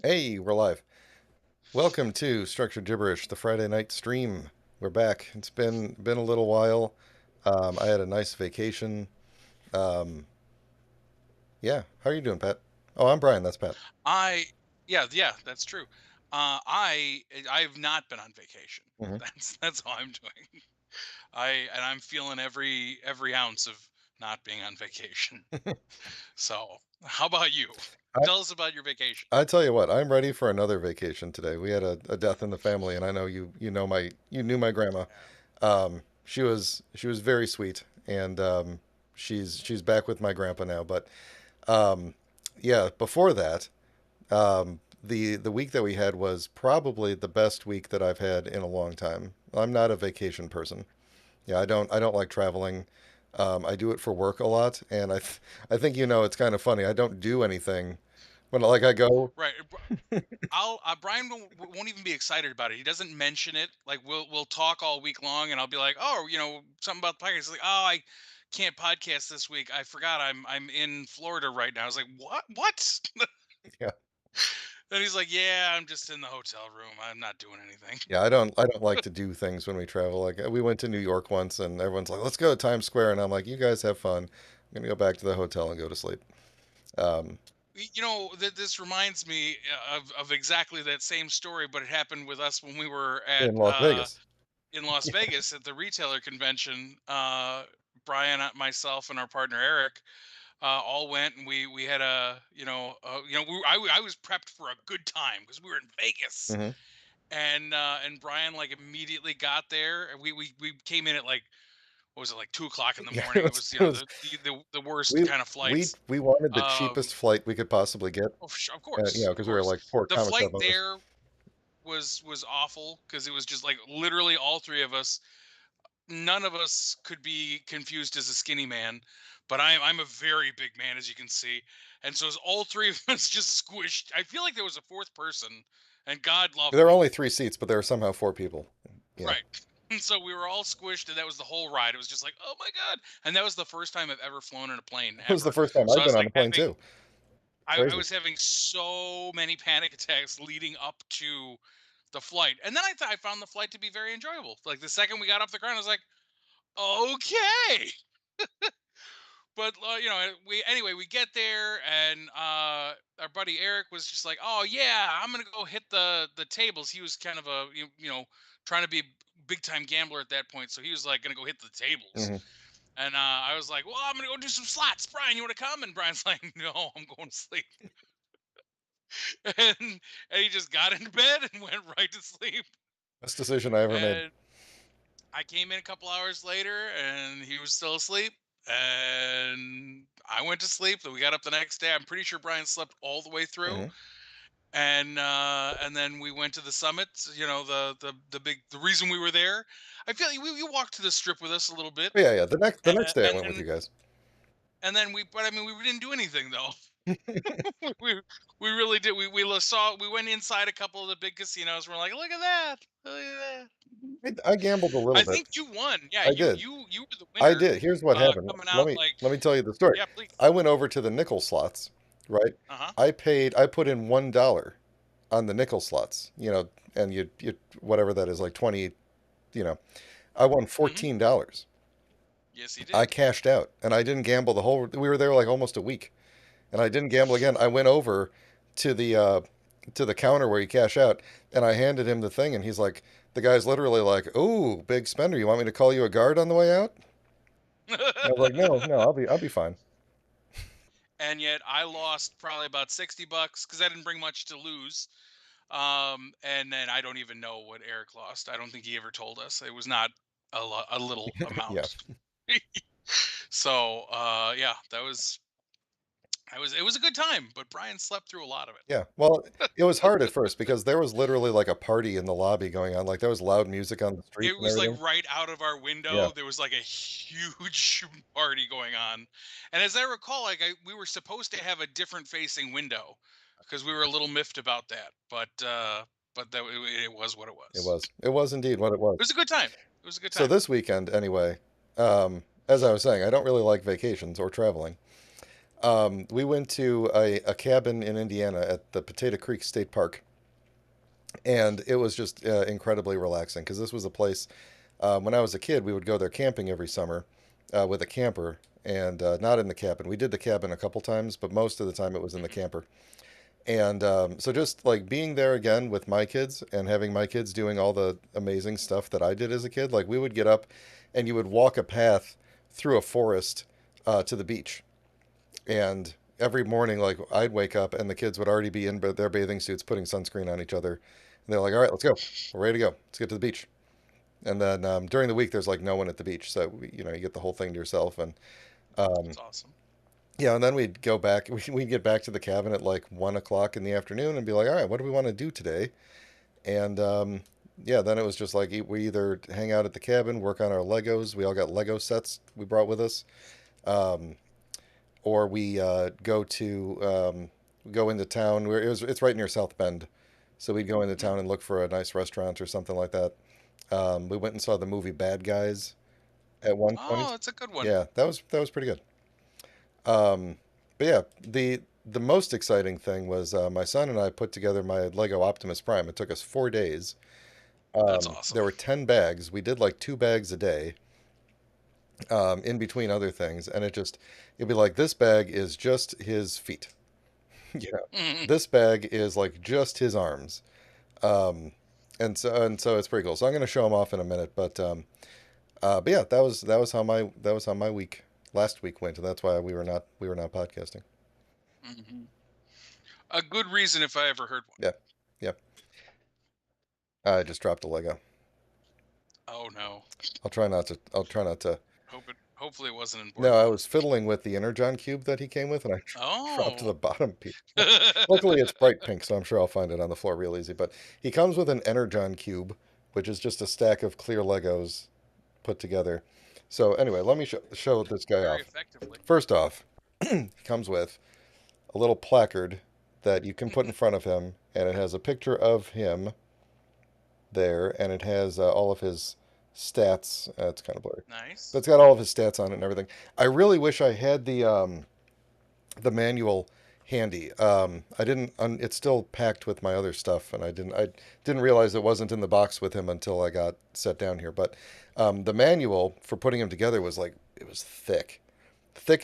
Hey, we're live. Welcome to Structured Gibberish, the Friday night stream. We're back. It's been a little while. I had a nice vacation. Um, yeah, how are you doing, Pat? Oh, I'm Brian. That's Pat. I yeah, that's true. I've not been on vacation. Hmm. That's all I'm doing. I'm feeling every ounce of not being on vacation. So, how about you? I Tell us about your vacation. I tell you what, I'm ready for another vacation today. We had a death in the family, and I know you knew my grandma. She was very sweet, and she's back with my grandpa now. But um, yeah, before that. The week that we had was probably the best week that I've had in a long time. I'm not a vacation person. Yeah, I don't like traveling. I do it for work a lot, and I think it's kind of funny. I don't do anything when like I go. Right. I'll Brian won't even be excited about it. He doesn't mention it. Like we'll talk all week long, and I'll be like, oh, something about the podcast. He's like, oh, I can't podcast this week. I forgot I'm in Florida right now. I was like, what? What? Yeah, Then he's like, "Yeah, I'm just in the hotel room. I'm not doing anything." yeah. I don't like to do things when we travel. Like we went to New York once, and everyone's like, "Let's go to Times Square," and I'm like, "You guys have fun. I'm gonna go back to the hotel and go to sleep." Um, This reminds me of exactly that same story, but it happened with us when we were at in Las Vegas. in Las Vegas at the retailer convention. Brian, myself, and our partner Eric all went, and we had I was prepped for a good time because we were in Vegas, Hmm. and Brian like immediately got there, and we came in at like what was it, like 2 o'clock in the Yeah, morning. It was it was the worst we kind of we flights. we wanted the Um, cheapest flight we could possibly get. of course, of Because we were course. like poor The comic flight shop owners. there was awful because it was just like literally all three of us. None of us could be confused as a skinny man, but I'm a very big man, as you can see, and so as all three of us just squished. I feel like there was a fourth person, and God love There him. were only three seats, but there were somehow four people. Yeah, Right. And so we were all squished, and that was the whole ride. It was just like, oh my god! And that was the first time I've ever flown in a plane it was the ever. first time So I've I been was on like a plane having, too. I Crazy. was having so many panic attacks leading up to the flight, and then I thought I found the flight to be very enjoyable. Like the second we got off the ground, I was like, okay. But we anyway we get there, and our buddy Eric was just like, oh yeah, I'm gonna go hit the tables. He was kind of a trying to be a big time gambler at that point, so he was like gonna go hit the tables. Hmm. And I was like, well, I'm gonna go do some slots. Brian, you want to come? And Brian's like, no, I'm going to sleep. And he just got into bed and went right to sleep. Best decision I ever made. And I came in a couple hours later, and he was still asleep. And I went to sleep. Then we got up the next day. I'm pretty sure Brian slept all the way through. Hmm. And then we went to the summit. The reason we were there. I feel like you walked to the strip with us a little bit, But yeah. The next day I and went with then you guys. but I mean, we didn't do anything though. we we really did. We went inside a couple of the big casinos. We're like, look at that, look at that. I gambled a little I bit. think you won. Yeah, I did. you were the I winner. did. Here's what happened. Coming Let out me like, let me tell you the story. yeah, please. I went over to the nickel slots, right? Uh huh. I put in $1 on the nickel slots, and you whatever that is, like 20, you know. I won Hmm. $14. Yes, he I did. cashed out and I didn't gamble the whole we were there like almost a week and I didn't gamble again. I went over to the counter where you cash out and I handed him the thing and he's like the guy's literally like, "Ooh, big spender. You want me to call you a guard on the way out?" And I was like, "No, no, I'll be fine." And yet I lost probably about $60 because I didn't bring much to lose. And then I don't even know what Eric lost. I don't think he ever told us. It was not a little Yeah. amount. So yeah, it was a good time, but Brian slept through a lot of it. Yeah. Well, it was hard at first because there was literally like a party in the lobby going on. Like there was loud music on the streets It and was like everything. right out of our Yeah. window. There was like a huge party going on. And as I recall, like we were supposed to have a different facing window because we were a little miffed about that. But it was what it It was. was. It was indeed what it was. It was a good time. It was a good So time. this weekend anyway, as I was saying, I don't really like vacations or traveling. We went to a cabin in Indiana at the Potato Creek State Park, and it was just incredibly relaxing because this was a place. When I was a kid, we would go there camping every summer with a camper, and not in the cabin. We did the cabin a couple times, but most of the time it was in the Hmm. camper. And so just like being there again with my kids and having my kids doing all the amazing stuff that I did as a kid, like we would get up and you would walk a path through a forest to the beach. And every morning, like I'd wake up and the kids would already be in their bathing suits, putting sunscreen on each other. And they're like, all right, let's go. We're ready to go. Let's get to the beach. And then during the week, there's like no one at the beach. So, you get the whole thing to yourself. And um, That's awesome. yeah, and then we'd go back. We'd get back to the cabin at like 1 o'clock in the afternoon and be like, all right, what do we want to do today? And yeah, then it was just like we either hang out at the cabin, work on our Legos. We all got Lego sets we brought with us, um, or we go into town. It's right near South Bend, so we'd go into Hmm. town and look for a nice restaurant or something like that. We went and saw the movie Bad Guys at one Oh, point. that's a good one. Yeah, that was pretty good. Um, but yeah, the most exciting thing was my son and I put together my Lego Optimus Prime. It took us 4 days. That's There awesome. were 10 bags. We did like 2 bags a day, in between other things, and it'd be like this bag is just his feet. Yeah, Hmm. this bag is like just his arms. Um, and so it's pretty cool. So I'm gonna show him off in a minute, but yeah, that was how my week last week went, and that's why we were not podcasting. Hmm. A good reason if I ever heard one. Yeah, yeah. I just dropped a Lego. Oh no. I'll try not to. Hopefully it wasn't an No, important I one. was fiddling with the Energon cube that he came with, and I dropped Oh. the bottom piece. Luckily, it's bright pink, so I'm sure I'll find it on the floor real easy. But he comes with an Energon cube, which is just a stack of clear Legos put together. So anyway, let me show this guy Very off. effectively. First off, he comes with a little placard that you can put in front of him, and it has a picture of him there, and it has all of his stats. It's kind of blurry, but Nice. it's got all of his stats on it and everything. I really wish I had the manual handy. I didn't. It's still packed with my other stuff, and I didn't realize it wasn't in the box with him until I got set down here. But the manual for putting him together was like it was thick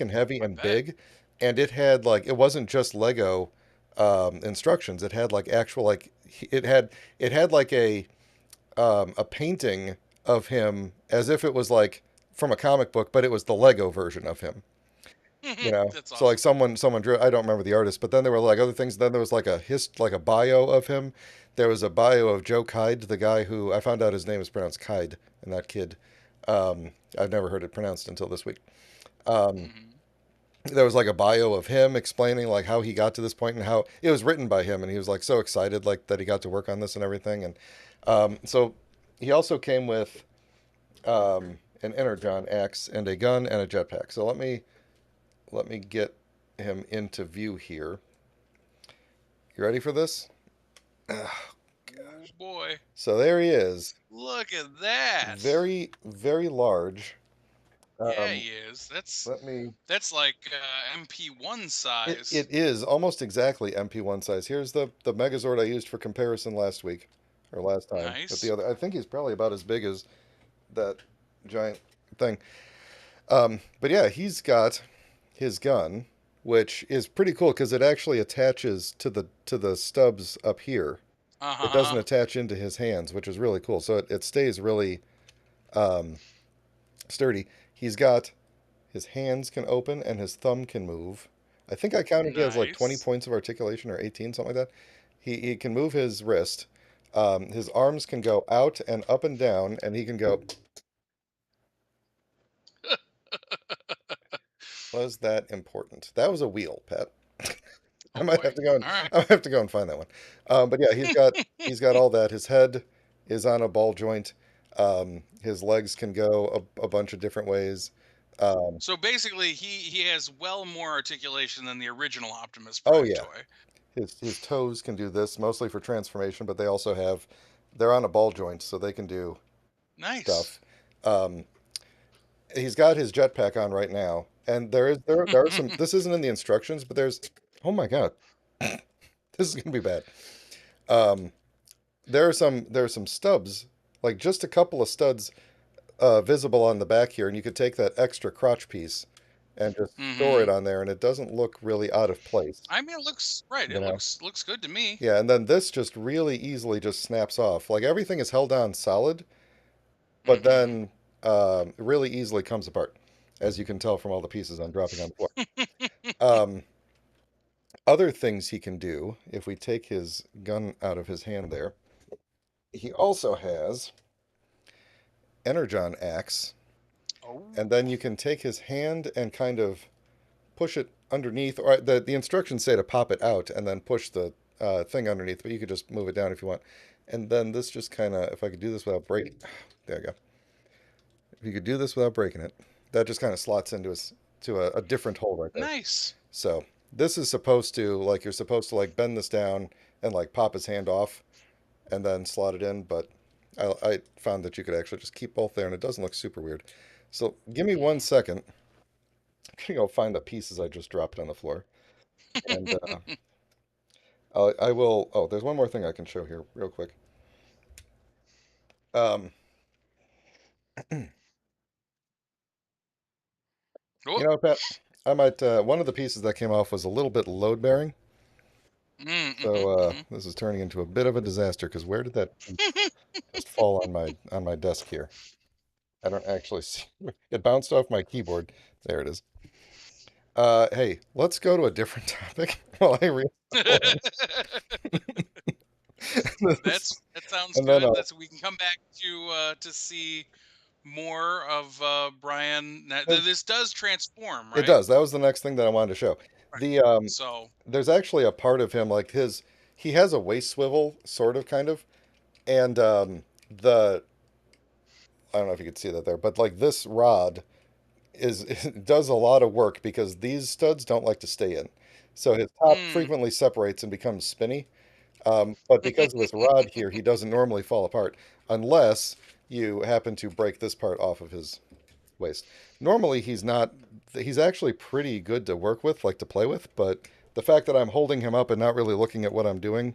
and heavy I and bet. big, and it wasn't just Lego instructions. It had like actual like it had like a painting of him as if it was like from a comic book, but it was the Lego version of him. That's So like awesome. someone drew. I don't remember the artist, but then there were like other things. Then there was like a bio of him. There was a bio of Joe Kide, the guy who I found out his name is pronounced Kide, and that kid. I've never heard it pronounced until this week. Um, Hmm. there was like a bio of him explaining like how he got to this point and how it was written by him, and he was like so excited like that he got to work on this and everything. And so he also came with an energon axe and a gun and a jetpack. So let me get him into view here. You ready for this? Oh boy. So there he is, Look at that. very very large. Yeah, Um, he is. That's let me. that's like MP1 It size. is almost exactly MP1 size. Here's the Megazord I used for comparison last week or last time. But the Nice. other, I think he's probably about as big as that giant thing. But yeah, he's got his gun, which is pretty cool because it actually attaches to the stubs up here. It doesn't Uh-huh. attach into his hands, which is really cool. So it stays really um, sturdy. He's got his hands can open and his thumb can move. I think I counted he has like 20 Nice. points of articulation or 18, something like that. He can move his wrist. His arms can go out and up and down, and he can go. Was that important? That was a wheel, Pat. I Oh might boy. have to go and All right. I might have to go and find that one. But yeah, he's got all that. His head is on a ball joint. His legs can go a bunch of different ways. Um, So basically, he has well more articulation than the original Optimus oh Prime yeah, toy. his toes can do this mostly for transformation, but they're on a ball joint, so they can do Nice. stuff. Um, he's got his jetpack on right now, And there are some. This isn't in the instructions, but there's. Oh my God, this is gonna be bad. Um, there are some stubs, like just a couple of studs visible on the back here, and you could take that extra crotch piece and just store it Mm-hmm. on there, and it doesn't look really out of place, I mean, it looks right. you It know? looks good to me. Yeah, and then this just really easily just snaps off. Like everything is held on solid, but Mm-hmm. then it really easily comes apart, as you can tell from all the pieces I'm dropping on the floor. Um, Other things he can do, if we take his gun out of his hand there, he also has Energon Axe, Oh. and then you can take his hand and kind of push it underneath, or the instructions say to pop it out and then push the thing underneath, but you could just move it down if you want. And then this just kind of, if I could do this without breaking, there you go. If you could do this without breaking it, that just kind of slots into a different hole right there. Nice. So this is supposed to, like, you're supposed to like bend this down and like pop his hand off and then slot it in, but I found that you could actually just keep both there and it doesn't look super weird. So give me one Mm. second. I'm gonna go find the pieces I just dropped on the floor. And I will. Oh, there's one more thing I can show here, real quick. Um, Oh. you know, Pat, I might. One of the pieces that came off was a little bit load bearing, Mm-hmm. so Mm-hmm. this is turning into a bit of a disaster. Because where did that piece just fall on my desk here? I don't actually see. It bounced off my keyboard. There it is. Hey, let's go to a different topic while I read the flooring. That sounds And then good. That's we can come back to see more of Brian. This does transform, it right? does. That was the next thing that I wanted to show. Right. The So, there's actually a part of him like his he has a waist swivel, sort of, kind of, and the I don't know if you could see that there, but like this rod is it does a lot of work because these studs don't like to stay in, so his top mm. frequently separates and becomes spinny. But because of this rod here, he doesn't normally fall apart unless you happen to break this part off of his waist. Normally, he's not. He's actually pretty good to work with, like to play with. But the fact that I'm holding him up and not really looking at what I'm doing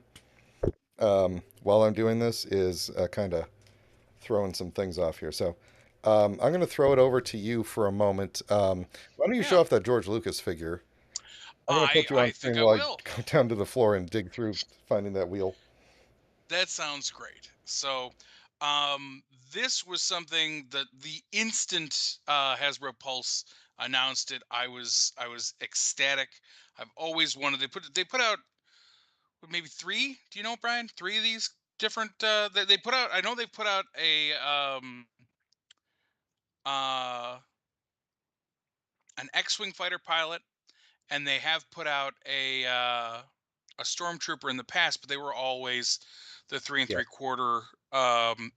while I'm doing this is kind of throwing some things off here. So I'm going to throw it over to you for a moment. Why don't you show Yeah, off that George Lucas figure? I'm going to put you on I think screen I while I will. go down to the floor and dig through finding that wheel. That sounds great. So, um, this was something that the instant Hasbro Pulse announced it, I was ecstatic. I've always wanted. They put out maybe three. Do you know, Brian? Three of these different. They put out. I know they put out a uh an X-wing fighter pilot, and they have put out a stormtrooper in the past, but they were always the three and Yeah. three quarter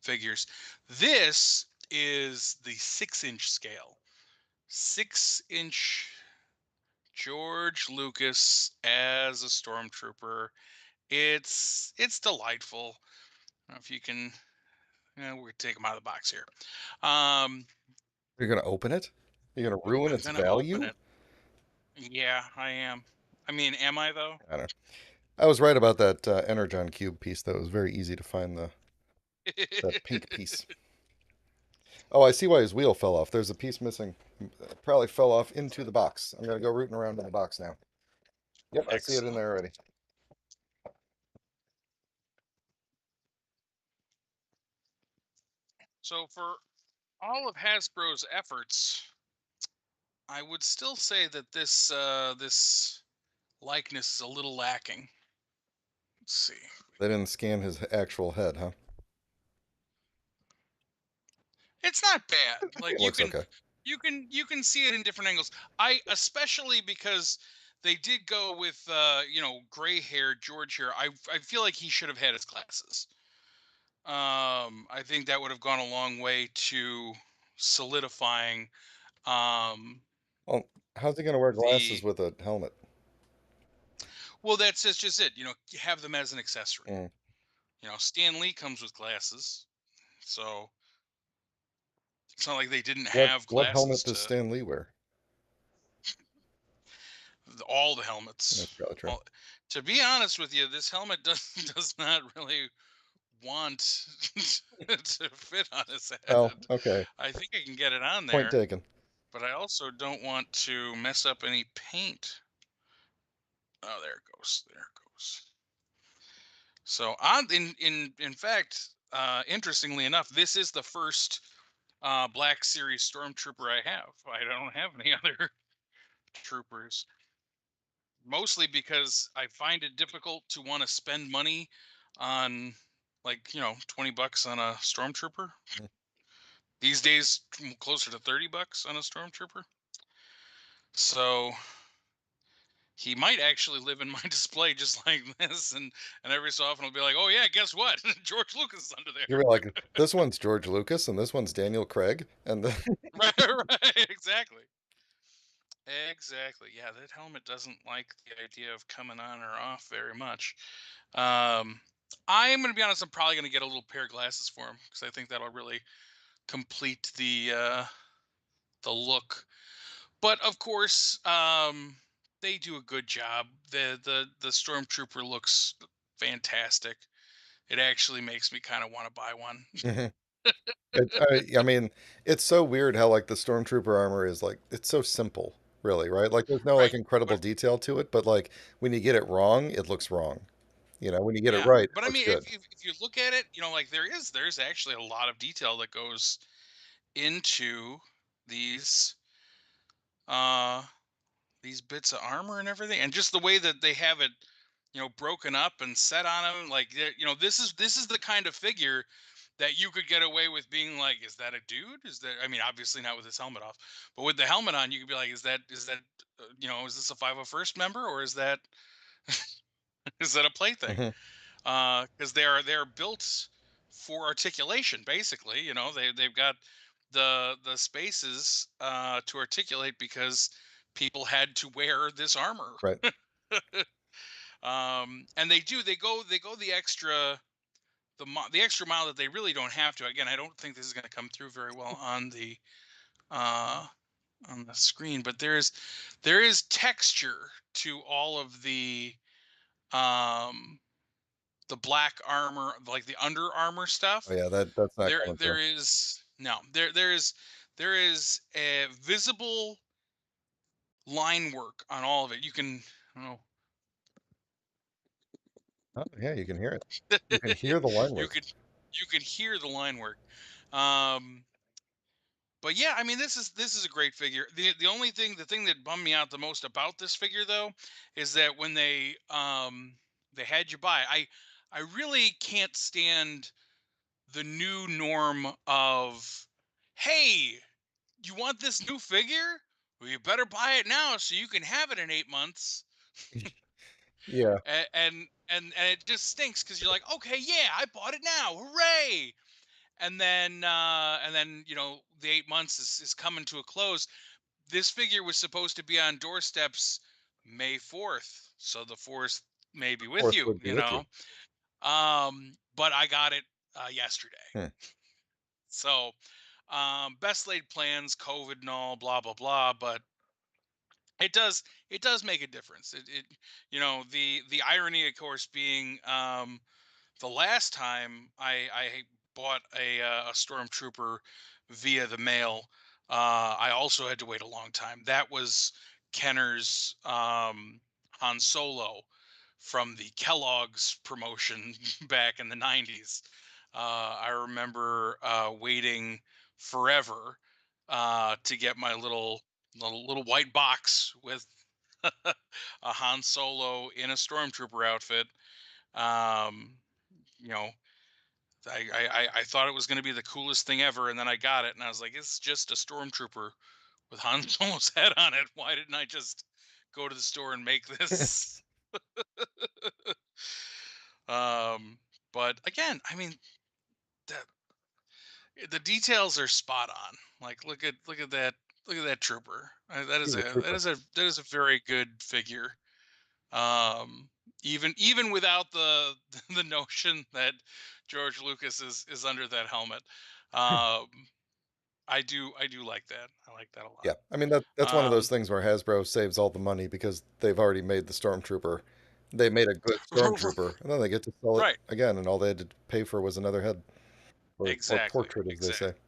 figures. This is the 6-inch scale, 6-inch George Lucas as a stormtrooper. It's delightful. I don't know if you can. We're gonna take them out of the box here. Um, You're going to open it? You're going to ruin I'm its gonna open value? it. Yeah, I am. I mean, am I though? I don't know. I was right about that Energon Cube piece, though. It was very easy to find that pink piece. Oh, I see why his wheel fell off. There's a piece missing. Probably fell off into the box. I'm going to go rooting around in the box now. Yep, I see it in Excellent. there already. So for all of Hasbro's efforts, I would still say that this likeness is a little lacking. Let's see. They didn't scan his actual head, huh? It's not bad. It Like looks okay. you can see it in different angles. I especially because they did go with gray hair George here. I feel like he should have had his glasses. I think that would have gone a long way to solidifying um Well, how's he going to wear glasses the with a helmet? well that's just it. You have them as an accessory. Mm. Stan Lee comes with glasses, so it's not like they didn't What have what glasses helmet does to. Stan Lee wear? All the That's helmets. probably true. All, to be honest with you, this helmet does does not really want to fit on his Oh, head. okay. I think I can get it on Point there, taken. but I also don't want to mess up any paint. Oh, there it goes. There it goes. So on in fact, interestingly enough, this is the first Black Series Stormtrooper I have. I don't have any other troopers. Mostly because I find it difficult to want to spend money on, like, 20 bucks on a Stormtrooper. Mm. These days, closer to 30 bucks on a Stormtrooper. So he might actually live in my display just like this, and every so often I'll be like, "Oh yeah, guess what? George Lucas is under You there." were like, this one's George Lucas and this one's Daniel Craig, and the Right, right, exactly. Exactly. Yeah, that helmet doesn't like the idea of coming on or off very much. Um, I'm gonna be honest. I'm probably gonna get a little pair of glasses for him because I think that'll really complete the look. But of course, they do a good job. The stormtrooper looks fantastic. It actually makes me kind of want to buy one. Mhm. I mean, it's so weird how like the stormtrooper armor is like it's so simple, really, right? Like there's no like Right. incredible But detail to it, but like when you get it wrong, it looks wrong. When you get it yeah, right, it but I looks mean, good. if you look at it, like there's actually a lot of detail that goes into these uh these bits of armor and everything, and just the way that they have it, broken up and set on them. Like, this is the kind of figure that you could get away with being like, is that a dude? Is that, I mean, obviously not with his helmet off, but with the helmet on, you could be like, is that is this a 501st member, or is that is that a plaything? Hmm. Because they're built for articulation, basically. They've got the spaces to articulate because people had to wear this armor. Right. And they go the extra mile that they really don't have to. Again, I don't think this is going to come through very well uh on the screen, but there is texture to all of um the black armor, like the under armor Oh stuff. yeah, that's not there coming through. there is no there there is a visible line work on all of it. You can, oh, Oh yeah, you can hear it. You can hear the line you work. could you could hear the line work. Um, but yeah, I mean, this is a great figure. The thing that bummed me out the most about this figure, though, is that when they had you buy, I really can't stand the new norm of, hey, you want this new figure? Well, you better buy it now so you can have it in 8 months. Yeah, And it just stinks because you're like, okay, yeah, I bought it now, hooray! And then the 8 months is coming to a close. This figure was supposed to be on doorsteps May 4th, so the 4th may be with fourth you, would be with you. but I got it yesterday. Hmm. So best laid plans, COVID and all, blah blah blah, but it does make a difference. The irony, of course, being, the last time I bought a stormtrooper via the mail, I also had to wait a long time. That was Kenner's Han Solo from the Kellogg's promotion back in the '90s. I remember waiting forever to get my little white box with a Han Solo in a stormtrooper outfit. Um, you know, I thought it was going to be the coolest thing ever, and then I got it, and I was like, "It's just a stormtrooper with Han Solo's head on it. Why didn't I just go to the store and make this?" um, but again, I mean, the the details are spot on. Like, look at that trooper. That is He's a a that trooper. is a that is a very good figure. Um, even without the the notion that George Lucas is under that helmet. Um, I do like that. I like that a Yeah, lot. I mean that's one of those Um, things where Hasbro saves all the money because they've already made the Stormtrooper. They made a good Stormtrooper, and then they get to sell it right. again, and all they had to pay for was another head or Exactly. portrait, as they say. Exactly.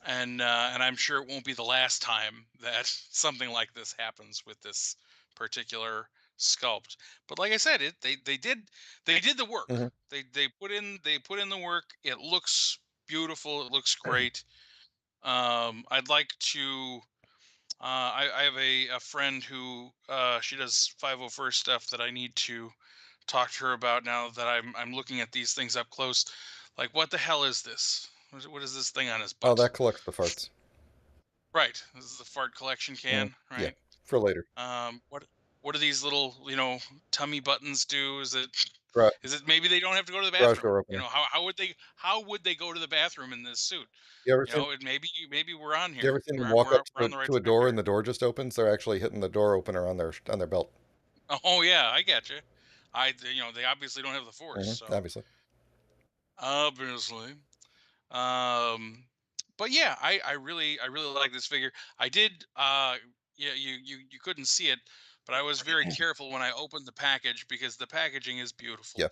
And I'm sure it won't be the last time that something like this happens with this particular sculpt. But like I said, they did the work. Hmm. They put in the work. It looks beautiful. It looks great. I'd like to. I have a friend who she does 501st stuff that I need to talk to her about now that I'm looking at these things up close. Like, what the hell is this? What is this thing on his Oh, butt? that collects the farts. Right. This is the fart collection Hmm. can, Yeah, right? for later. What do these little, tummy buttons do? Is it Garage, is it maybe they don't have to go to the garage bathroom? door opener. How would they go to the bathroom in this suit? You ever seen It maybe we're on you here. ever seen them We're walk we're, up we're on the right to a track door and here. the door just opens? They're actually hitting the door opener on their belt. Oh yeah, I get you. They obviously don't have the force, Hmm. so Obviously. obviously. Um, but yeah, I really like this figure. I did. Yeah, you couldn't see it, but I was very careful when I opened the package because the packaging is beautiful. Yeah.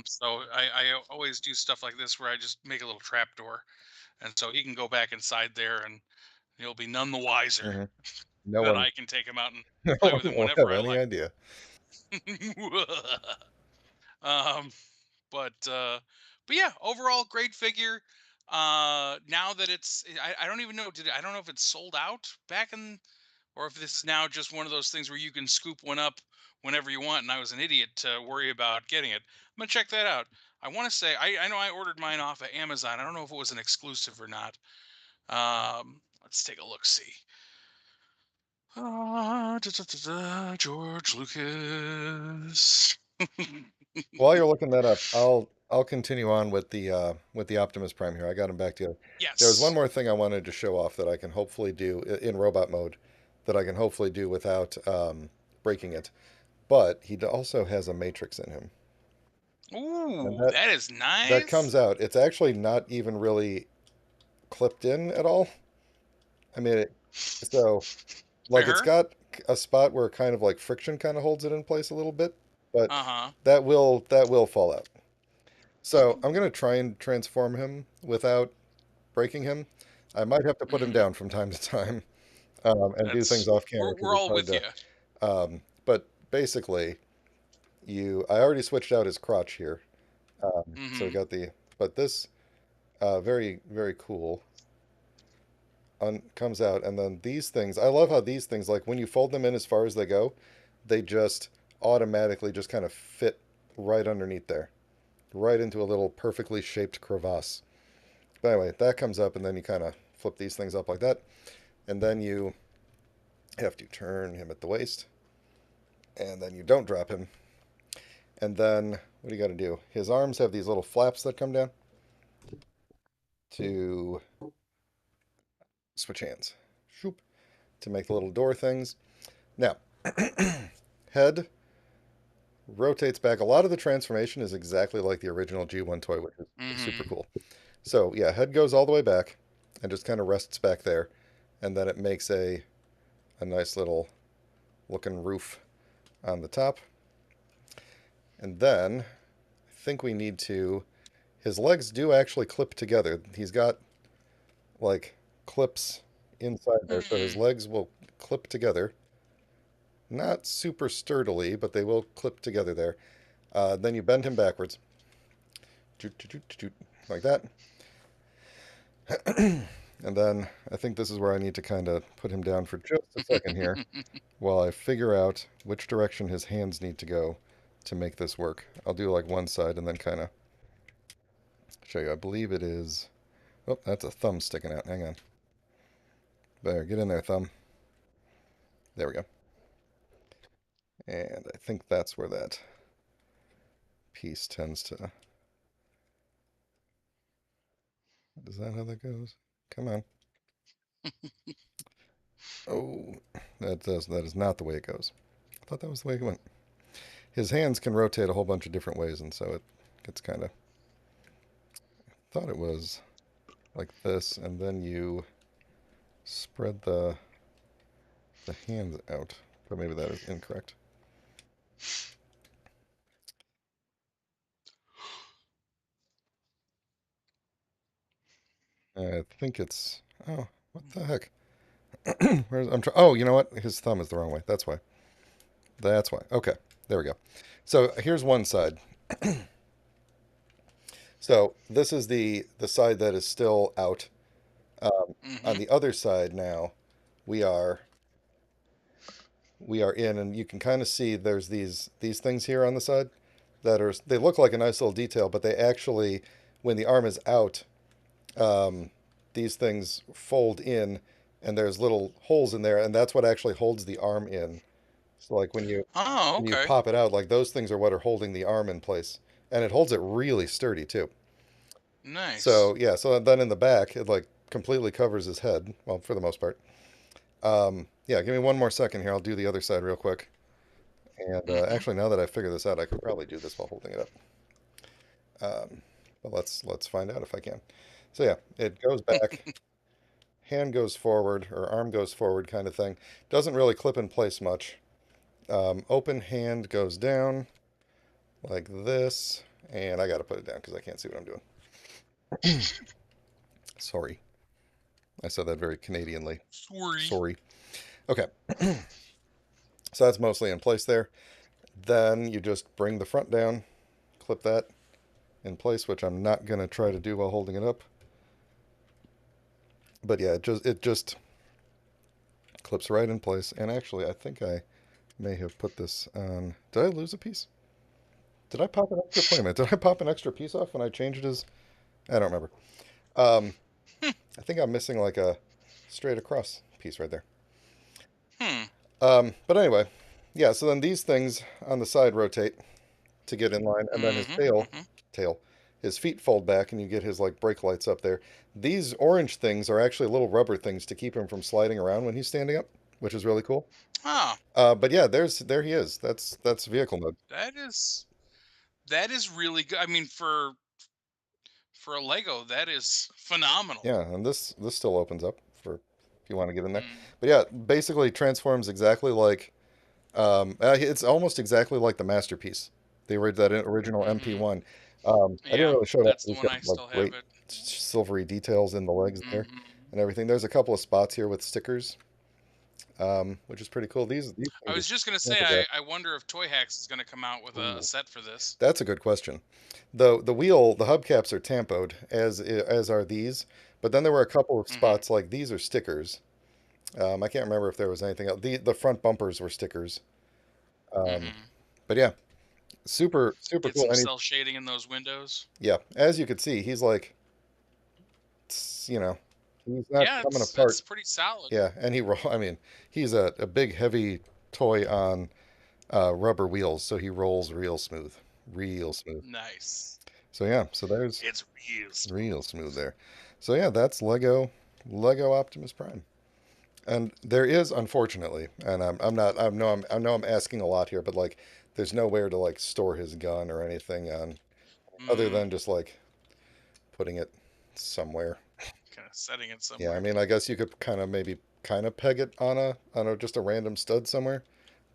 So I always do stuff like this where I just make a little trap door, and so he can go back inside there, and he'll be none the wiser Hmm. No that one, I can take him out and no play one with him will whenever have I any like. idea. um, but yeah, overall great figure. Now that I don't even know, I don't know if it's sold out back in, or if this is now just one of those things where you can scoop one up whenever you want, and I was an idiot to worry about getting it. I'm gonna check that out. I want to say I know I ordered mine off of Amazon. I don't know if it was an exclusive or not. Let's take a look. See. George Lucas. While you're looking that up, I'll continue on with the Optimus Prime here. I got him back together. There was one Yes. more thing I wanted to show off that I can hopefully do in robot mode, that I can hopefully do without breaking it. But he also has a matrix in him, and Ooh, that is that nice. comes out. It's actually not even really clipped in at all. I mean, so like it's Fair. got a spot where kind of like friction kind of holds it in place a little bit, but Uh-huh. that will fall out. So I'm gonna try and transform him without breaking him. I might have to put him Hmm. down from time to time and do things That's off camera we're because we're it's all hard with to. you. But basically, I already switched out his crotch here, so we Hmm. got the. But this very very cool comes out, and then these things. I love how these things, like when you fold them in as far as they go, they just automatically just kind of fit right underneath there, right into a little perfectly shaped crevasse. But anyway, that comes up, and then you kind of flip these things up like that, and then you have to turn him at the waist, and then you don't drop him. And then what do you got to do? His arms have these little flaps that come down to switch hands, shoop, to make the little door things. Now, head rotates back. A lot of the transformation is exactly like the original G1 toy, which is super Hmm. cool. So yeah, head goes all the way back and just kind of rests back there, and then it makes a nice little looking roof on the top. And then I think we need to. His legs do actually clip together. He's got like clips inside there, so his Hmm. legs will clip together. Not super sturdily, but they will clip together there. Then you bend him backwards, like that. And then I think this is where I need to kind of put him down for just a second here while I figure out which direction his hands need to go to make this work. I'll do like one side and then kind of show you. I believe it is. Oh, that's a thumb sticking out. Hang on. There, get in there, thumb. There we go. And I think that's where that piece tends to. Is that how that goes? Come on. Oh, that is not the way it goes. I thought that was the way it went. His hands can rotate a whole bunch of different ways, and so it gets kind of. Thought it was like this, and then you spread the hands out. But maybe that is incorrect. I think it's. Oh, what the heck? Where's I'm trying? Oh, you know what? His thumb is the wrong way. That's why. That's why. Okay, there we go. So here's one side. So this is the side that is still out. On Mm-hmm. the other side now, we are we are in, and you can kind of see there's these things here on the side that are they look like a nice little detail, but they actually, when the arm is out, um, these things fold in, and there's little holes in there, and that's what actually holds the arm in. So like Oh, when you okay. pop it out, like those things are what are holding the arm in place, and it holds it really sturdy too. Nice. So yeah, so then in the back, it like completely covers his head. Well, for the most part. Yeah, give me one more second here. I'll do the other side real quick. And Mm-hmm. actually, now that I figure this out, I could probably do this while holding it up. But let's find out if I can. So yeah, it goes back, hand goes forward, or arm goes forward, kind of thing. Doesn't really clip in place much. Open hand goes down like this, and I got to put it down because I can't see what I'm doing. Sorry, I said that very Canadianly. Sorry. Sorry. Okay, so that's mostly in place there. Then you just bring the front down, clip that in place, which I'm not going to try to do while holding it up. But yeah, it just clips right in place. And actually, I think I may have put this on. Did I lose a piece? Did I pop an extra? Wait a minute. Did I pop an extra piece off when I changed his? I don't remember. Um, I think I'm missing like a straight across piece right there. Hmm. But anyway, yeah. So then these things on the side rotate to get in line, and then his Mm-hmm. Mm-hmm. tail, his feet fold back, and you get his like brake lights up there. These orange things are actually little rubber things to keep him from sliding around when he's standing up, which is really cool. Ah, But yeah, there he is. That's vehicle mode. that is that is really good. I mean, for a Lego, that is phenomenal. Yeah, and this still opens up for if you want to get in there. Mm. But yeah, basically transforms exactly like it's almost exactly like the masterpiece. They were that original Mm-hmm. MP1. I didn't Yeah, really show it off. that's the He's one got I like still have great it. silvery details in the legs there Mm-hmm. and everything. There's a couple of spots here with stickers, which is pretty cool. These I things are was just gonna say, super rare. I wonder if Toy Hacks is gonna come out with a Ooh, set for this. that's a good question. The hubcaps are tampoed as are these, but then there were a couple of Mm-hmm. spots like these are stickers. I can't remember if there was anything else. The front bumpers were stickers. Um, Mm-hmm. but yeah, super Get cool. some And he's cell shading in those windows. yeah, as you could see, he's like you know, he's not Yeah, coming it's apart. pretty solid. Yeah, and I mean, he's a big heavy toy on rubber wheels, so he rolls real smooth, real smooth. Nice. So yeah, so there's It's real real smooth. smooth there. So yeah, that's Lego Optimus Prime. And there is, unfortunately, and I'm not, I know I'm asking a lot here, but like, there's nowhere to like store his gun or anything on, other Mm, than just like putting it somewhere. kind of setting it Yeah, I somewhere. mean, I guess you could kind of maybe kind of peg it on a just a random stud somewhere,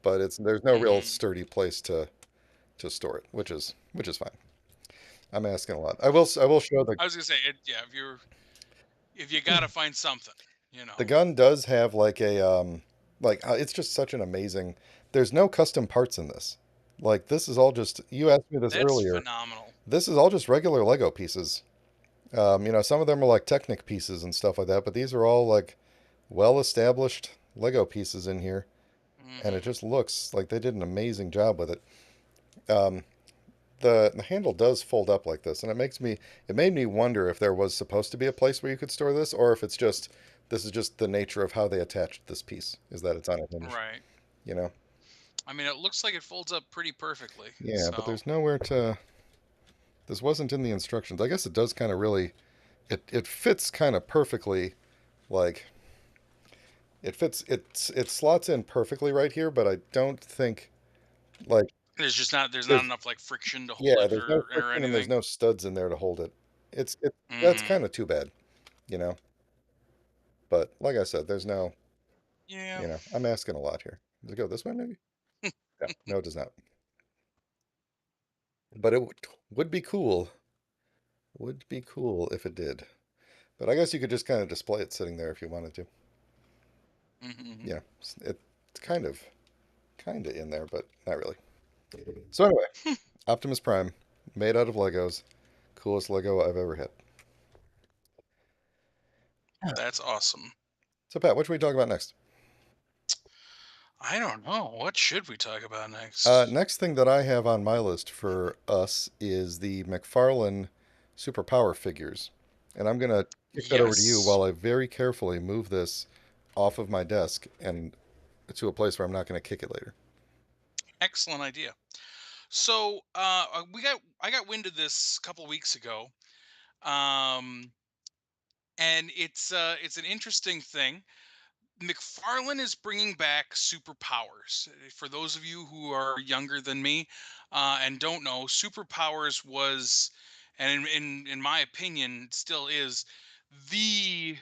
but it's there's no real Mm-hmm. sturdy place to store it, which is fine. I'm asking a lot. I will show I was gonna say, yeah, if you gotta find something, you the know, gun does have like a it's just such an amazing. There's no custom parts in this. Like this is all just you asked me this that's earlier. phenomenal. This is all just regular Lego pieces. Some of them are like Technic pieces and stuff like that, but these are all like well-established Lego pieces in here, and it Mm-hmm. just looks like they did an amazing job with it. Um, the handle does fold up like this, and it made me wonder if there was supposed to be a place where you could store this, or if it's just this is just the nature of how they attached this piece, is that it's on a hinge, Right. you know? I mean, it looks like it folds up pretty perfectly. Yeah, but So there's nowhere to. This wasn't in the instructions. I guess it does kind of really. It fits kind of perfectly, like it slots in perfectly right here, but I don't think like there's not there's enough like friction to hold yeah, it there's no or friction and there's anything. no studs in there to hold it. It's that's Mm-hmm. kind of too bad. you know. But like I said, there's no, Yeah. I'm asking a lot here. Does it go this way, maybe? Yeah, no, it does not. But it would be cool. Would be cool if it did. But I guess you could just kind of display it sitting there if you wanted to. Hmm. Yeah, it's kind of in there, but not really. So anyway, Optimus Prime, made out of Legos, coolest Lego I've ever had. That's awesome. So Pat, what should we talk about next? I don't know. What should we talk about next? Next thing that I have on my list for us is the McFarlane Superpower figures, and I'm gonna kick that over to you Yes. while I very carefully move this off of my desk and to a place where I'm not going to kick it later. Excellent idea. So I got wind of this a couple weeks ago. Um and it's an interesting thing. McFarlane is bringing back superpowers. For those of you who are younger than me and don't know, superpowers was, and in my opinion, still is the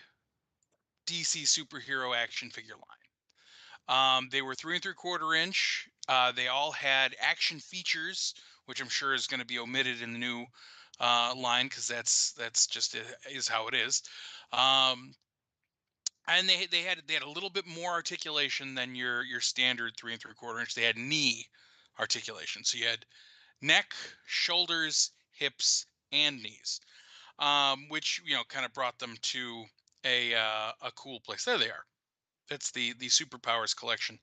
DC superhero action figure line. They were 3 and 3/4 inch. They all had action features, which I'm sure is going to be omitted in the new line because that's just is how it is. Um, and they had a little bit more articulation than your standard 3 and 3/4 inch. They had knee articulation, so you had neck, shoulders, hips, and knees, which kind of brought them to a cool place. There they are. That's the superpowers collection.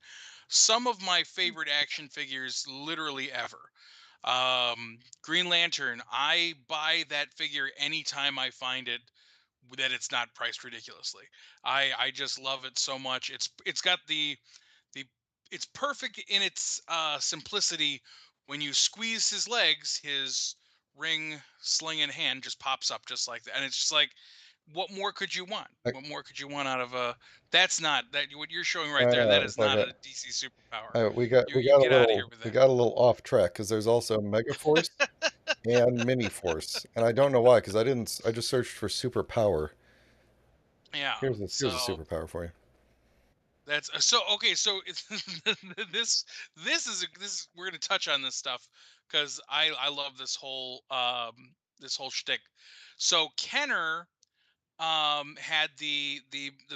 Some of my favorite action figures literally ever. Green Lantern, I buy that figure anytime I find it that it's not priced ridiculously. I just love it so much. It's got the it's perfect in its simplicity. When you squeeze his legs, his ring slinging hand just pops up just like that, and it's just like, what more could you want? I, What more could you want out of a? That's not that what you're showing right I there. That know is it's like not a DC superpower. we got You get out of here with we that. got a little off track because there's also Mega Force and Mini Force, and I don't know why because I just searched for superpower. Yeah. Here's a So superpower for you. that's so okay. So it's this is we're gonna touch on this stuff because I love this whole shtick. So Kenner had the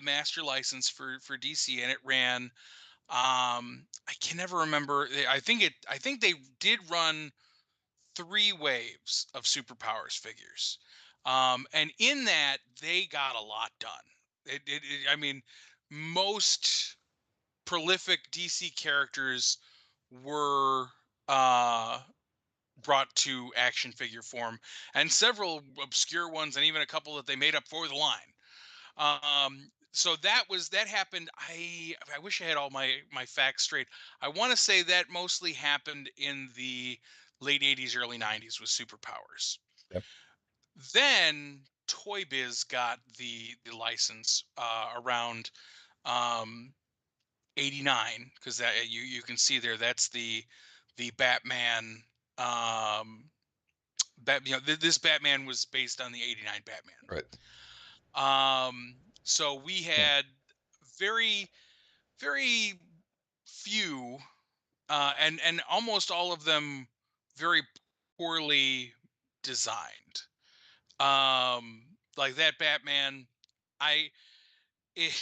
master license for DC, and it ran I can never remember. I think they did run 3 waves of superpowers figures, and in that they got a lot done. I mean, most prolific DC characters were uh brought to action figure form, and several obscure ones, and even a couple that they made up for the line. So that happened. I wish I had all my facts straight. I want to say that mostly happened in the late 80s, early 90s with superpowers. Yep. Then Toy Biz got the license around um 89, because that you can see there, that's the Batman. um this Batman was based on the 89 Batman. Right. So we Hmm. had very, very few, and almost all of them very poorly designed. Like that Batman, I it,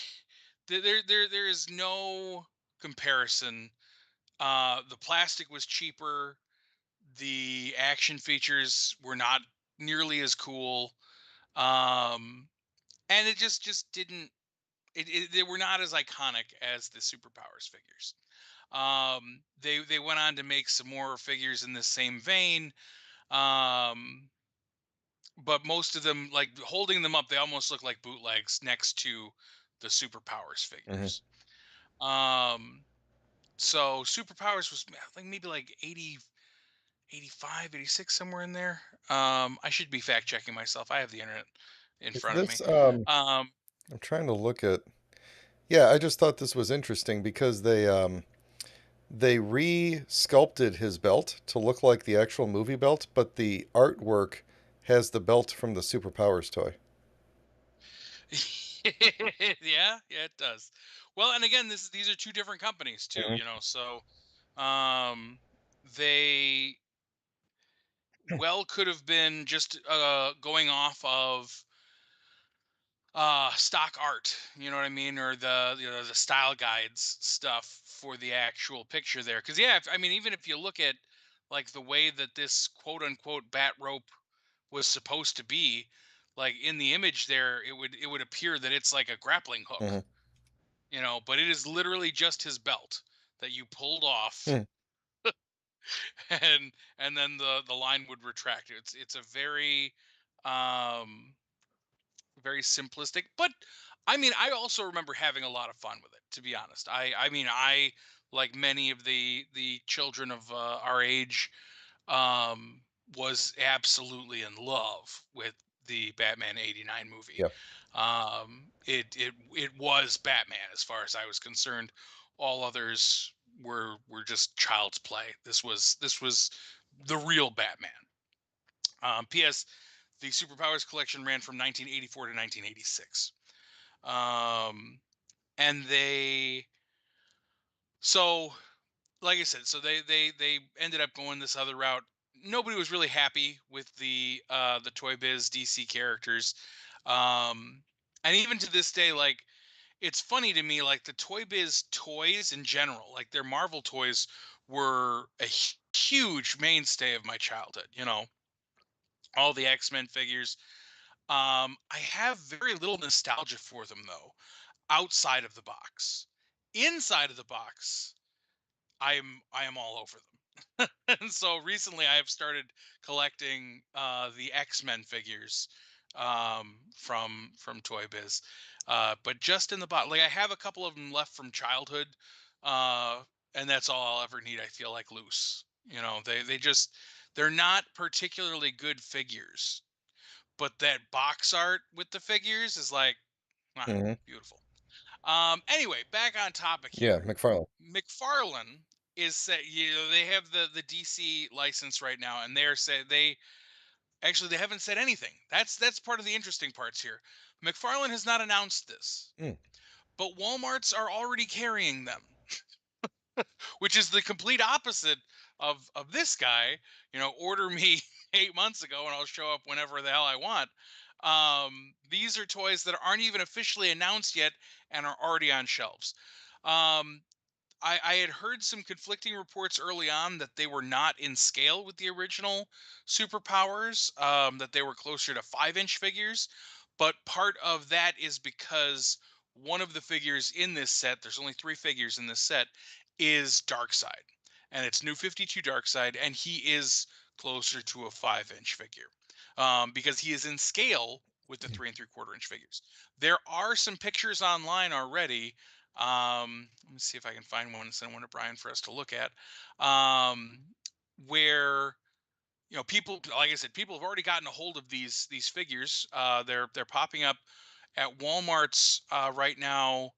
there is no comparison. The plastic was cheaper. The action features were not nearly as cool. Um, and it just didn't. They were not as iconic as the superpowers figures. They went on to make some more figures in the same vein, um, but most of them, like holding them up, they almost look like bootlegs next to the superpowers Hmm. figures. Um, so superpowers was I think maybe like 80, 85, 86, somewhere in there. I should be fact checking myself. I have the internet in Is front of me. this Um, I'm trying to look at. Yeah, I just thought this was interesting because they re-sculpted his belt to look like the actual movie belt, but the artwork has the belt from the Superpowers toy. Yeah, yeah, it does. Well, and again, these are two different companies too, Hmm. you know. So, um, they well could have been just going off of stock art, you know what I mean, or the style guides stuff for the actual picture there. Because yeah, I mean, even if you look at like the way that this quote unquote bat rope was supposed to be, like in the image there, it would appear that it's like a grappling hook, Hmm. you know, but it is literally just his belt that you pulled off, Hmm. and then the line would retract. It's a um very simplistic, but I mean, I also remember having a lot of fun with it, to be honest. I mean, I, like many of the children of our age, um was absolutely in love with the Batman 89 movie. Yeah. It was Batman as far as I was concerned. All others were just child's play. This was the real Batman. PS, the Superpowers collection ran from 1984 to 1986. Um, and they, so like I said, so they ended up going this other route. Nobody was really happy with the Toy Biz DC characters. Um, and even to this day, like it's funny to me, like the Toy Biz toys in general, like their Marvel toys were a huge mainstay of my childhood. You know, all the X-Men figures. I have very little nostalgia for them though, outside of the box. Inside of the box, I am all over them. And so recently I have started collecting the X-Men figures from Toy Biz. But just in the box, like I have a couple of them left from childhood, uh, and that's all I'll ever need. I feel like loose. You know, they're not particularly good figures, but that box art with the figures is like, ah, Hmm. beautiful. Anyway, back on topic Yeah, here. McFarlane. McFarlane is say, you know, they have the DC license right now, and they're say they actually they haven't said anything. That's part of the interesting parts here. McFarlane has not announced this, Mm. but WalMarts are already carrying them, which is the complete opposite of this guy. You know, order me 8 months ago, and I'll show up whenever the hell I want. These are toys that aren't even officially announced yet and are already on shelves. Um, I had heard some conflicting reports early on that they were not in scale with the original superpowers, that they were closer to 5 inch figures. But part of that is because one of the figures in this set, there's only three figures in this set, is Darkseid. And it's New 52 Darkseid, and he is closer to a 5 inch figure, because he is in scale with the 3 3/4 inch figures. There are some pictures online already. Let me see if I can find one and send one to Brian for us to look at. Um, where you know people, like I said, people have already gotten a hold of these figures. They're popping up at Walmart's right now.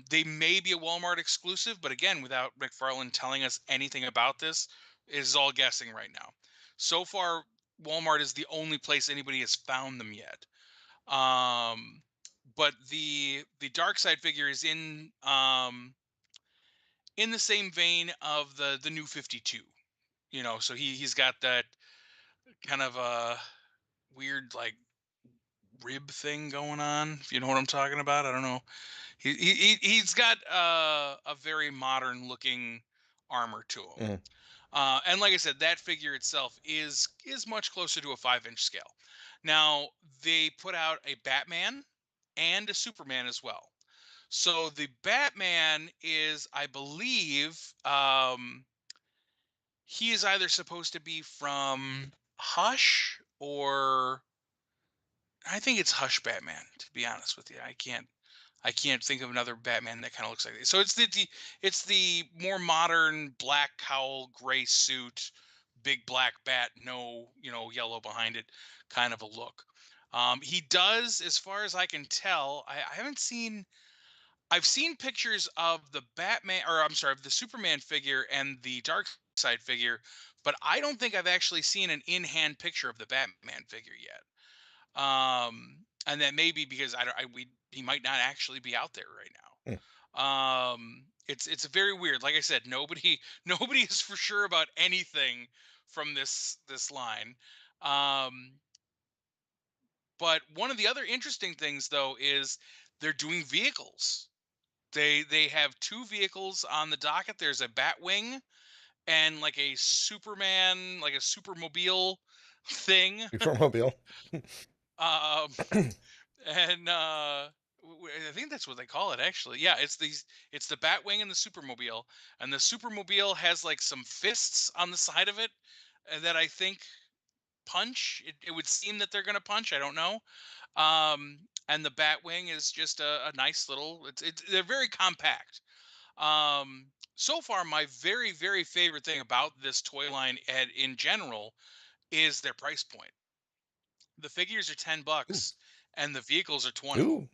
They may be a Walmart exclusive, but again, without McFarlane telling us anything about this, it is all guessing right now. So far, Walmart is the only place anybody has found them yet. Um, but the dark side figure is in the same vein of the new 52. You know, so he's got that kind of a weird like rib thing going on. If you know what I'm talking about, I don't know. He's got a very modern looking armor to him. Hmm. And like I said, that figure itself is much closer to a 5 inch scale. Now they put out a Batman and a Superman as well. So the Batman is, I believe, he is either supposed to be from Hush or I think it's Hush Batman. To be honest with you, I can't think of another Batman that kind of looks like this. So it's the more modern black cowl, gray suit, big black bat, no yellow behind it, kind of a look. He does, as far as I can tell. I haven't seen. I've seen pictures of the Batman, or I'm sorry, of the Superman figure and the Dark Side figure, but I don't think I've actually seen an in-hand picture of the Batman figure yet. and that may be because I don't, I we he might not actually be out there right now. Hmm. It's very weird. Like I said, nobody nobody is for sure about anything from this line. Um, but one of the other interesting things though is they're doing vehicles. They have two vehicles on the docket. There's a Batwing and like a Superman, like a supermobile thing. Before Mobile. Um, and I think that's what they call it actually. Yeah, it's the Batwing and the Supermobile, and the Supermobile has like some fists on the side of it that I think punch. It would seem that they're gonna punch. I don't know. And the Batwing is just a nice little. It's they're very compact. So far, my very favorite thing about this toy line in general is their price point. The figures are Ooh. $10 and the vehicles are 20. Ooh.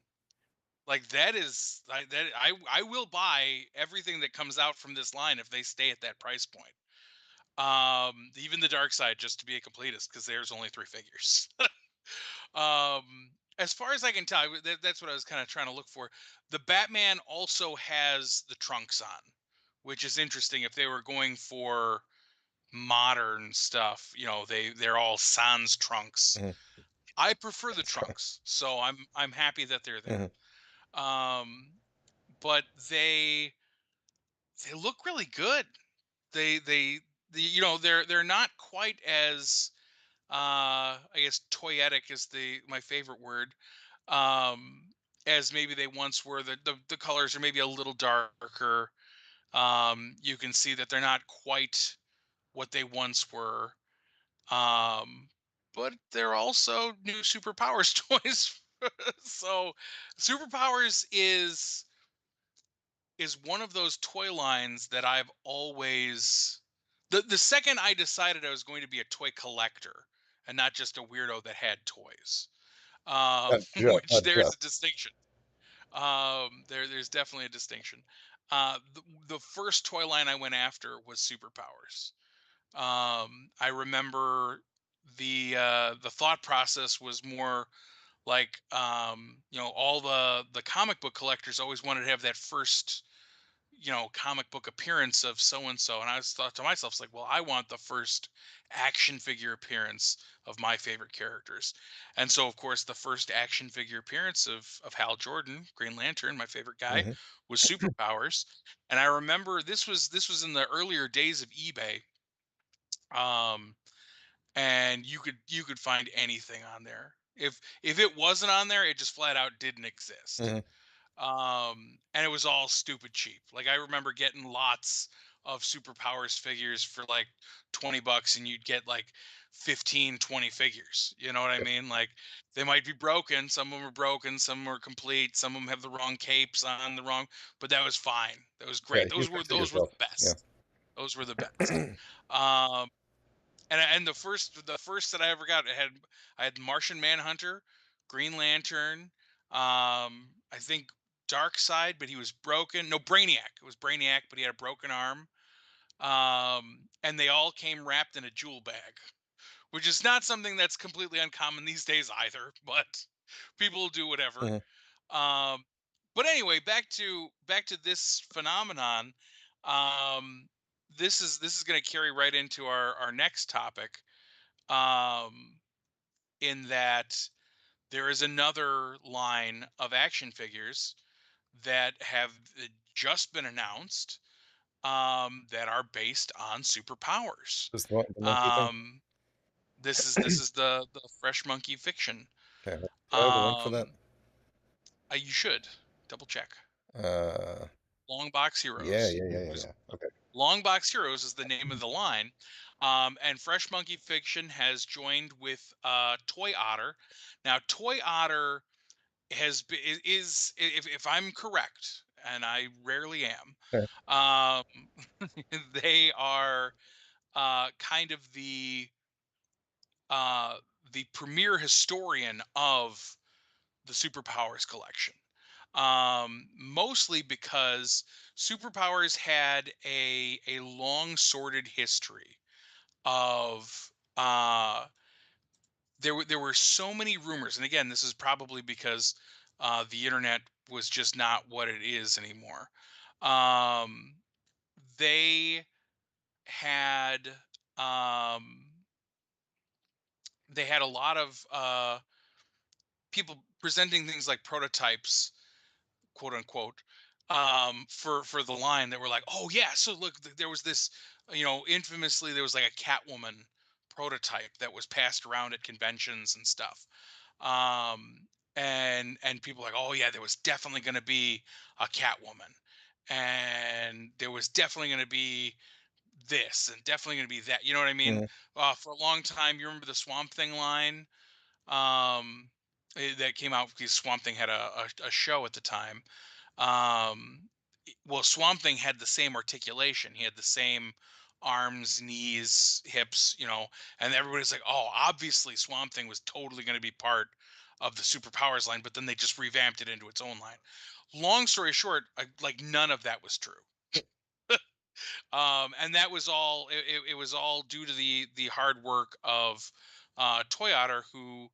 Like that is that I will buy everything that comes out from this line if they stay at that price point. Even the dark side just to be a completist because there's only three figures. As far as I can tell, that's what I was kind of trying to look for. The Batman also has the trunks on, which is interesting. If they were going for modern stuff, they're all sans trunks. Hmm. I prefer the trunks, so I'm happy that they're there. Hmm. Um, but they look really good. They're not quite as I guess toyetic is the my favorite word, um as maybe they once were. The colors are maybe a little darker. You can see that they're not quite what they once were. um but they're also new superpowers toys. So superpowers is one of those toy lines that I've always the second I decided I was going to be a toy collector and not just a weirdo that had toys. Not just. Which Not there's just. a distinction. There's definitely a distinction. The first toy line I went after was superpowers. I remember the thought process was more like, all the comic book collectors always wanted to have that first, comic book appearance of so and so, and I was thought to myself, it's like, well, I want the first action figure appearance of my favorite characters. And so, of course, the first action figure appearance of Hal Jordan, Green Lantern, my favorite guy, Hmm. was Superpowers. And I remember this was in the earlier days of eBay. Um, and you could find anything on there. If it wasn't on there, it just flat out didn't exist. Hmm. And it was all stupid cheap. Like I remember getting lots of superpowers figures for like $20, and you'd get like 15, 20 figures. You know what I mean? Like they might be broken. Some of them are broken, some were complete, some of them have the wrong capes on, the wrong, but that was fine. That was Yeah, great. you Those were fix it those were the yourself. Yeah. best. Those were the best. Um, and the first that I ever got, I had Martian Manhunter, Green Lantern, I think Dark Side, but he was broken. No, Brainiac. It was Brainiac, but he had a broken arm. And they all came wrapped in a jewel bag, which is not something that's completely uncommon these days either. But people do whatever. Hmm. Um, but anyway, back to this phenomenon. Um, this is going to carry right into our next topic, um, in that there is another line of action figures that have just been announced, that are based on superpowers. Just the monkey thing. Um, this is the Fresh Monkey Fiction. Okay. Do I have a link for that? Um, you should double check. Uh. Long Box Yeah. Heroes. Yeah. Yeah. Yeah. Was Yeah. Okay. Long Box Heroes is the name of the line. And Fresh Monkey Fiction has joined with Toy Otter. Now, Toy Otter has been, is if I'm correct, and I rarely am, Okay. um, they are kind of uh, the premier historian of the Superpowers collection. Mostly because Superpowers had a long sordid history of there were so many rumors, and again, this is probably because the internet was just not what it is anymore. Um, they had um, they had a lot of people presenting things like prototypes, quote unquote, for the line that were like, oh yeah, so look, there was this, infamously there was like a Catwoman prototype that was passed around at conventions and stuff. um and people like, oh yeah, there was definitely going to be a Catwoman, and there was definitely going to be this, and definitely going to be that, you know what I mean? Mm. For a long time, you remember the Swamp Thing line, that came out because Swamp Thing had a show at the time. Well, Swamp Thing had the same articulation. He had the same arms, knees, hips, and everybody's like, oh, obviously Swamp Thing was totally going to be part of the superpowers line, but then they just revamped it into its own line. Long story short, like none of that was true. And that was all, it was all due to the hard work of Toyota, who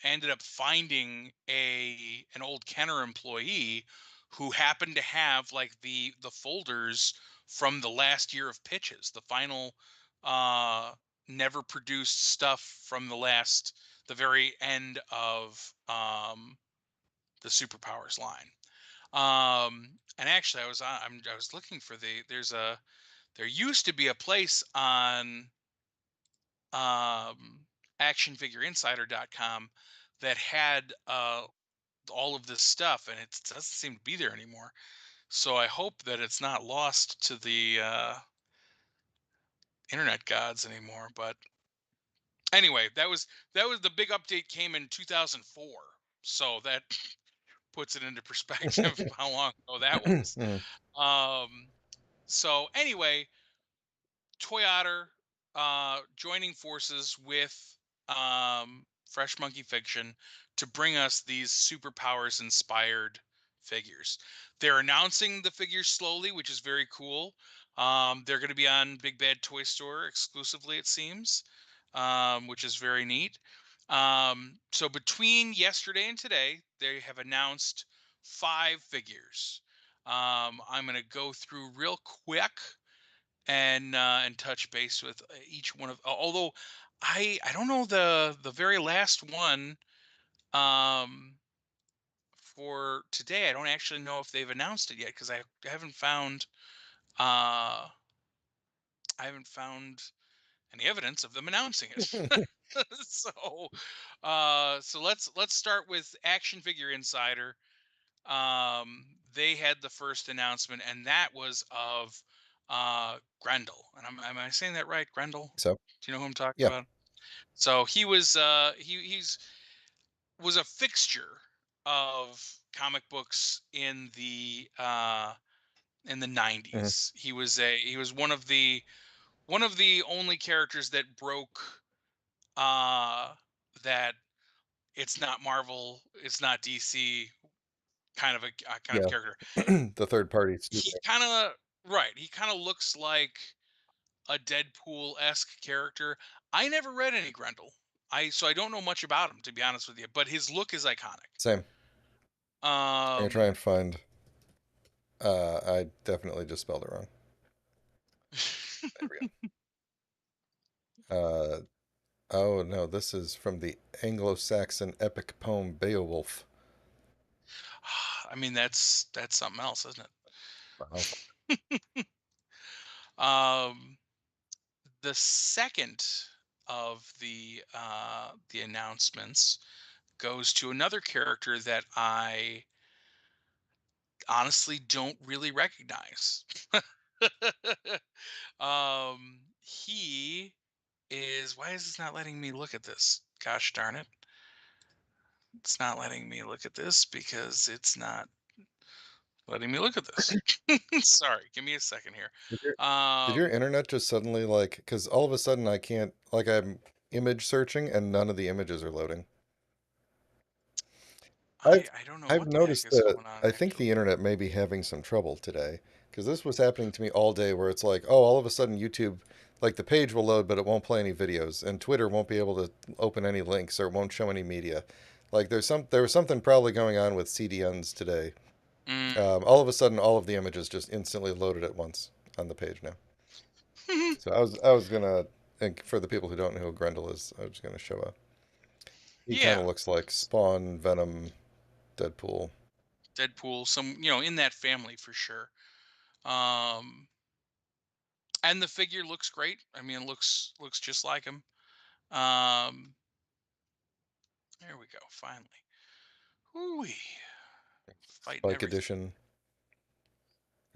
ended up finding an old Kenner employee who happened to have like the folders from the last year of pitches, the final uh, never produced stuff from the very end of the Superpowers line. And actually, I was looking for there used to be a place on um, actionfigureinsider.com that had all of this stuff, and it doesn't seem to be there anymore. So I hope that it's not lost to the internet gods anymore. But anyway, that was the big update, came in 2004. So that puts it into perspective how long ago that was. Mm. Um, so anyway, Toyota joining forces with Fresh Monkey Fiction to bring us these superpowers inspired figures. They're announcing the figures slowly, which is very cool. They're going to be on Big Bad Toy Store exclusively, it seems, which is very neat. So between yesterday and today, they have announced 5 figures. I'm going to go through real quick and touch base with each one of. Although I don't know the very last one um for today. I don't actually know if they've announced it yet, because haven't found uh I haven't found any evidence of them announcing it. so so let's start with Action Figure Insider. They had the first announcement, and that was of Grendel. And am I saying that right? Grendel? So, Do you know who I'm talking yeah. about? So he was he's was a fixture of comic books in the Mhm. 90s. He was one of the only characters that broke uh that it's not Marvel, it's not DC kind of Yeah. character. The third party He studio. kind of Right, he kind of looks like a Deadpool-esque character. I never read any Grendel. I don't know much about him, to be honest with you, but his look is iconic. Same. I'm gonna try Um and find. I definitely just spelled it wrong. There we go. Oh no, this is from the Anglo-Saxon epic poem Beowulf. I mean, that's something else, isn't Wow. it? um the second of the announcements goes to another character that I honestly don't really recognize. He is Why is this not letting me look at this? Gosh darn it. It's not letting me look at this because it's not letting me look at this. Sorry, give me a second here. Did your, did your Um, internet just suddenly like? Because all of a sudden I can't. Like I'm image searching and none of the images are loading. I've I don't know I've what the heck noticed is that going on I think actually. the internet may be having some trouble today Because this was happening to me all day, where it's like, oh, all of a sudden YouTube, like the page will load, but it won't play any videos, and Twitter won't be able to open any links or it won't show any media. Like there was something probably going on with CDNs today. Mm. All of a sudden, all of the images just instantly loaded at once on the page now. So I was gonna, and for the people who don't know who Grendel is, I was gonna show up. He kind Yeah, of looks like Spawn, Venom, Deadpool. Deadpool, some in that family for sure. Um, and the figure looks great. I mean, it looks just like him. Um, there we go. Finally, Ooh, fighting Spike everything. Edition,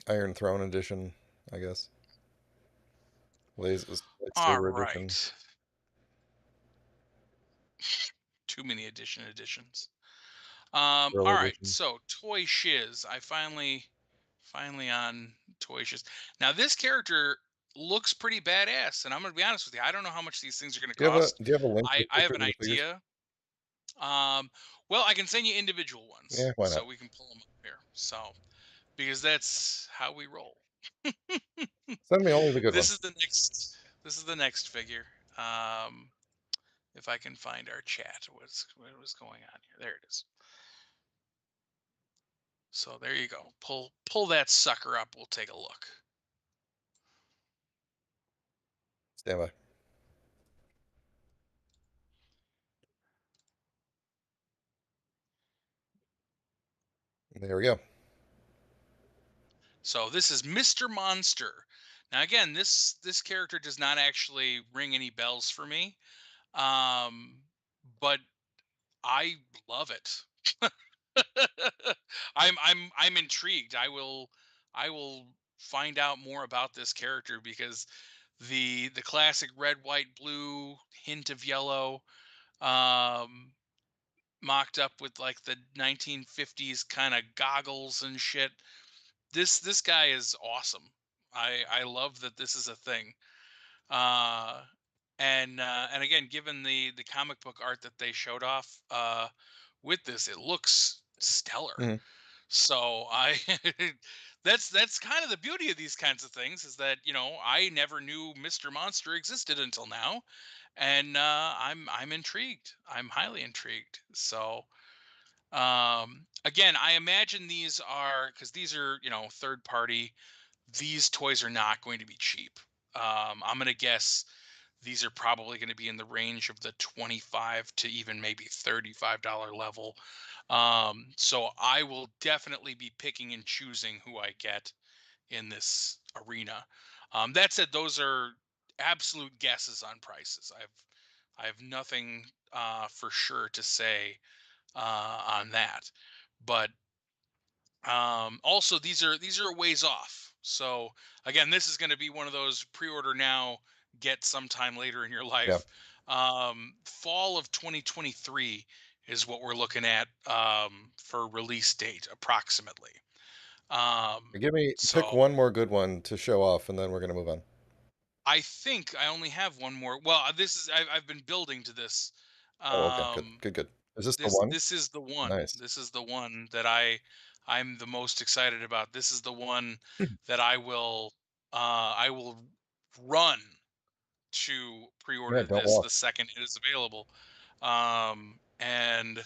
Iron Throne Edition, I guess. All Lightsaber Edition. right, too many editions. Pearl All right, Edition. so Toy Shiz. I finally on Toy Shiz. Now this character looks pretty badass, and I'm gonna be honest with you. I don't know how much these things are gonna cost. Do you have a link to I have pictures an of the figures? idea. Well, I can send you individual Yeah, ones, why so not? we can pull them up here. So because that's how we roll. Send me only the good This ones. is the next. This is the next figure. Um, if I can find our chat, what was going on here? There it is. So there you go. Pull that sucker up. We'll take a look. Stand by. There we go. So this is Mr. Monster. Now again, this character does not actually ring any bells for me. Um, but I love it. I'm intrigued. I will find out more about this character because the classic red, white, blue, hint of yellow, um, mocked up with like the 1950s kind of goggles and shit. This guy is awesome. I love that this is a thing. Uh, and again, given the comic book art that they showed off with this, it looks stellar. Hmm. So I that's kind of the beauty of these kinds of things is that I never knew Mr. Monster existed until now, and I'm intrigued. I'm highly intrigued. So again, I imagine these are because these are third party. These toys are not going to be cheap. I'm gonna guess these are probably going to be in the range of the 25 to even maybe $35 level. So I will definitely be picking and choosing who I get in this arena. That said, those are absolute guesses on prices. I have nothing for sure to say on that, but also these are a ways off. So again, this is going to be one of those pre-order now, get sometime later in your Yeah. life. Fall of 2023 is what we're looking at for release date approximately. Give me pick So one more good one to show off, and then we're gonna move on. I think I only have one more. Well, this is I've been building to this. Oh, okay, good, um good, good. Is this the this one? this is the one. Nice. This is the one that I'm the most excited about. This is the one Hmm. that I will run to Yeah, pre-order don't this walk. the second it is available. And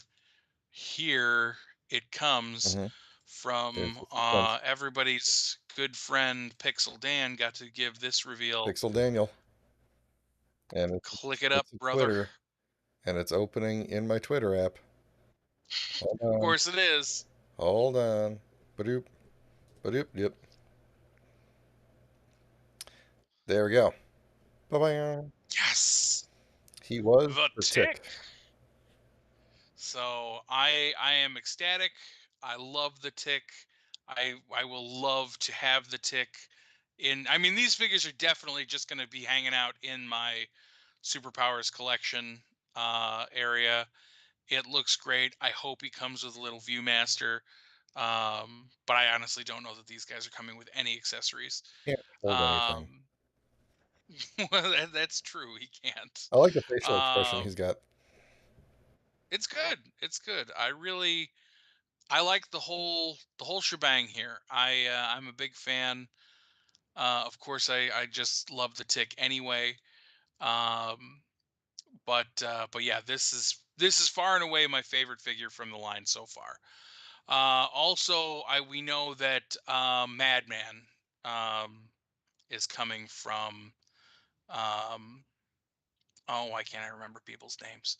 here it comes Hmm. There's from the suspense. everybody's good friend Pixel Dan got to give this reveal. Pixel Daniel, and Click it up, it's a brother. Twitter, and it's opening in my Twitter app. Hold Of on, course it is. hold on. Badoop, badoop, yep. There we go. Bye bye. Yes. He was The the tick. tick. So I am ecstatic. I love the tick. I will love to have the tick in. I mean, these figures are definitely just going to be hanging out in my superpowers collection area. It looks great. I hope he comes with a little viewmaster. But I honestly don't know that these guys are coming with any accessories. Can't hold anything. Um, well, that's true. He can't. I like the facial expression Um, he's got. it's good. It's good. I like the whole shebang here. I'm a big fan. Of course, I just love the Tick anyway. Um, but yeah, this is far and away my favorite figure from the line so far. Also, I we know that Madman um, is coming from um, oh, why can't I remember people's names?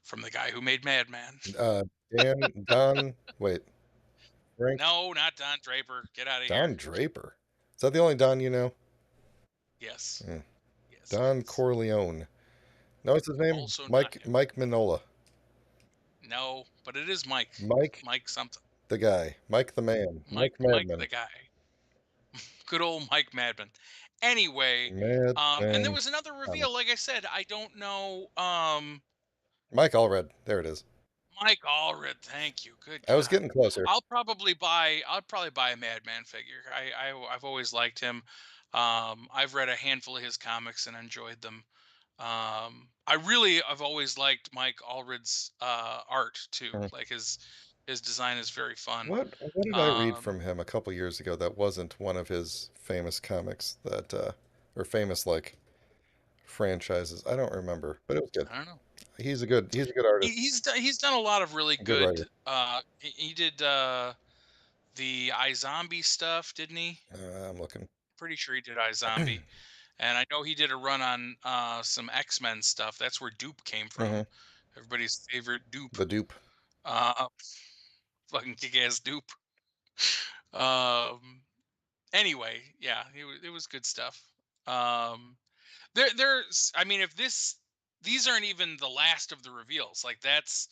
From the guy who made Madman. Don, wait, Frank, No, not Don Draper. Get out of Don here. Draper. Is that the only Don you know? Yes, Hmm. yes, it Don is. Corleone. No, what's his name? Also not Mike him. Mike Minola. No, but it is Mike. Mike Mike something. the guy. Mike the man. Mike Mike Mike Madman. the guy. Good old Mike Madman. Anyway, and there Madman was another reveal. Comics. Like I said, I don't know. Mike Allred. There it is. Mike Allred. Thank you. Good I was God. getting closer. I'll probably buy a Madman figure. I've always liked him. I've read a handful of his comics and enjoyed them. I've always liked Mike Allred's art too. Mhm. Like his design is very fun. What did I read from Um, him a couple years ago that wasn't one of his famous comics that or famous like franchises? I don't remember, but it was good. I don't know. He's a good artist, He's done a lot of really a good writer. good. He did the iZombie stuff, didn't he? I'm looking. Pretty sure he did iZombie, and I know he did a run on some X-Men stuff. That's where Dupe came from. Hmm. Everybody's favorite Dupe. The dupe. Uh, fucking kick-ass Dupe. Um. Anyway, yeah, it was good stuff. Um. There's I mean, if these aren't even the last of the reveals. Like that's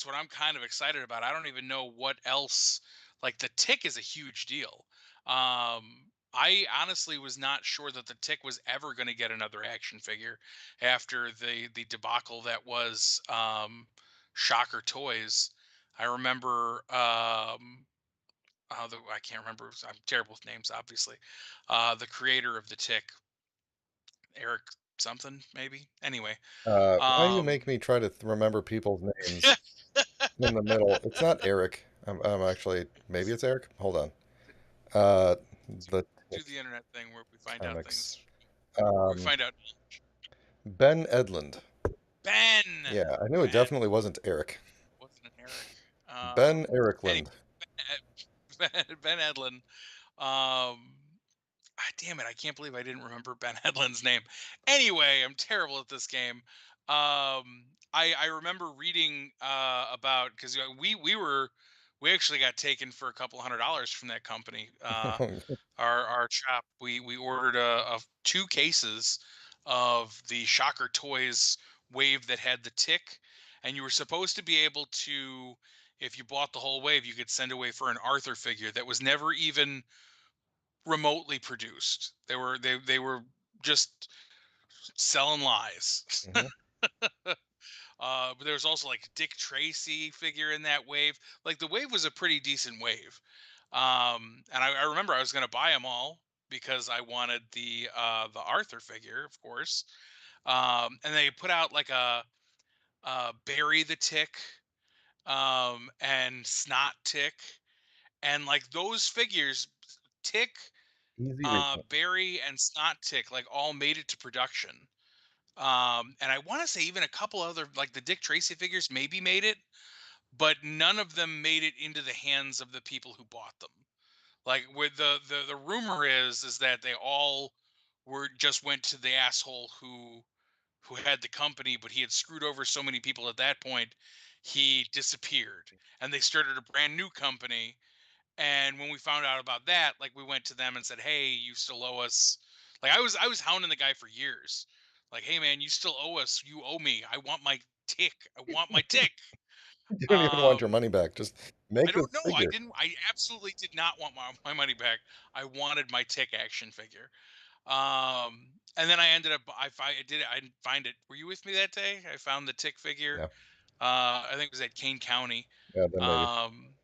what I'm kind of excited about. I don't even know what else. Like the Tick is a huge deal. I honestly was not sure that the Tick was ever going to get another action figure after the debacle that was Shocker Toys. I remember I can't remember. I'm terrible with names, obviously. The creator of the Tick, Eric something maybe. Anyway, Why do you make um, me try to remember people's names in the middle? It's not Eric. I'm actually maybe it's Eric. Hold on. Uh, so the do the internet thing where we find out comics. things. Where we Um, find out Ben Edlund. Ben. Yeah, I knew it Ben definitely wasn't Eric. wasn't an Eric. Ben Anyway, Ericland. Ben Edlin. Um, damn it! I can't believe I didn't remember Ben Edlund's name. Anyway, I'm terrible at this game. I remember reading about because we actually got taken for a couple $100 from that company. Our shop we ordered two cases of the Shocker Toys wave that had the Tick, and you were supposed to be able to, if you bought the whole wave, you could send away for an Arthur figure that was never even remotely produced. They were just selling lies. Mhm. But there was also like Dick Tracy figure in that wave. Like the wave was a pretty decent wave. And I remember I was going to buy them all because I wanted the Arthur figure, of course. And they put out like a Barry the Tick and Snot Tick, and like those figures, Tick, Easy reading. Barry, and Snot Tick, like all made it to production. And I want to say even a couple other like the Dick Tracy figures maybe made it, but none of them made it into the hands of the people who bought them. Like with the rumor is that they all were just went to the asshole who had the company, but he had screwed over so many people at that point, he disappeared, and they started a brand new company. And when we found out about that, like we went to them and said, "Hey, you still owe us." Like I was hounding the guy for years. Like, "Hey man, you still owe us. You owe me. I want my tick. I want my tick." You don't even want your Um money back. Just I make this don't know. I figure. didn't I absolutely did not want my money back. I wanted my tick action figure. And then I ended up I did it. I didn't find it. Were you with me that day? I found the tick figure. Yeah, I think it was at Kane County. yeah, then maybe. Um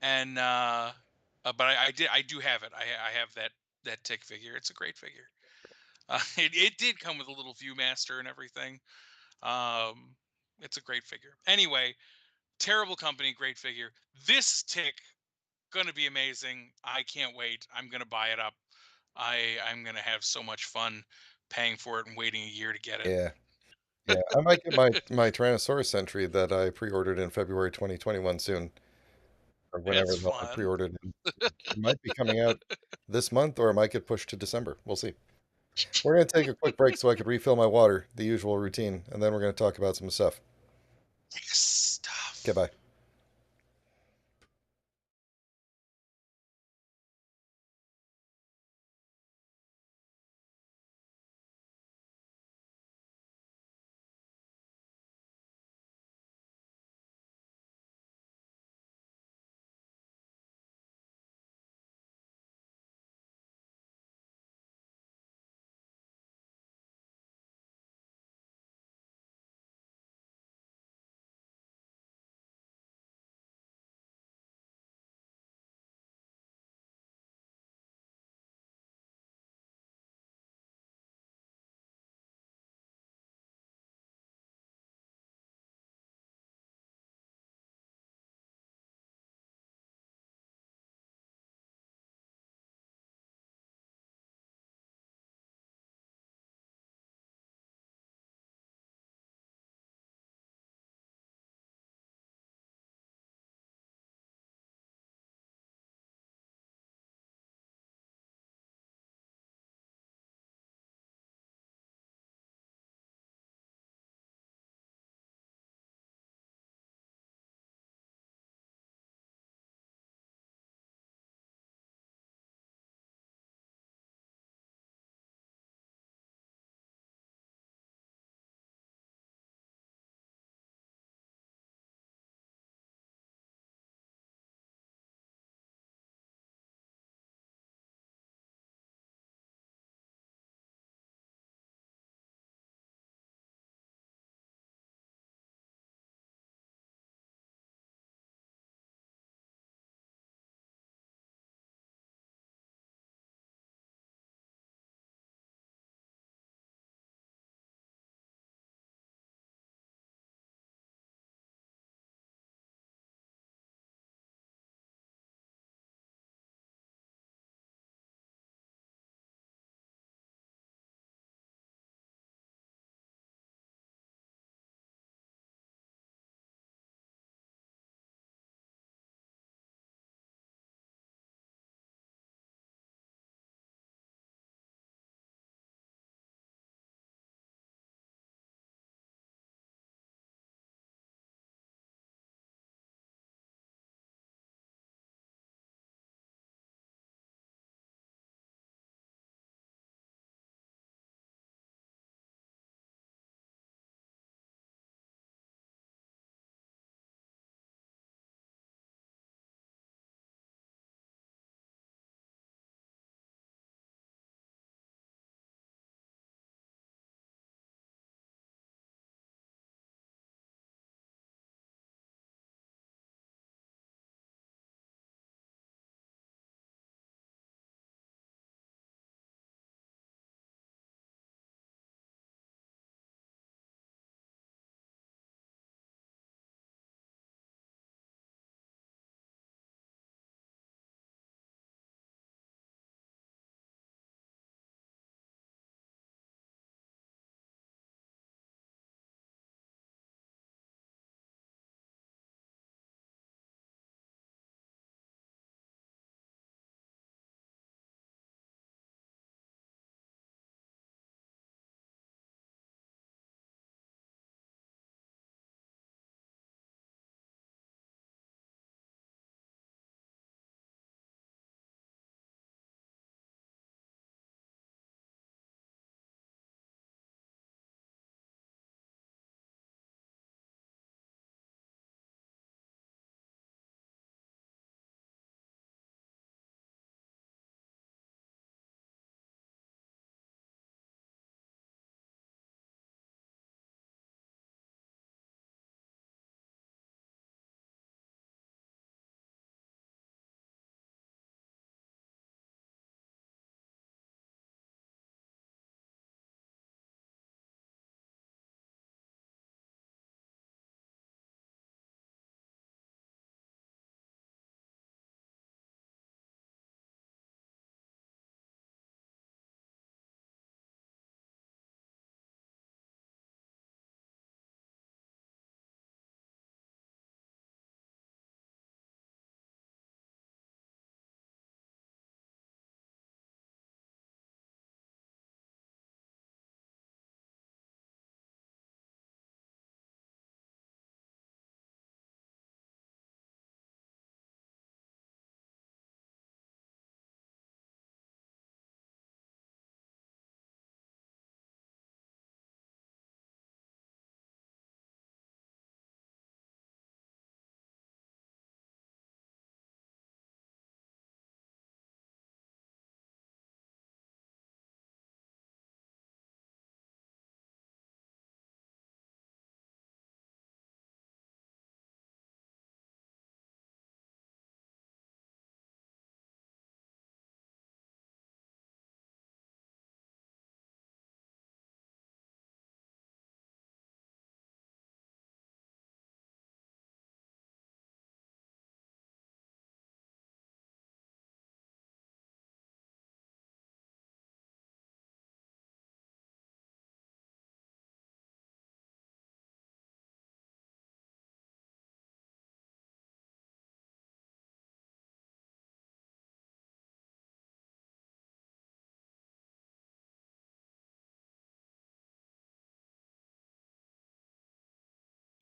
and but I do have it. I have that tick figure. It's a great figure. It did come with a little viewmaster and everything. Um, it's a great figure. Anyway, Terrible company, great figure. This tick gonna be amazing. I can't wait. I'm gonna buy it up. I'm gonna have so much fun paying for it and waiting a year to get it. Yeah. Yeah. I might get my Tyrannosaurus Sentry that I pre-ordered in February 2021 soon, or That's whenever I fun. pre-ordered it. It might be coming out this month, or it might get pushed to December. We'll see. We're going to take a quick break so I could refill my water, the usual routine, and then we're going to talk about some stuff. Yes, Okay, stuff. bye.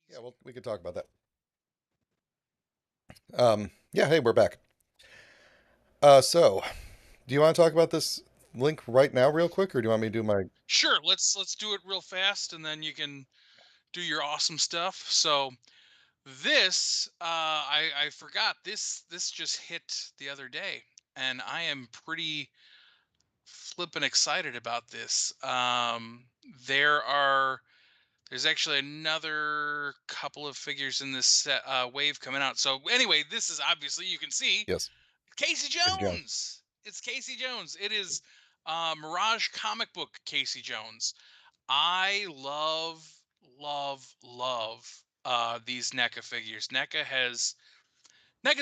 Yeah, well, we could talk about that. Yeah, hey, we're back. So, do you want to talk about this link right now, real quick, or do you want me to do my? Sure, let's do it real fast, and then you can do your awesome stuff. So this, I forgot this just hit the other day, and I am pretty flippin' excited about this. There are there's actually another couple of figures in this wave coming out. So anyway, this is obviously you can see Yes, Casey Casey Jones. Jones. It's Casey Jones. It is Mirage comic book Casey Jones. I love these NECA figures. NECA's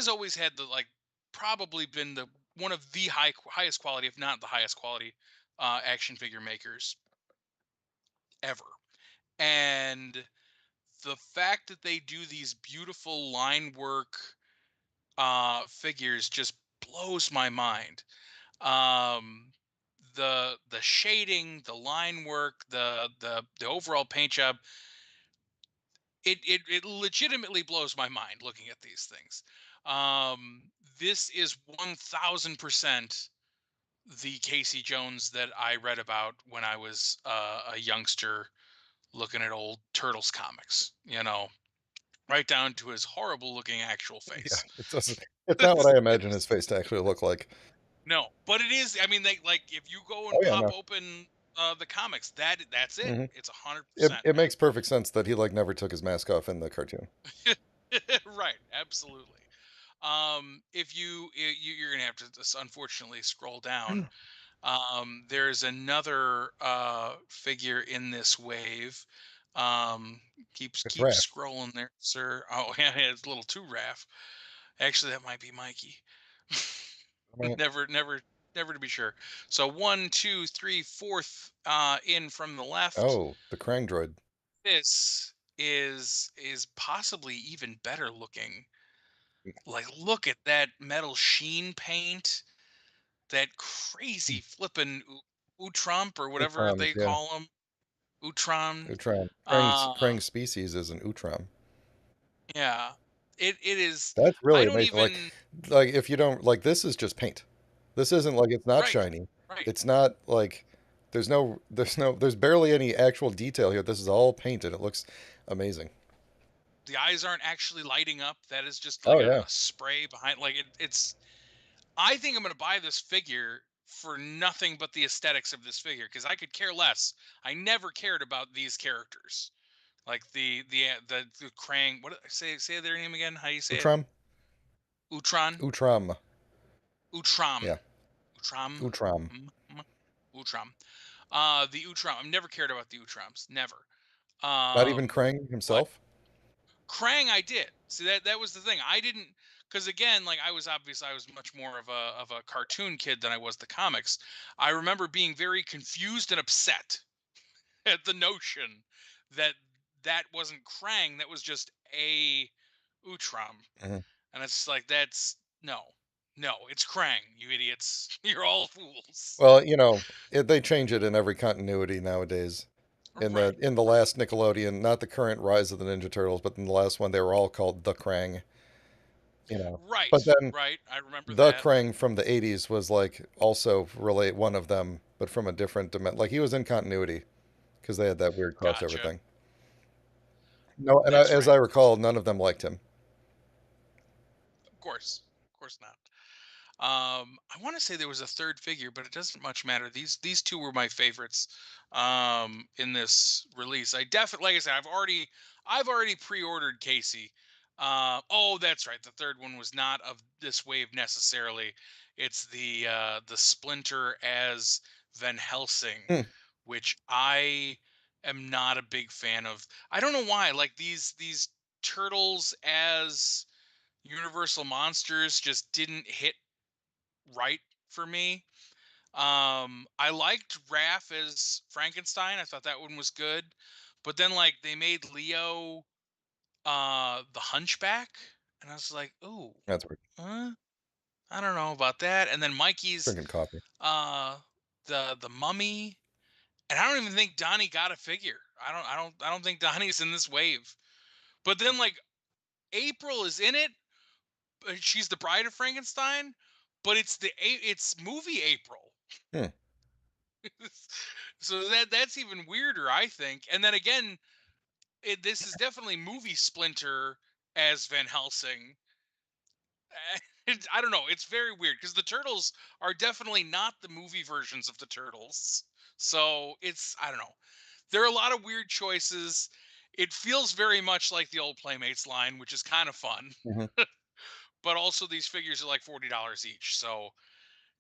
always had the like probably been the one of the highest quality, if not the highest quality, action figure makers ever. And the fact that they do these beautiful line work figures just blows my mind. Um, the shading, the line work, the overall paint job, it legitimately blows my mind looking at these things. This is 1000% the Casey Jones that I read about when I was a youngster looking at old Turtles comics, right down to his horrible looking actual Yeah, face. it doesn't. It's not what I imagine his face to actually look like. No, but it is. I mean, they like if you go and Oh yeah, pop no. open the comics, that's it. hmm It's 100%, it man. makes perfect sense that he like never took his mask off in the cartoon. Right, absolutely. If you're gonna have to just unfortunately scroll down. There's another figure in this wave. Um, It's keep Raph. scrolling there, sir. Oh, yeah, it's a little too Raph. Actually, that might be Mikey. I mean, Never to be sure. So one, two, three, fourth in from the left. oh, the Krang droid. This is possibly even better looking. Like, look at that metal sheen paint, that crazy flippin' Trump or whatever Utrams, they yeah. call him, Utron. Utram. Uh, Krang's species is an Utram. yeah, it is. That's I really don't amazing. even. Like if you don't like, this is just paint. This isn't like it's not Right, shiny. right. It's not like there's barely any actual detail here. This is all painted. It looks amazing. The eyes aren't actually lighting up. That is just like Oh a yeah. spray behind. Like it's. I think I'm gonna buy this figure for nothing but the aesthetics of this figure because I could care less. I never cared about these characters, like the Krang. What say their name again? How do you say it? Utram? Utron, Utram. Utram, Yeah. Utram, Utram. Utram. The Utram. I've never cared about the Utrams. Never. Not even Um, Krang but himself? Krang, I did. See that was the thing. I didn't because again, like I was much more of a cartoon kid than I was the comics. I remember being very confused and upset at the notion that that wasn't Krang. That was just a Utram, Mhm. and it's like that's no, no, it's Krang. You idiots! You're all fools. Well, they change it in every continuity nowadays. Right, In the right, last Nickelodeon, not the current Rise of the Ninja Turtles, but in the last one, they were all called the Krang. right, But then right. I remember the that. Krang from the '80s was like also relate one of them, but from a different dimension. Like he was in continuity because they had that weird crossover Gotcha. thing. No, and That's as right. I recall, none of them liked him. Of course not. I want to say there was a third figure, but it doesn't much matter. These two were my favorites in this release. I definitely, like I said, I've already pre-ordered Casey. Oh, that's right. The third one was not of this wave necessarily. It's the Splinter as Van Helsing, Hmm, which I am not a big fan of. I don't know why. Like these turtles as Universal monsters just didn't hit right for me. I liked Raph as Frankenstein. I thought that one was good. But then like they made Leo the Hunchback and I was like, "Ooh, that's weird. huh? I don't know about that." And then Mikey's Drinking coffee. uh the Mummy, and I don't even think Donnie got a figure. I don't think Donnie's in this wave. But then like April is in it. She's the bride of Frankenstein, but it's movie April. Hmm. So that's even weirder, I think. And then again, this is definitely movie Splinter as Van Helsing. I don't know. It's very weird because the turtles are definitely not the movie versions of the turtles. So it's I don't know. There are a lot of weird choices. It feels very much like the old Playmates line, which is kind of fun. Hmm. But also these figures are like $40 each, so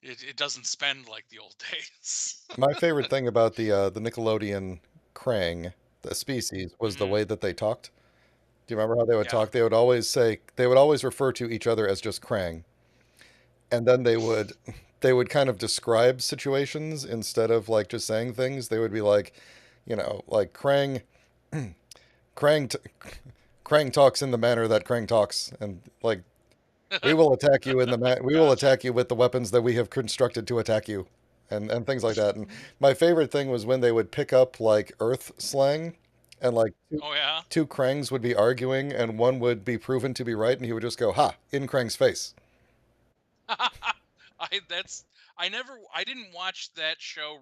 it doesn't spend like the old days. My favorite thing about the Nickelodeon Krang, the species, was the Hmm. way that they talked. Do you remember how they would Yeah. talk? They would always refer to each other as just Krang, and then they would kind of describe situations instead of like just saying things. They would be like, like Krang, t- Krang talks in the manner that Krang talks, and like we will Gotcha. attack you with the weapons that we have constructed to attack you, and things like that. And my favorite thing was when they would pick up like Earth slang, and like Oh yeah. two Krangs would be arguing, and one would be proven to be right, and he would just go, "Ha!" in Krang's face. That's I didn't watch that show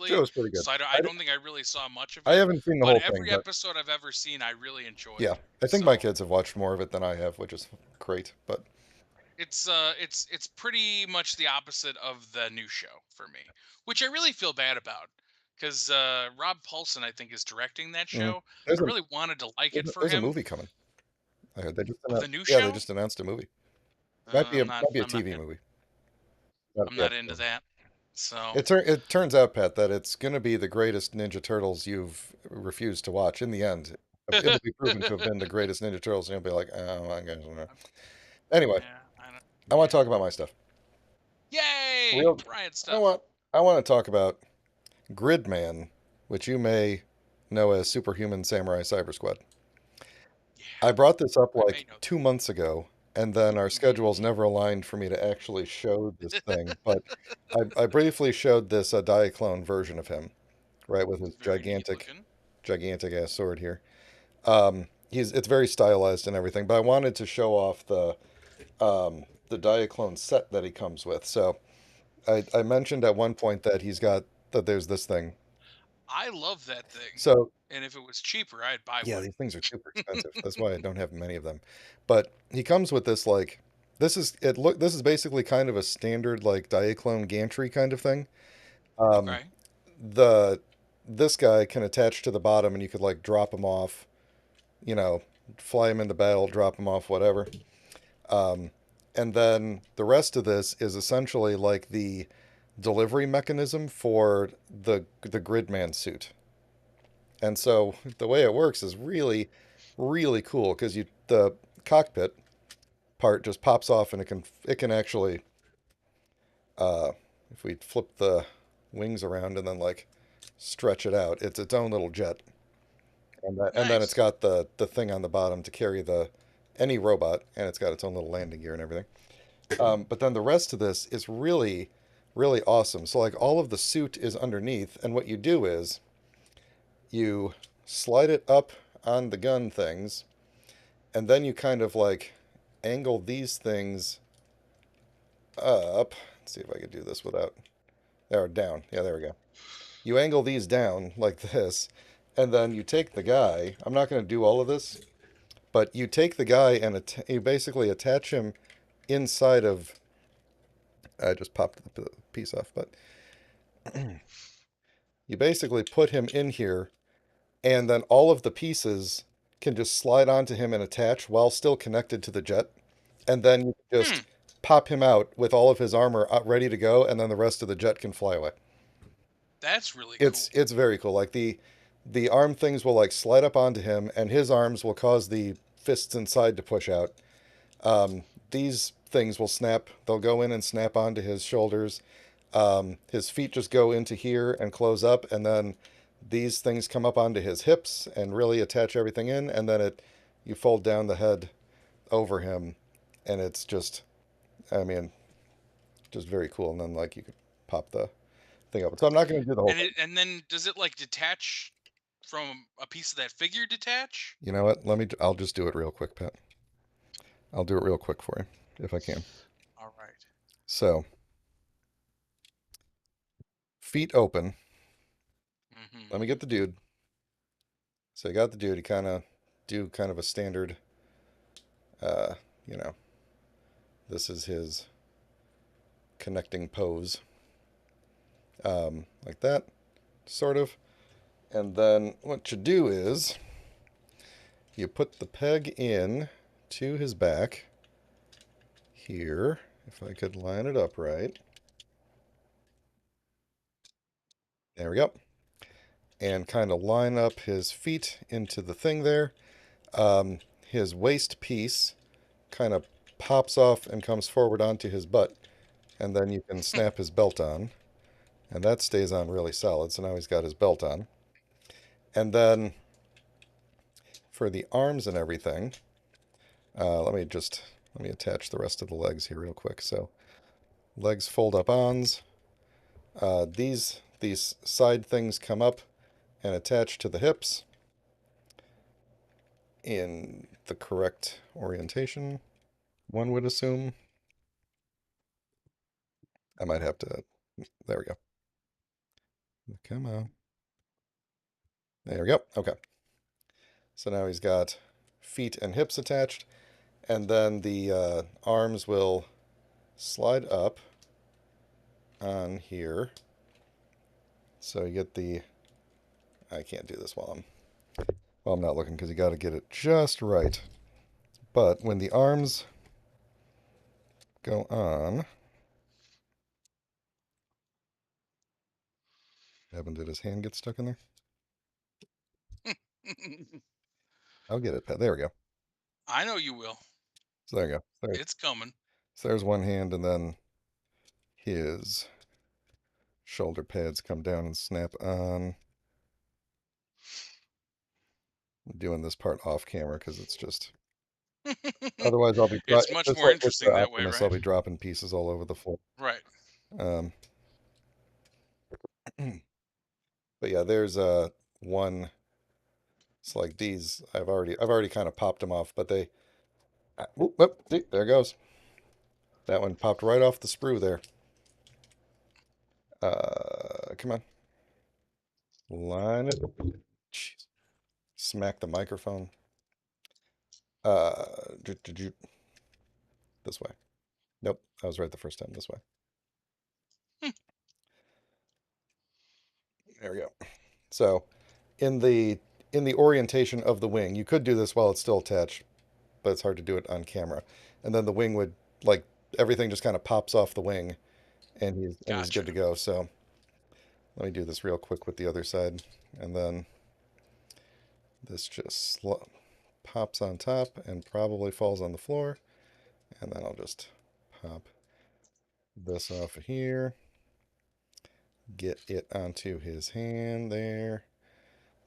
Show religiously, was pretty good. so I don't think I really saw much of I it. haven't seen the But whole thing, every but episode I've ever seen, I really yeah, enjoyed. I think my So kids have watched more of it than I have, which is great. But it's pretty much the opposite of the new show for me, which I really feel bad about because Rob Paulson I think is directing that mhm. show. there's I a really wanted to like it for there's a him. movie coming. Of the new Yeah, they show, just announced a movie. I'm not Might be a I'm not TV movie. Not I'm yet. not into that. So It turns out, Pat, that it's going to be the greatest Ninja Turtles you've refused to watch. In the end, it'll be proven to have been the greatest Ninja Turtles, and you'll be like, oh, I guess. Anyway, yeah, I don't. I want to Yeah. talk about my stuff. Yay, Real, Brian I stuff. want I want to talk about Gridman, which you may know as Superhuman Samurai Cyber Squad. I Yeah, brought this up I may like know 2 months ago, and then our that. schedules never aligned for me to actually show this thing. But I briefly showed this Diaclone version of him, right, with his Very neat looking. gigantic ass sword here. It's very stylized and everything, but I wanted to show off the Diaclone set that he comes with. So I mentioned at one point that there's this thing. I love that thing, So and if it was cheaper, I'd buy yeah, one. these things are super expensive. That's why I don't have many of them. But he comes with this like this is basically kind of a standard like Diaclone gantry kind of thing. Um, Okay, the this guy can attach to the bottom and you could like drop him off, you know, fly him into battle, drop him off, whatever. Um, and then the rest of this is essentially like the delivery mechanism for the Gridman suit. And so the way it works is really, really cool because the cockpit part just pops off and it can actually uh, if we flip the wings around and then like stretch it out, it's its own little jet. And then it's nice. got the thing on the bottom to carry the any robot, and it's got its own little landing gear and everything. But then the rest of this is really, really awesome. So like all of the suit is underneath, and what you do is you slide it up on the gun things, and then you kind of like angle these things up. Let's see if I could do this without there down. Yeah, there we go. You angle these down like this, and then you take the guy. I'm not going to do all of this, but you take the guy and you basically attach him inside of. I just popped the piece off, but you basically put him in here, and then all of the pieces can just slide onto him and attach while still connected to the jet. And then you can Hmm, just pop him out with all of his armor ready to go, and then the rest of the jet can fly away. that's really cool. It's very cool. Like the arm things will like slide up onto him, and his arms will cause the fists inside to push out. These things will snap. They'll go in and snap onto his shoulders. His feet just go into here and close up, and then these things come up onto his hips and really attach everything in, and then it you fold down the head over him, and it's just, I mean, just very cool. And then like you could pop the thing up. So I'm not going to do the whole thing. And then does it like detach from a piece of that figure detach. You know what? I'll just do it real quick, Pat. I'll do it real quick for you, if I can. All right. So, feet open. Let me Mm-hmm. get the dude. So I got the dude. He kind of a standard, uh, you know, this is his connecting pose, like that, sort of. And then what you do is you put the peg in to his back here. If I could line it up right. There we go. And kind of line up his feet into the thing there. His waist piece kind of pops off and comes forward onto his butt. And then you can snap his belt on. And that stays on really solid. So now he's got his belt on. And then for the arms and everything, let me attach the rest of the legs here real quick. So legs fold up ons. These side things come up and attach to the hips in the correct orientation, one would assume. I might have to. There we go. Come on. There we go. Okay. So now he's got feet and hips attached, and then the arms will slide up on here. So you get the. I can't do this while I'm not looking because you got to get it just right. But when the arms go on, what happened? Did his hand get stuck in there? I'll get it. There we go. I know you will. So there you go. It's coming. So there's one hand, and then his shoulder pads come down and snap on. I'm doing this part off camera because it's just otherwise I'll be It's much just more like with the interesting that way, Optimus, I'll right? be dropping pieces all over the floor. Right. Um, but yeah, there's one. It's like these. I've already kind of popped them off, but they. Whoop, whoop, see, there it goes. That one popped right off the sprue there. Come on, line it. Jeez. Smack the microphone. This way. Nope, I was right the first time. This way. There we go. So, in the in the orientation of the wing, you could do this while it's still attached, but it's hard to do it on camera. And then the wing would like everything just kind of pops off the wing, and he's good Gotcha. to go. So let me do this real quick with the other side, and then this just pops on top and probably falls on the floor, and then I'll just pop this off of here, get it onto his hand there.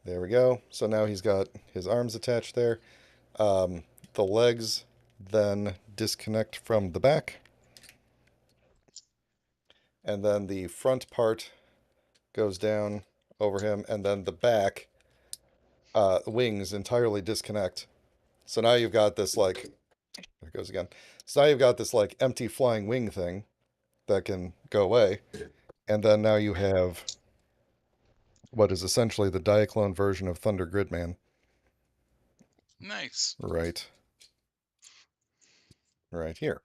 There we go. So now he's got his arms attached there. The legs then disconnect from the back, and then the front part goes down over him, and then the back wings entirely disconnect. So now you've got this like, there it goes again. So now you've got this like empty flying wing thing that can go away, and then now you have what is essentially the Diaclone version of Thunder Gridman. Nice. Right, right here.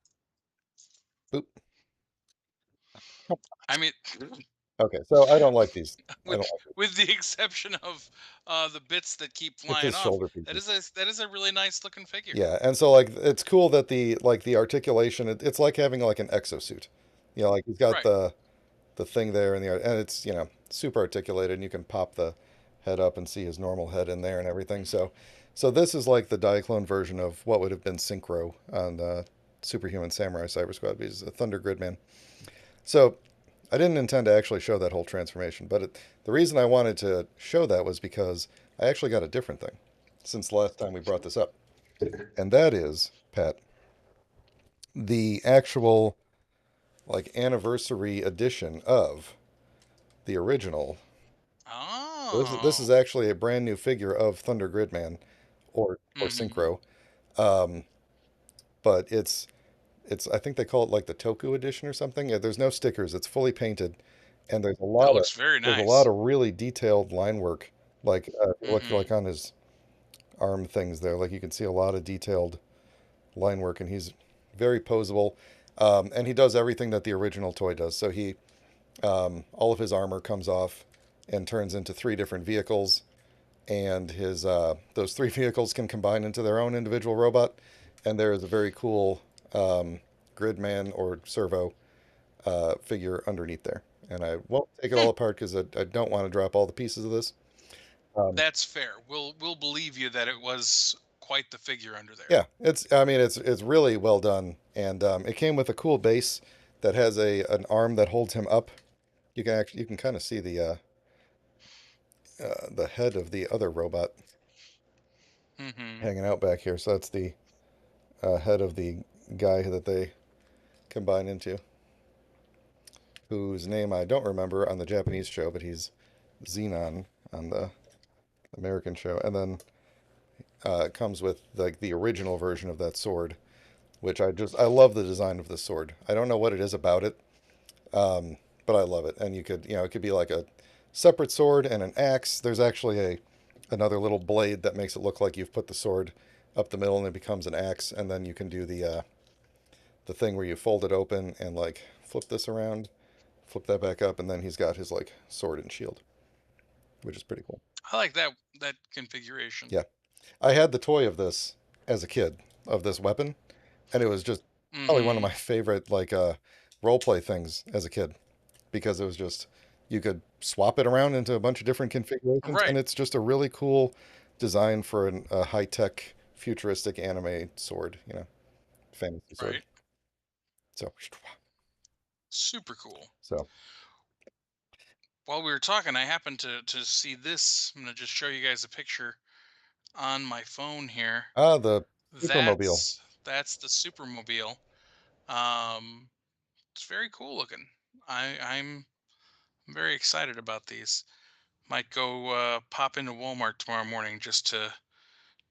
Boop. I mean, Okay, so I don't like these. I with don't like these. with the exception of the bits that keep It's flying his off, shoulder pieces. that is a really nice looking figure. Yeah, and so like it's cool that the articulation it's like having like an exosuit. You know, like he's got Right. the thing there and it's, super articulated and you can pop the head up and see his normal head in there and everything. So this is like the Diaclone version of what would have been Synchro on Superhuman Samurai Cyber Squad. He's a Thunder Gridman. So I didn't intend to actually show that whole transformation, but the reason I wanted to show that was because I actually got a different thing since the last time we brought this up. And that is, Pat, the actual like anniversary edition of the original This is Oh. actually a brand new figure of Thunder Gridman or Mm-hmm. Synchro. Um, but it's I think they call it like the Toku edition or something. Yeah, there's no stickers. It's fully painted, and That looks very there's a lot nice. of really detailed line work. Like if you look Mm-hmm. like on his arm things there, like you can see a lot of detailed line work, and he's very posable. And he does everything that the original toy does. So he all of his armor comes off and turns into three different vehicles, and his those three vehicles can combine into their own individual robot. And there is a very cool Gridman or Servo figure underneath there. And I won't take it Hmm. all apart because I don't want to drop all the pieces of this. Um, That's fair. We'll believe you that it was quite the figure under there. yeah, I mean it's really well done, and it came with a cool base that has a an arm that holds him up. You can kind of see the head of the other robot Mm-hmm. hanging out back here. So that's the head of the guy that they combine into, whose name I don't remember on the Japanese show, but he's Xenon on the American show. And then it comes with like the original version of that sword, which I love the design of the sword. I don't know what it is about it, but I love it. And it could be like a separate sword and an axe. There's actually a another little blade that makes it look like you've put the sword up the middle and it becomes an axe. And then you can do the thing where you fold it open and like flip this around, flip that back up, and then he's got his like sword and shield, which is pretty cool. I like that configuration. Yeah, I had the toy of this as a kid of this weapon, and it was just probably one of Mm-hmm. my favorite like role play things as a kid because it was just you could swap it around into a bunch of different configurations, and Right. it's just a really cool design for a high tech futuristic anime sword, fantasy sword. Right. So, Super cool. so While we were talking, I happened to see this. I'm gonna just show you guys a picture on my phone here. the Supermobile. That's the Supermobile. Um, it's very cool looking. I'm very excited about these. Might go pop into Walmart tomorrow morning just to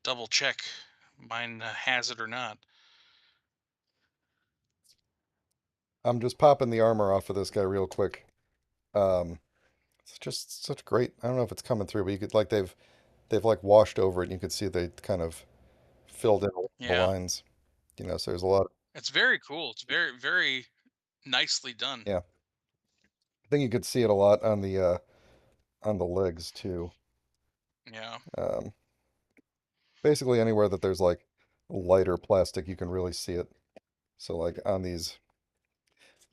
double check mine has it or not. I'm just popping the armor off of this guy real quick. Um, it's just such great. I don't know if it's coming through, but you could like they've like washed over it, and you could see they kind of filled in the Yeah, lines. So there's a lot. it's very cool. It's very nicely done. Yeah, I think you could see it a lot on the legs too. Yeah. Um, Basically anywhere that there's like lighter plastic, you can really see it. So like on these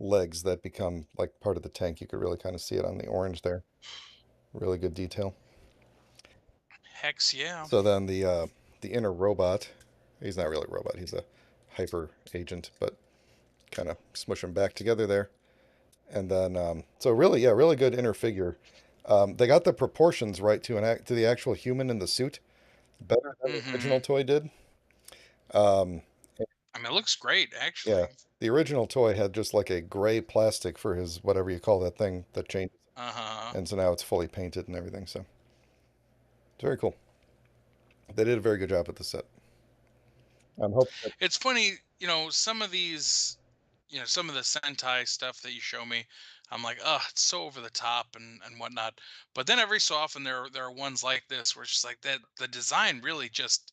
legs that become like part of the tank, you could really kind of see it on the orange there. Really good detail. Hex yeah. So then the inner robot, he's not really a robot, he's a hyper agent, but kind of smush them back together there. And then so really, yeah, really good inner figure. They got the proportions right to the actual human in the suit, better than the original Mm-hmm. toy did. Um, I mean, it looks great yeah, actually. the original toy had just like a gray plastic for his whatever you call that thing that changes, Uh-huh. and so now it's fully painted and everything. So it's very cool. They did a very good job with the set. I'm hoping that, It's funny, some of these, some of the Sentai stuff that you show me, I'm like, oh, it's so over the top and whatnot. But then every so often there are ones like this where it's just like that the design really just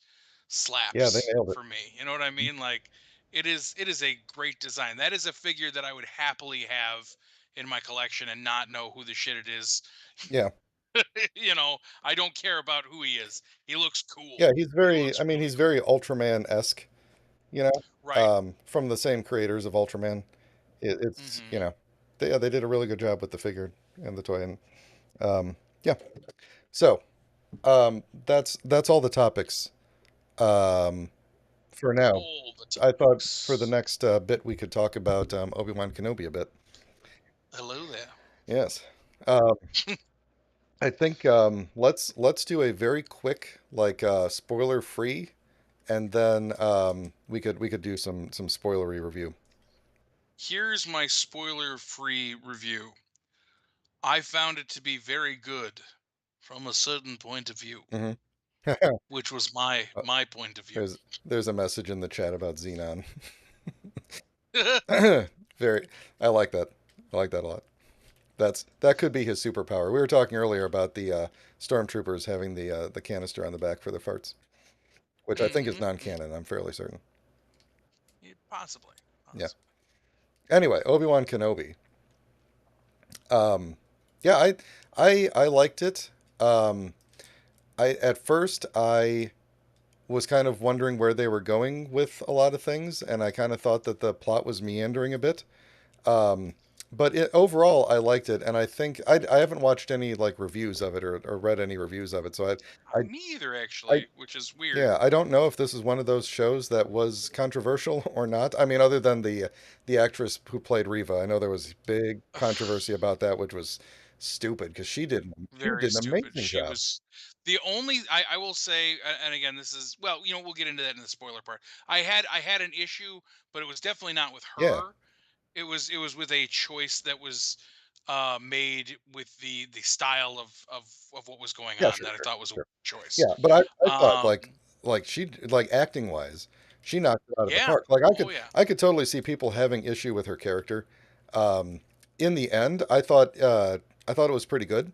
yeah, they slaps nailed it. for me. You know what I mean? Like it is a great design. That is a figure that I would happily have in my collection and not know who the shit it is. Yeah, I don't care about who he is. He looks cool. yeah, He looks I mean, really he's very cool. Ultraman-esque, you know, Right. from the same creators of Ultraman. It's, Mhm. yeah, they did a really good job with the figure and the toy, and yeah. So, that's all the topics um, for now. All the I thought for the topics. next bit we could talk about Obi-Wan Kenobi a bit. Hello there. Yes. Um, I think let's do a very quick like spoiler free, and then we could do some spoilery review. Here's my spoiler free review. I found it to be very good. from a certain point of view, Hmm. which was my point of view. There's a message in the chat about Xenon. Very, I like that. I like that a lot. That could be his superpower. We were talking earlier about the stormtroopers having the canister on the back for their farts, which I think is Hmm. non-canon. I'm fairly certain. Possibly, Yeah. possibly. Anyway, Obi-Wan Kenobi. Um, yeah, I liked it. Um, I at first I was kind of wondering where they were going with a lot of things, and I kind of thought that the plot was meandering a bit. Um, but overall, I liked it, and I think I haven't watched any like reviews of it or read any reviews of it, so I Me either, I actually, which is weird. yeah, I don't know if this is one of those shows that was controversial or not. I mean, other than the actress who played Riva, I know there was big controversy about that, which was stupid because she Very did an stupid. amazing She job. was the only. I will say, and again, this is well, we'll get into that in the spoiler part. I had an issue, but it was definitely not with Yeah, her. It was with a choice that was made with the style of what was going yeah, on sure, that I sure, thought was a sure. choice. Yeah, but I thought Um, like she like acting wise, she knocked it out of the yeah. park. Like Oh yeah. I could totally see people having issue with her character. Um, in the end, I thought it was pretty good.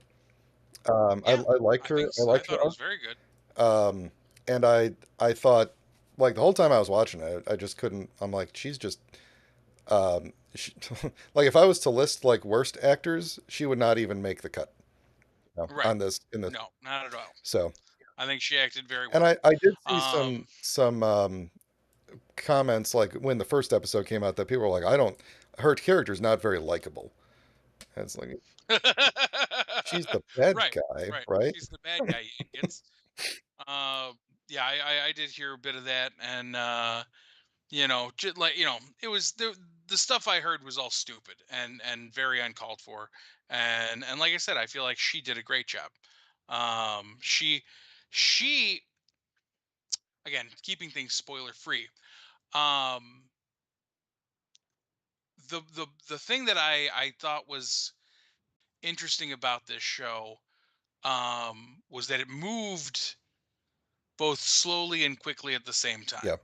Yeah. I liked I her. think I I liked her thought it was arc. very good. And I thought like the whole time I was watching it, I just couldn't. I'm like, she's just she, like if I was to list like worst actors, she would not even make the cut, Right. on this in this. No, not at all. So, I think she acted very and well. I did see Um, some comments like when the first episode came out that people were like, I don't, her character's not very likable. And it's like she's the bad right, guy, right. right? She's the bad guy, you idiots. Uh, yeah, I did hear a bit of that, and just like it was the stuff I heard was all stupid and very uncalled for, and like I said, I feel like she did a great job. She again keeping things spoiler free. Um, the thing that I thought was interesting about this show was that it moved both slowly and quickly at the same time. Yeah.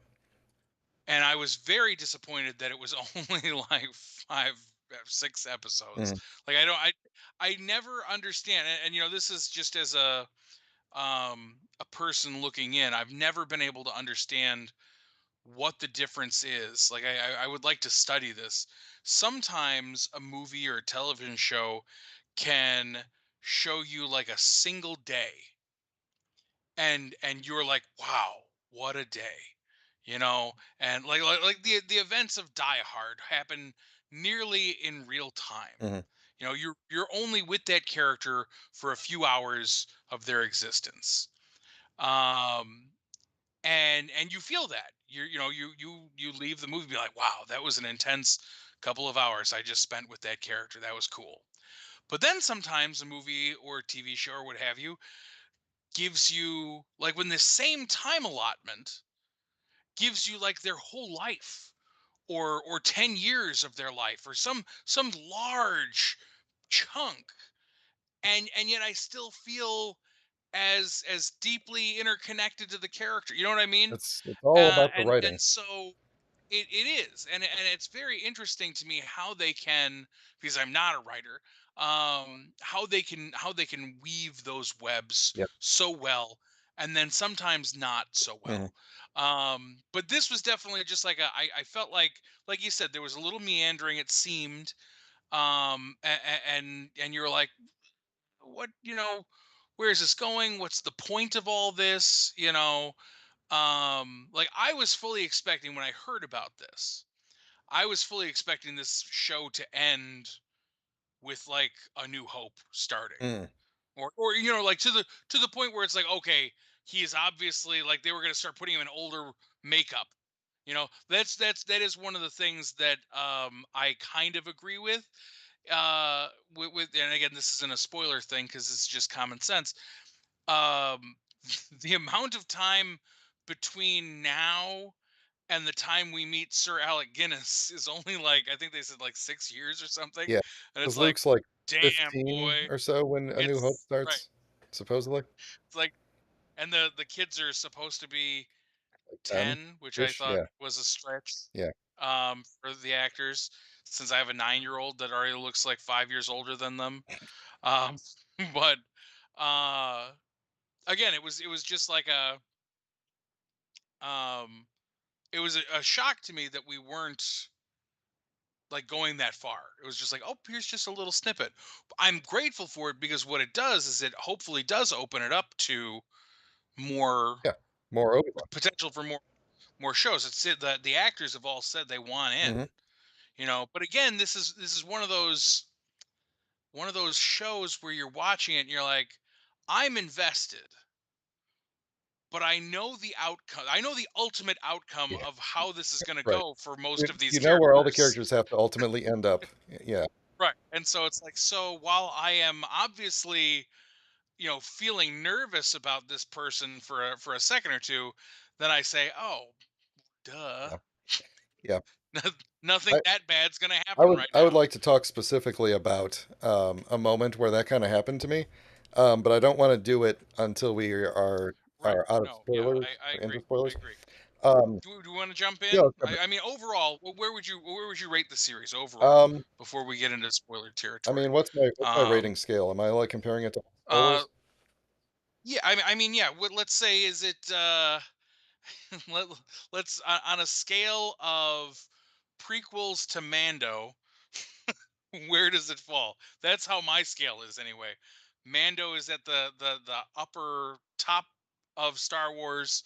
And I was very disappointed that it was only like five, six episodes. Mhm. Like I never understand. And this is just as a person looking in. I've never been able to understand what the difference is. Like I would like to study this. Sometimes a movie or a television show can show you like a single day and you're like, wow, what a day, and like the events of Die Hard happen nearly in real time. Mhm. You're only with that character for a few hours of their existence, um and you feel that you leave the movie be like, wow, that was an intense couple of hours I just spent with that character. That was cool. But then sometimes a movie or TV show or what have you gives you like when the same time allotment gives you like their whole life or 10 years of their life or some large chunk, and yet I still feel as deeply interconnected to the character, you know what I mean? It's all about the And writing. so it is, and it's very interesting to me how they can, because I'm not a writer, how they can weave those webs Yep. so well, and then sometimes not so Mhm. well. But this was definitely just like I felt like you said, there was a little meandering, it seemed, and you're like, what, where is this going? What's the point of all this? Like I was fully expecting when I heard about this, I was fully expecting this show to end with like a new hope starting, Mhm. or like to the point where it's like, okay, he is obviously like they were going to start putting him in older makeup. That is one of the things that I kind of agree with, and again, this isn't a spoiler thing because it's just common sense. um the amount of time between now and the time we meet Sir Alec Guinness is only like, I think they said like 6 years or something, Yeah. and Because it's like, Luke's like damn 15 boy, or so when A New Hope it's right. starts. supposedly. It's like, and the kids are supposed to be Like 10 10, which I ish. thought Yeah. was a stretch Yeah. for the actors, since I have a 9-year-old that already looks like 5 years older than them. Um, but uh, again, it was just like um, it was a shock to me that we weren't like going that far. It was just like, oh, here's just a little snippet. I'm grateful for it because what it does is it hopefully does open it up to more Yeah. More Obi-Wan. potential for more shows. It's it that the actors have all said they want in, Hmm. But again, this is one of those shows where you're watching it and you're like, I'm invested, but I know the outcome. I know the ultimate outcome Yeah. of how this is going to Right. go for most of these You know where all the characters. characters have to ultimately end up. Yeah. Right. And so it's like, so while I am obviously, feeling nervous about this person for a second or two, then I say, "Oh, duh. Yeah. Yeah. Nothing I, that bad's going to I happen would right I would now." like to talk specifically about a moment where that kind of happened to me, but I don't want to do it until we Right. are out of No. Yeah, spoilers I or into agree. I spoilers. agree. Um, Do you want to jump yeah, in? let's jump I mean, overall, where would you rate the series in. overall before we get into spoiler I territory? mean, what's my Um rating scale? Am I like comparing it to Star uh Wars? yeah, I mean, yeah, let's say, is it let, let's on a scale of prequels to Mando, where does it fall? That's how my scale is anyway. Mando is at the upper top of Star Wars,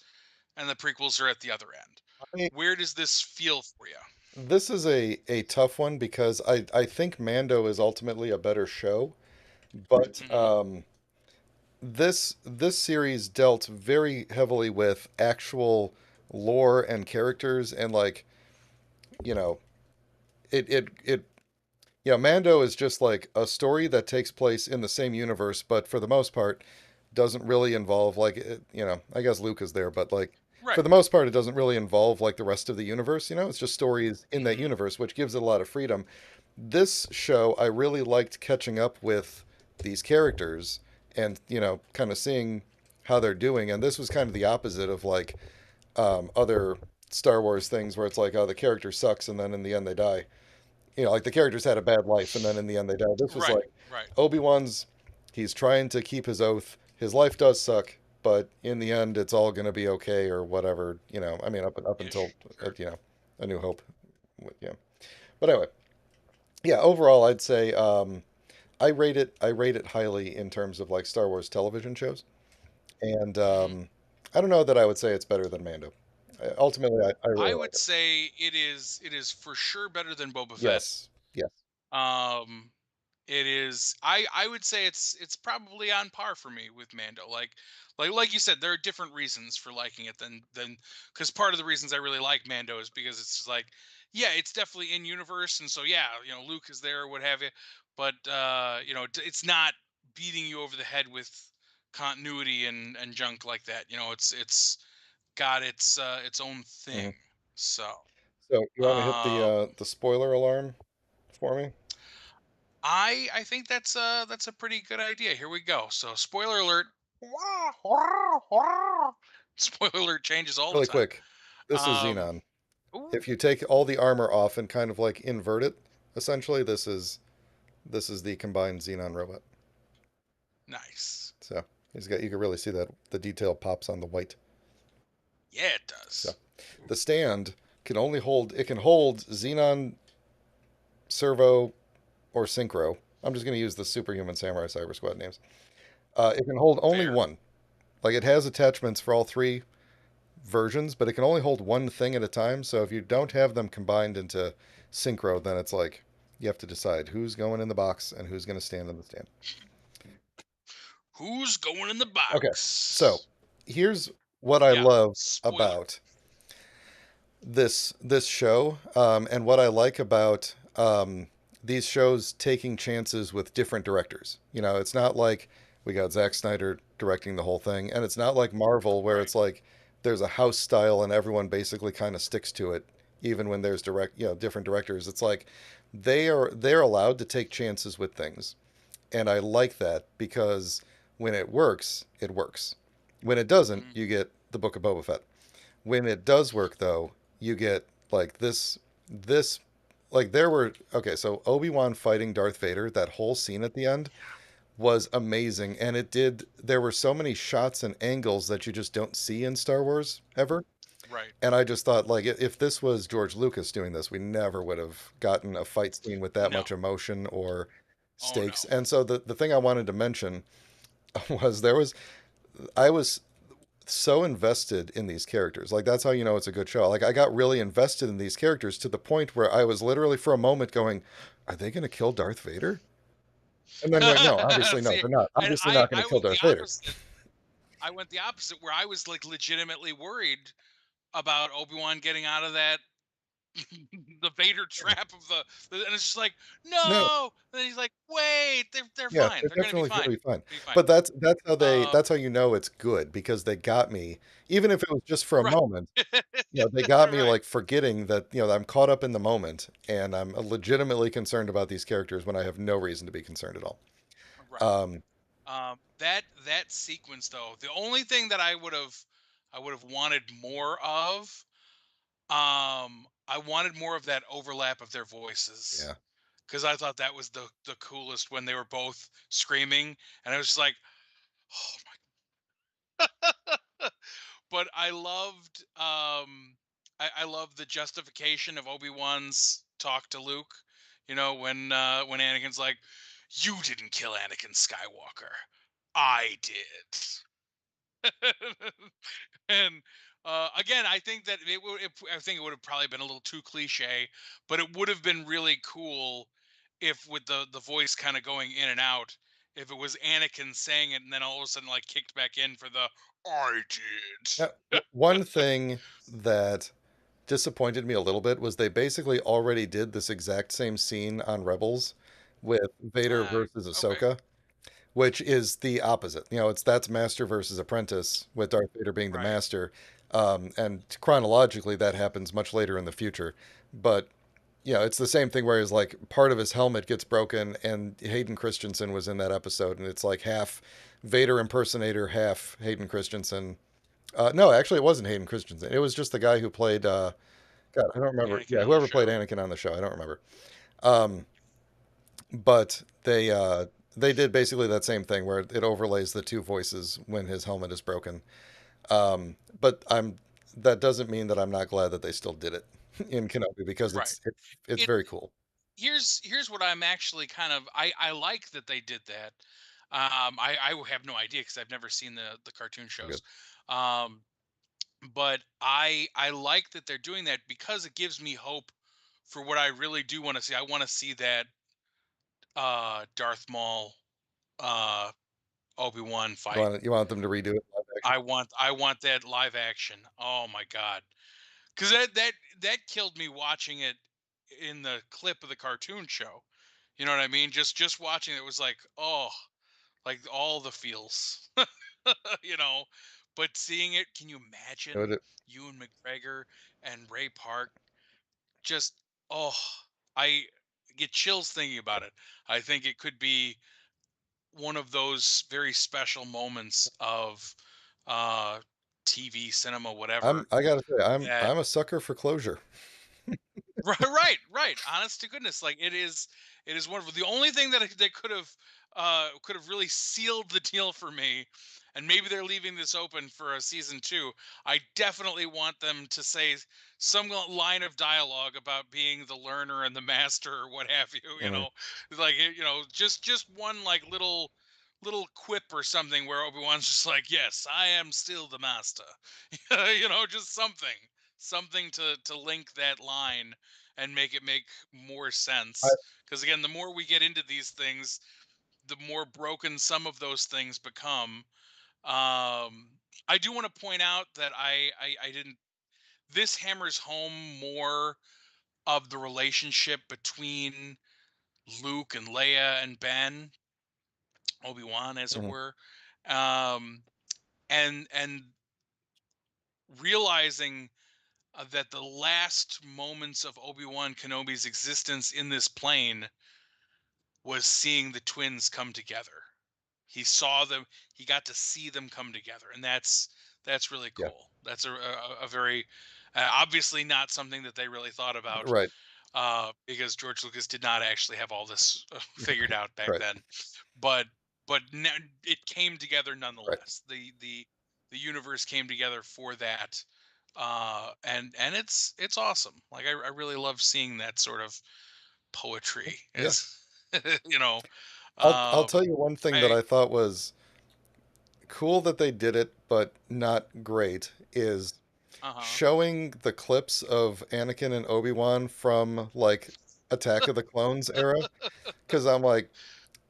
and the prequels are at the other end. I, Where does this feel for you? this is a tough one because I think Mando is ultimately a better show, but Hmm. this series dealt very heavily with actual lore and characters and like you know it yeah, Mando is just like a story that takes place in the same universe, but for the most part doesn't really involve like I guess Luke is there, but like for Right. the most part it doesn't really involve like the rest of the universe, it's just stories in that Hmm. universe, which gives it a lot of freedom. This show I really liked catching up with these characters and, kind of seeing how they're doing, and this was kind of the opposite of like other Star Wars things where it's like, oh, the character sucks and then in the end they die. Like the characters had a bad life and then in the end they died. This was Right. like Right. Obi-Wan's, he's trying to keep his oath. His life does suck, but in the end it's all going to be okay or whatever, I mean up until Ish. Sure. A New Hope. Yeah. But anyway, yeah, overall I'd say I rate it highly in terms of like Star Wars television shows. And Hmm. I don't know that I would say it's better than Mando. Ultimately I I really like would it. say it is for sure better than Boba Fett. Yes. Yes. Um, It is. I would say it's probably on par for me with Mando. Like you said, there are different reasons for liking it than because part of the reasons I really like Mando is because it's just like, yeah, it's definitely in universe, and so yeah, Luke is there, what have you, but it's not beating you over the head with continuity and junk like that. It's got its own thing. Hmm. So So you want to hit um the spoiler alarm for me? I think that's a pretty good idea. Here we go. So spoiler alert. Spoiler alert changes all the Really time. quick. This is Um Xenon. ooh, If you take all the armor off and kind of like invert it, essentially this is the combined Xenon robot. nice. So you can really see that the detail pops on the white. Yeah, it So does. the stand can hold Xenon, Servo, or Synchro. I'm just going to use the Superhuman Samurai Cyber Squad names. It can hold only Fair. one. Like it has attachments for all three versions, but it can only hold one thing at a time. So if you don't have them combined into Synchro, then it's like you have to decide who's going in the box and who's going to stand in the stand. Who's going in the Okay, so box? here's what I Yeah. love Spoiler. about this show, and what I like about these shows taking chances with different directors. It's not like we got Zack Snyder directing the whole thing, and it's not like Marvel where Right. it's like there's a house style and everyone basically kind of sticks to it, even when there's different directors. It's like they're allowed to take chances with things, and I like that because When it works, it works. When it doesn't, Mhm. you get the Book of Boba Fett. When it does work, though, you get like this, like there were, okay, so Obi-Wan fighting Darth Vader, that whole scene at the end was amazing. And there were so many shots and angles that you just don't see in Star Wars ever. Right. And I just thought, like, if this was George Lucas doing this, we never would have gotten a fight scene with that No. much emotion or Oh stakes. no. And so the thing I wanted to mention was I was so invested in these characters. Like, that's how you know it's a good show. Like, I got really invested in these characters to the point where I was literally for a moment going, are they going to kill Darth Vader? And then going, no, obviously no, See, they're not. and Obviously not going I to kill went the Darth Vader. opposite. I went the opposite where I was like legitimately worried about Obi-Wan getting out of that the Vader trap of and it's just like, No, no. And then he's like, wait, they're yeah, fine. they're They're gonna be definitely fine. going to be fine. Be fine. But Um, that's how you know it's good because they got me, even if it was just for a right. moment. They got me Right. like forgetting that, I'm caught up in the moment and I'm legitimately concerned about these characters when I have no reason to be concerned at all. Right. Um, That sequence though, the only thing that I would have wanted more of, I wanted more of that overlap of their voices. yeah. Because I thought that was the coolest when they were both screaming, and I was just like, oh my. But I loved the justification of Obi-Wan's talk to Luke. When Anakin's like, "You didn't kill Anakin Skywalker, I did." And again, I think that I think it would have probably been a little too cliche, but it would have been really cool if, with the voice kind of going in and out, if it was Anakin saying it and then all of a sudden like kicked back in for the "I Yeah, did." one thing that disappointed me a little bit was they basically already did this exact same scene on Rebels with Vader versus Okay. Ahsoka, which is the opposite. That's master versus apprentice, with Darth Vader being the Right. master. And chronologically, that happens much later in the future. But it's the same thing where he's like part of his helmet gets broken, and Hayden Christensen was in that episode, and it's like half Vader impersonator, half Hayden Christensen. No, actually, it wasn't Hayden Christensen. It was just the guy who played. God, I don't remember. Anakin Yeah, on the whoever played show. Anakin on the show, I don't remember. Um, but they did basically that same thing where it overlays the two voices when his helmet is broken. But that doesn't mean that I'm not glad that they still did it in Kenobi because Right. it's It very cool. here's what I'm actually kind of I like that they did that. I have no idea because I've never seen the cartoon So good. shows. Um, but I like that they're doing that because it gives me hope for what I really do want to see. I want to see that Darth Maul uh Obi-Wan fight. You want them to redo it live action? I want that live action. Oh my god. Cuz that killed me watching it in the clip of the cartoon show. You know what I mean? Just watching it was like, "Oh, like all the feels." you know, but seeing it, can you It imagine would- Ewan McGregor and Ray Park just oh, I get chills thinking about it. I think it could be one of those very special moments of uh TV, cinema, whatever I gotta say, that I'm a sucker for closure. right, right, right. Honest to goodness, like it is wonderful. The only thing that they could have really sealed the deal for me, and maybe they're leaving this open for a season two. I definitely want them to say some line of dialogue about being the learner and the master, or what have you. Mhm. Like just one like little quip or something where Obi Wan's just like, "Yes, I am still the master." Just something to link that line and make it make more I, sense. Because again, the more we get into these things, the more broken some of those things become. I do want to point out that I didn't. This hammers home more of the relationship between Luke and Leia and Ben, Obi Wan, as it mhm. were, um, and realizing that the last moments of Obi Wan Kenobi's existence in this plane was seeing the twins come together. he saw them, he got to see them come together, and that's really Yeah. cool. That's a very obviously not something that they really thought about, Right. because George Lucas did not actually have all this figured out back Right. then. But it came together Right. nonetheless. The universe came together for that, and it's awesome. Like I really love seeing that sort of poetry, Yeah. as you know. I'll tell Um, you one thing that I I thought was cool that they did it, but not great, is uh-huh. showing the clips of Anakin and Obi-Wan from like Attack of the Clones era. Because I'm like,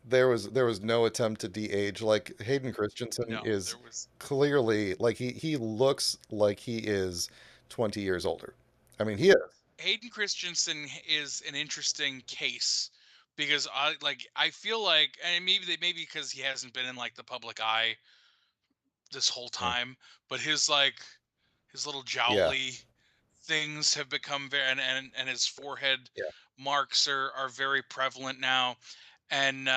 there was no attempt to de-age. Like Hayden Christensen No, is there was clearly like he looks like he is 20 years older. I mean, he is. Hayden Christensen is an interesting case because I feel like, and maybe because he hasn't been in like the public eye this whole Mm. time, but his little Yeah. jowly things have become very, and his forehead Yeah. marks are very prevalent now. And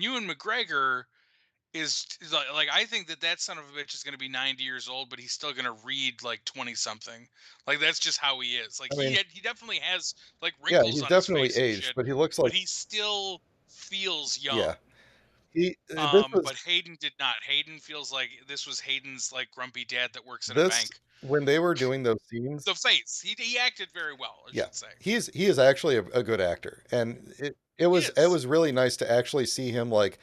Ewan McGregor is like I think that son of a bitch is going to be 90 years old, but he's still going to read like 20 something. Like that's just how he is. Like I mean, he definitely has like yeah, wrinkles he's on his definitely face and aged, shit, but he looks but like, he still feels young. yeah. This was But Hayden did not. Hayden feels like this was Hayden's like grumpy dad that works at a this bank. when they were doing those scenes. The face. He acted very well, I Yeah, should say. he is actually a good actor, and He it is. was really nice to actually see him like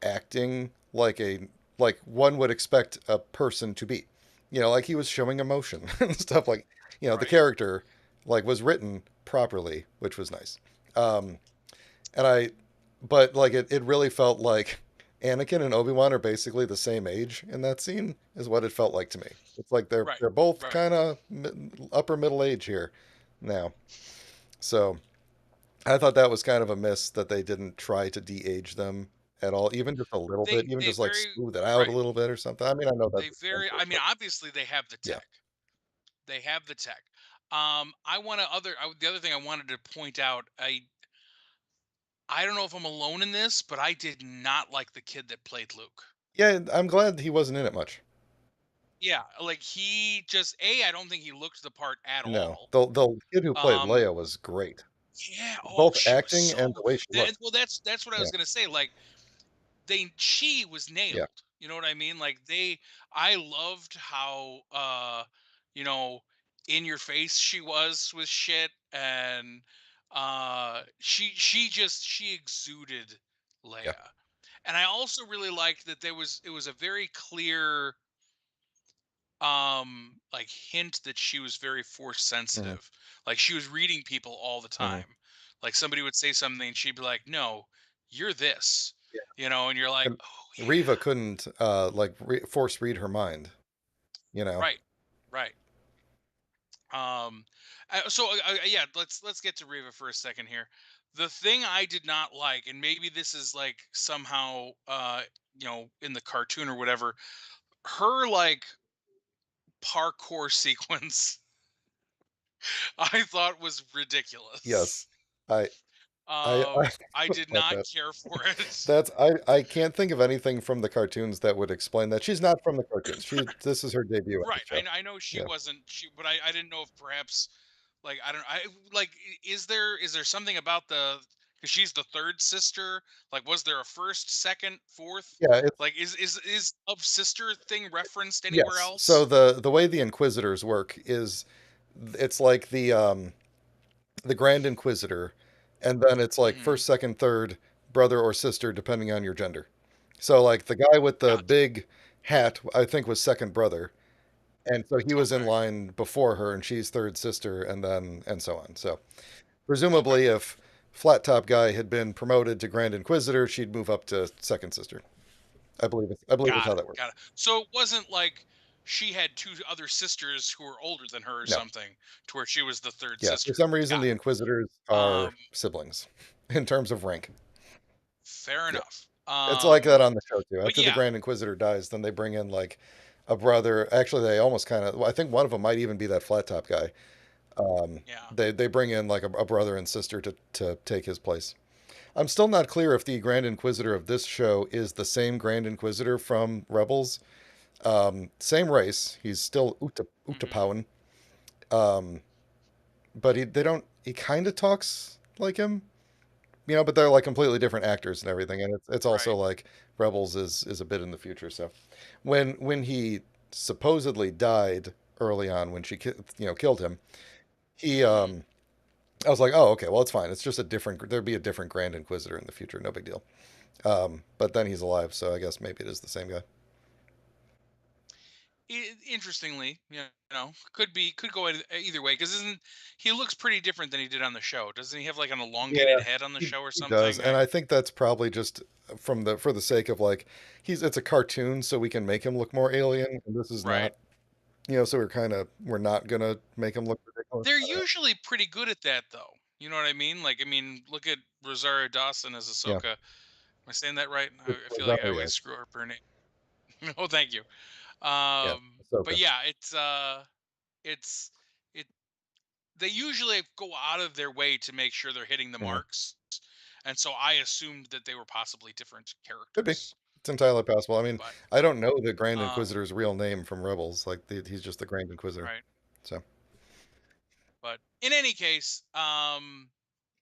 acting like one would expect a person to be. You know, like he was showing emotion and stuff like, the Right. character like was written properly, which was nice. Um, and I, but like it really felt like Anakin and Obi-Wan are basically the same age in that scene, is what it felt like to me. It's like Right. they're both Right. kind of upper middle age here now. So I thought that was kind of a miss that they didn't try to de-age them at all, even just a little bit, even They just like very smooth it out a right. little bit or something. I mean, I know that's They very expensive, I mean but obviously they have the yeah. tech. They have the tech. The other thing I wanted to point out, I don't know if I'm alone in this, but I did not like the kid that played Luke. Yeah, I'm glad he wasn't in it much. Yeah, like he just I don't think he looked the part at No, all. the kid who played Um, Leia was great, yeah, oh, both she was acting and so the way she looked. well. That's what I Yeah, was gonna say. Like she was yeah, nailed. You know what I mean? Like I loved how you know in your face she was with shit, and she exuded yeah. Leia. And I also really liked that it was a very clear like hint that she was very force Hmm. sensitive. Like she was reading people all the Hmm. time. Like somebody would say something and she'd be like, "No, you're this." Yeah, And you're like, and "Oh Riva yeah." couldn't force read her mind. You know, Right. Right. Yeah, let's get to Riva for a second here. The thing I did not like, and maybe this is like somehow in the cartoon or whatever, her like parkour sequence I thought was yes, ridiculous. I I I did about not that. care for it. That's I can't think of anything from the cartoons that would explain that. She's not from the cartoons. This is her debut on the Right. show. I know she Yeah. wasn't but I didn't know if perhaps like I don't I like is there something about the because she's the third sister? Like was there a first, second, fourth? Yeah, it's Like is of sister thing referenced anywhere yes. So else? the way the Inquisitors work is it's like the Grand Inquisitor, and then it's like Hmm. first, second, third, brother or sister, depending on your gender. So like the guy with the Gotcha. big hat, I think was second brother, and so he was in Okay. line before her, and she's third sister, and then and so on. So Okay. presumably, if Flat Top Guy had been promoted to Grand Inquisitor, she'd move up to second sister. I believe is Got how it. that works. Got it. So it wasn't like she had two other sisters who were older than her or No. something, to where she was the third Yeah. For sister. some reason, the Got it. Inquisitors are Um, siblings in terms of rank. fair Yeah. enough. It's like that on the show too. But After the yeah, Grand Inquisitor dies, then they bring in like a brother. Actually, they almost kind of. Well, I think one of them might even be that flat top guy. yeah. They bring in like a brother and sister to take his place. I'm still not clear if the Grand Inquisitor of this show is the same Grand Inquisitor from Rebels. Same race. He's still Hmm. Utapawan. Um, but they don't. He kind of talks like him, but they're like completely different actors and everything. And it's also Right. like Rebels is a bit in the future. So when he supposedly died early on, when she killed him, he Hmm. I was like, oh, okay, well, it's fine. It's just a different. There'd be a different Grand Inquisitor in the future. No big deal. But then he's alive, so I guess maybe it is the same guy. Interestingly, could go either way because isn't he looks pretty different than he did on the show? Doesn't he have like an Yeah, elongated head on the show or he does, something? and I think that's probably just for the sake of like it's a cartoon, so we can make him look more alien, and this is Right. not. So we're not gonna make him look ridiculous. They're usually pretty good at that, though. You know what I mean? Like, I mean, look at Rosario Dawson as Yeah, Ahsoka. Am I saying that right? it's I feel like I Rosario. always screw up her name. Oh, thank you. Yeah, But Ahsoka. yeah, it's it. They usually go out of their way to make sure they're hitting the Mhm. marks, and so I assumed that they were possibly different Could be. characters. It's entirely possible. I mean, But I don't know the Grand uh, Inquisitor's real name from Rebels. Like he's just the Grand Inquisitor. right. So But in any case,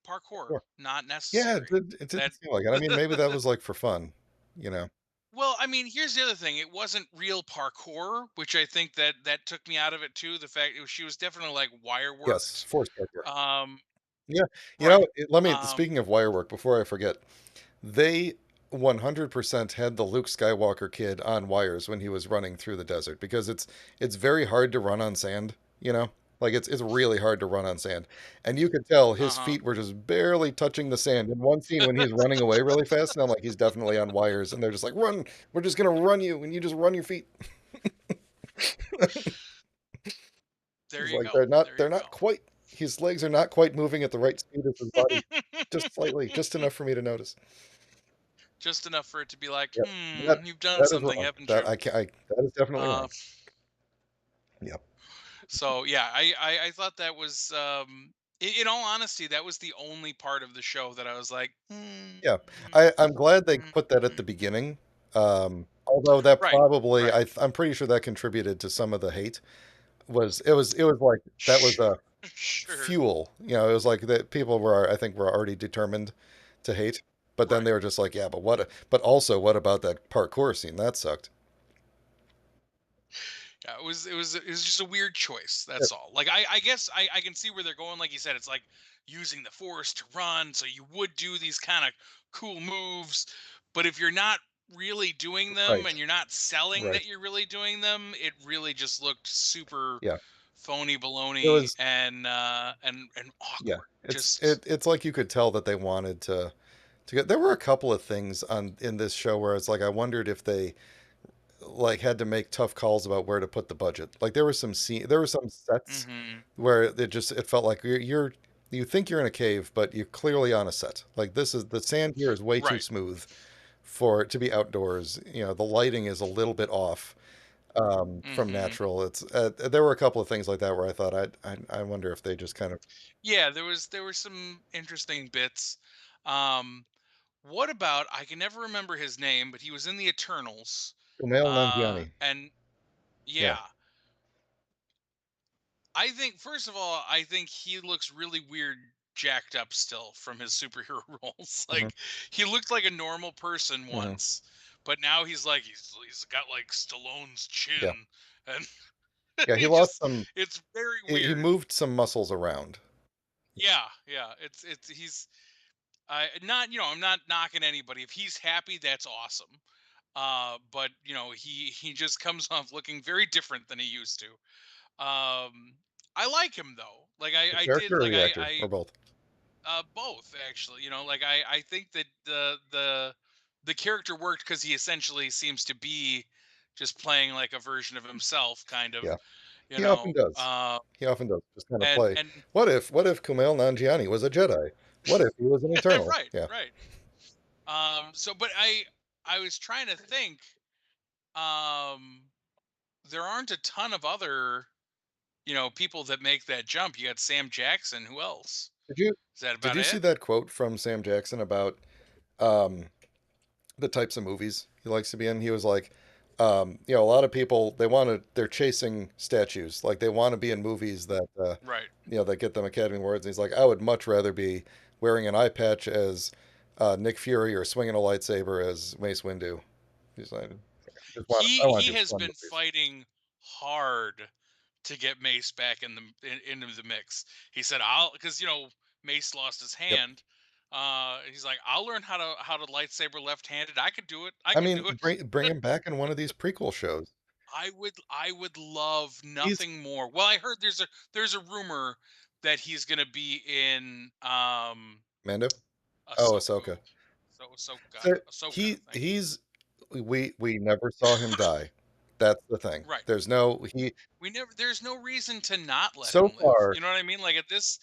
parkour sure. not Yeah, necessary. it That didn't seem like it. I mean, maybe that was like for fun, you know. Well, I mean, here's the other thing. It wasn't real parkour, which I think that took me out of it too. The fact she was definitely like wire Yes, worked. force character. Um, Yeah, right. let me. Um, Speaking of wire work, before I forget, they 100% had the Luke Skywalker kid on wires when he was running through the desert because it's very hard to run on sand, Like it's really hard to run on sand. And you could tell his uh-huh. feet were just barely touching the sand. In one scene when he's running away really fast, and I'm like, he's definitely on wires, and they're just like, run, we're just gonna run you, and you just run your feet. There It's you like go. There they're you not go. quite his legs are not quite moving at the right speed as his body. Just slightly, just enough for me to notice. Just enough for it to be like, Yep. That you've done that is something, wrong. haven't you? That is definitely Uh, wrong. Yep. so yeah, I thought that was, in all honesty, that was the only part of the show that I was like, Yeah. I'm glad they put that at the beginning. Although that right, probably right. I'm pretty sure that contributed to some of the hate. It was like that was Sh- a sure. fuel. It was like that people were I think were already determined to hate. But then Right. they were just like, yeah, but also what about that parkour scene? That sucked. Yeah, it was just a weird choice. Yep. That's all. Like I guess I can see where they're going. Like you said, it's like using the force to run, so you would do these kind of cool moves. But if you're not really doing them Right. and you're not selling Right. that you're really doing them, it really just looked super Yeah. phony It baloney was and yeah. awkward. Just It's like you could tell that they wanted to get there were a couple of things on in this show where it's like I wondered if they like had to make tough calls about where to put the budget. Like there were some sets hmm where it felt like you think you're in a cave, but you're clearly on a set. Like this is the sand here is way too right. smooth for it to be outdoors. The lighting is a little bit off from hmm natural. It's there were a couple of things like that where I thought I wonder if they just kind of Yeah, there were some interesting bits. Um, What about I can never remember his name, but he was in the Eternals. Kumail Nanjiani. And Yeah. yeah, I think first of all, I think he looks really weird jacked up still from his superhero roles. Hmm. Like he looked like a normal person Hmm. once, but now he's like he's got like Stallone's Yeah. chin and Yeah. He he lost just some. it's very He weird. moved some muscles around. Yeah, yeah. It's he's I not I'm not knocking anybody. If he's happy, that's awesome. But he just comes off looking very different than he used to. I like him though. Like The I did character or like the actor or I both. both actually. Like I think that the character worked because he essentially seems to be just playing like a version of himself, kind of. Yeah. You He often know, does. He often does. Just kind of and play. and What if Kumail Nanjiani was a Jedi? What if he was an Eternal? right, Yeah. right. So but I was trying to think. Um, there aren't a ton of other people that make that jump. You got Sam Jackson. Who else? Did you Is that did about you see it? that quote from Sam Jackson about um, the types of movies he likes to be in? He was like, a lot of people they're chasing statues, like they want to be in movies that Right. that get them Academy Awards. And he's like, I would much rather be wearing an eye patch as Nick Fury or swinging a lightsaber as Mace Windu. He's like, I want He to do has fun been movies. fighting hard to get Mace back into the mix. He said, "I'll," because Mace lost his Yep. hand. He's like, "I'll learn how to lightsaber left-handed. I could do it. I I can do mean, it." bring him back in one of these prequel shows. I would love He's nothing more. Well, I heard there's a rumor that he's gonna be in Mando. Oh, Ahsoka. Ahsoka. So Ahsoka. So Ahsoka. Thank you. we never saw him die. That's the thing. Right. There's no he There's no reason to not let so him live. far You know what I mean? Like at this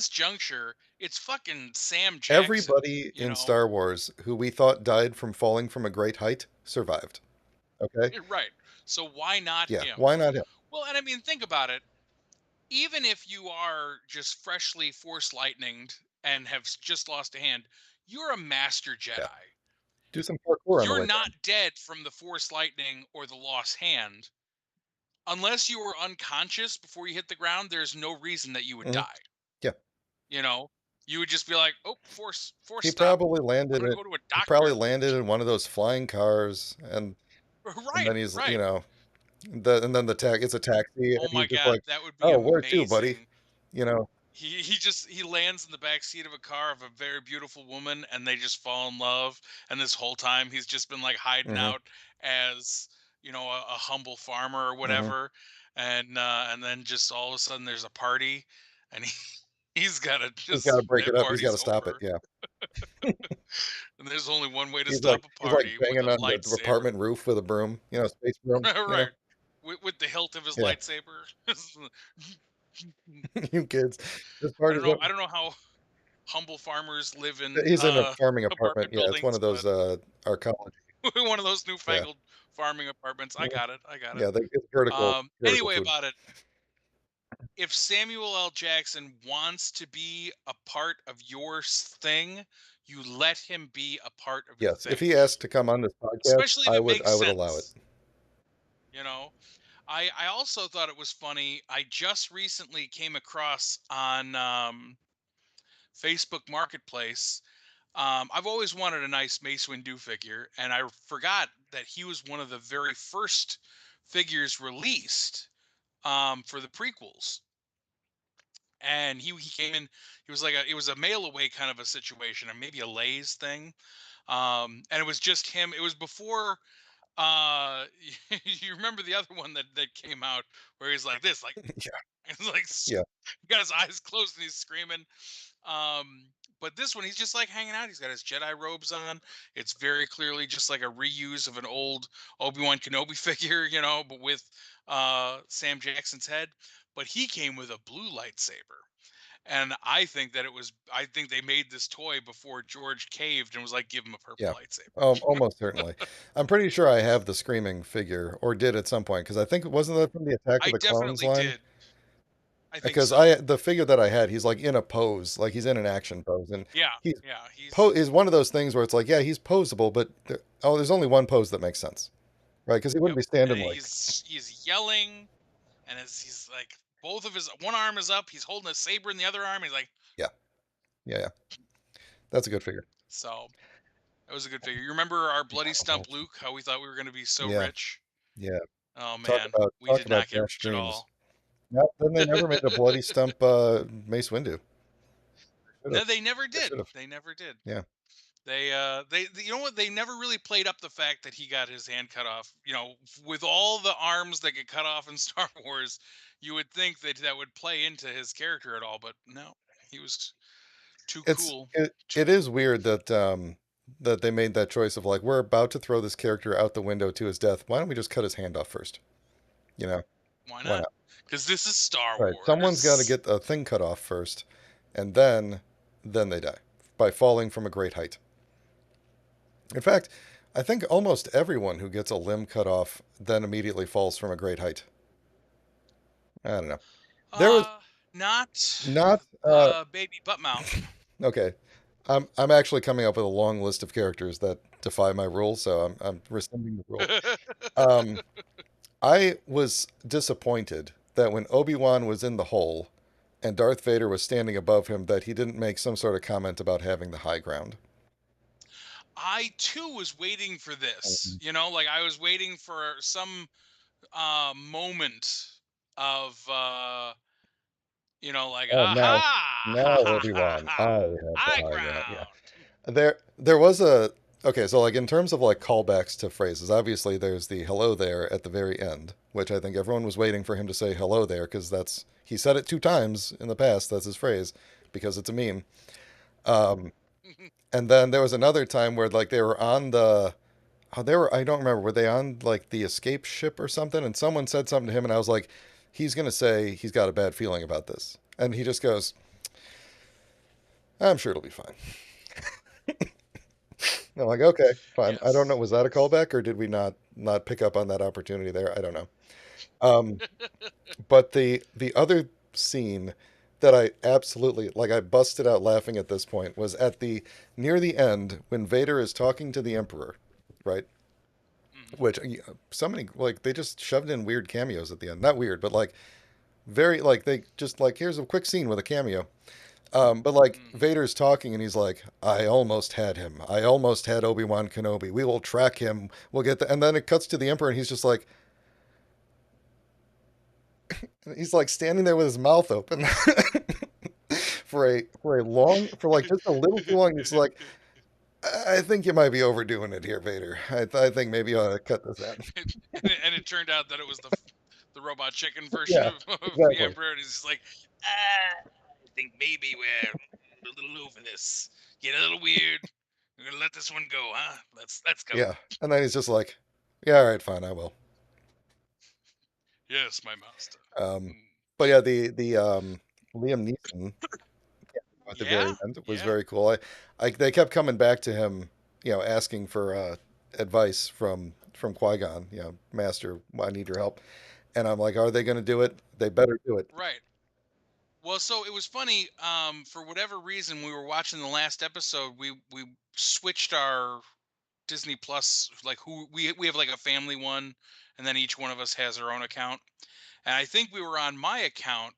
juncture, it's fucking Sam Jackson, everybody you in know? Star Wars who we thought died from falling from a great height survived. Okay? Right. So why not Yeah. him? Why not him? Well, and I mean think about it. Even if you are just freshly force lightninged and have just lost a hand, you're a master Yeah. Jedi. Do some parkour on the You're way down. not dead from the force lightning or the lost hand. Unless you were unconscious before you hit the ground, there's no reason that you would Hmm. die. Yeah. You know, you would just be like, "Oh, force He stop. probably I'm landed gonna it. go to a He probably doctor." landed in one of those flying cars, and Right, then he's right. and then it's a taxi, Oh and he's my just god, like, that would be "Oh, where to, buddy?" amazing. You know. He lands in the back seat of a car of a very beautiful woman, and they just fall in love. And this whole time, he's just been like hiding Hmm. out as a humble farmer or Hmm. whatever. And then just all of a sudden, there's a party, and he's got to He's got to just break it that up. He's got party's to stop it. over. Yeah. And there's only one way to He's like stop a he's like party with banging a on the lightsaber. apartment roof with a broom, space broom, Right. With the hilt of his Yeah. lightsaber. You kids. This I part don't is know. I don't know how humble farmers live in he's in a farming apartment. apartment Yeah, it's one buildings, of but those arcology. one of those Yeah. newfangled farming apartments. I Mhm. got it. I got it. Yeah, they get vertical Anyway, food. about it. If Samuel L. Jackson wants to be a part of your thing, you let him be a part of your Yes, if thing, he asked to come on this podcast, especially if it makes I would allow it. sense. You know, I also thought it was funny. I just recently came across on Facebook Marketplace. I've always wanted a nice Mace Windu figure, and I forgot that he was one of the very first figures released for the prequels. And he came in. He was like it was a mail away kind of a situation, or maybe a Lay's thing. And it was just him. It was before. You remember the other one that came out where he's like this, like Yeah, he's like yeah. he got his eyes closed and he's screaming. But this one, he's just like hanging out. He's got his Jedi robes on. It's very clearly just like a reuse of an old Obi-Wan Kenobi figure, but with Sam Jackson's head. But he came with a blue lightsaber. And I think they made this toy before George caved and was like, give him a purple Yeah. lightsaber. Almost certainly. I'm pretty sure I have the screaming figure, or did at some point, because I think wasn't that from the Attack of I the Clones definitely line? did. I think Because so. the figure that I had, he's like in a pose, like he's in an action pose, and Yeah. he's Yeah. He's is one of those things where it's like, yeah, he's posable, but there's only one pose that makes sense, right? Because he wouldn't yep. be And standing like, he's yelling, and as he's like both of his one arm is up, he's holding a saber in the other arm. He's like, yeah, yeah, yeah. That's a good figure. so that was a good figure. You remember our bloody stump Luke? How we thought we were going to be so Yeah, rich? yeah. Oh man, we Talk did about not get dashed rich at dreams. all. Yeah, then they never made a bloody stump Mace Windu. Should have. No, they never They did. should have. They never did. Yeah. You know what? They never really played up the fact that he got his hand cut off. With all the arms that get cut off in Star Wars, you would think that would play into his character at all, but no, he was too cool. It Too is cool. weird that that they made that choice of like we're about to throw this character out the window to his death. Why don't we just cut his hand off first? You know, Why why not? not? Because this is Star Right. Someone's got to Wars. get a thing cut off first, and then they die by falling from a great height. In fact, I think almost everyone who gets a limb cut off then immediately falls from a great height. I don't know. There was Uh, Not Not the baby butt mount. okay. I'm actually coming up with a long list of characters that defy my rule, so I'm rescinding the rule. Um, I was disappointed that when Obi-Wan was in the hole and Darth Vader was standing above him, that he didn't make some sort of comment about having the high ground. I too was waiting for this. Um, Like I was waiting for some moment of like Oh, aha now ha ha ha Obi-Wan, I ha have the high high ground. Yeah. ground. There was a okay, so like in terms of like callbacks to phrases, obviously there's the hello there at the very end, which I think everyone was waiting for him to say hello there because that's he said it 2 times in the past. That's his phrase because it's a meme. Um, and then there was another time where like they were on the they were I don't remember were they on like the escape ship or something, and someone said something to him, and I was like, he's gonna say he's got a bad feeling about this, and he just goes, I'm sure it'll be fine. I'm like, okay, fine. I don't know. Yes, Was that a yes. callback, or did we not pick up on that opportunity there? I don't know. Um, but the other scene that I absolutely like, I busted out laughing at this point was at the near the end when Vader is talking to the Emperor, right? Hmm. Which so many like they just shoved in weird cameos at the end. Not weird, but like very like they just like here's a quick scene with a cameo. But like Hmm. Vader's talking and he's like, I almost had him. I almost had Obi-Wan Kenobi. We will track him. We'll get the and then it cuts to the Emperor and he's like standing there with his mouth open for a long for like just a little too long. It's like I think you might be overdoing it here, Vader. I think maybe you ought to cut this out. And it turned out that it was the robot chicken version Yeah, of the exactly. Emperor, and he's just like, I think maybe we're a little over this. Get a little weird. We're gonna let this one go, huh? Let's go. Yeah. And then he's just like, yeah, all right, fine, I will. Yes, my master. Um, Mm. but yeah, the Liam Neeson at the Yeah, very end was yeah, very cool. I they kept coming back to him, asking for advice from Qui-Gon, Master, I need your help. And I'm like, are they going to do it? They better do it. right. Well, so it was funny. For whatever reason, we were watching the last episode. We switched our Disney Plus, like who we have like a family one, and then each one of us has our own account. And I think we were on my account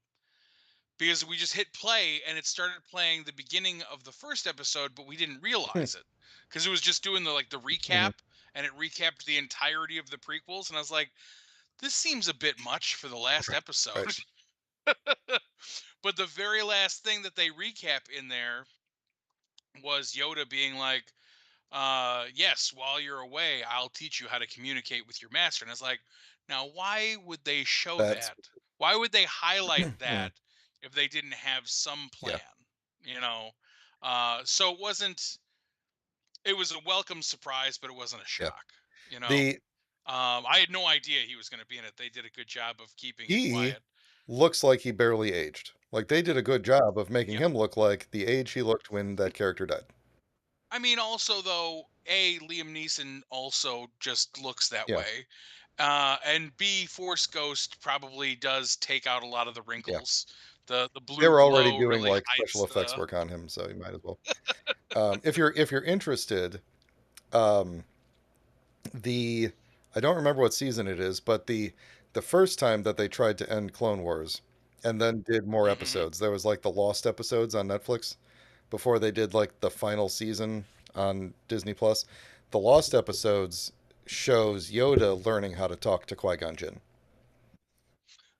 because we just hit play and it started playing the beginning of the first episode, but we didn't realize it because it was just doing the recap, Mhm. and it recapped the entirety of the prequels. And I was like, this seems a bit much for the last Right. Right. episode. But the very last thing that they recap in there was Yoda being like, yes, while you're away, I'll teach you how to communicate with your master. And it's like, now why would they show That's that? Why would they highlight Mhm. that if they didn't have some Yeah. plan? You know? So it was a welcome surprise, but it wasn't a Yeah. shock. You know? The I had no idea he was going to be in it. They did a good job of keeping it he quiet. looks like he barely aged. Like they did a good job of making Yeah. him look like the age he looked when that character died. I mean, also though, Liam Neeson also just looks that Yeah. way, and B, Force Ghost probably does take out a lot of the Yeah. wrinkles. The They blue were already glow doing really like special hides effects the. work on him, so you might as well. If you're interested, um, the I don't remember what season it is, but the first time that they tried to end Clone Wars and then did more Hmm. episodes, there was like the Lost episodes on Netflix before they did like the final season on Disney Plus. The Lost episodes shows Yoda learning how to talk to Qui-Gon Jinn.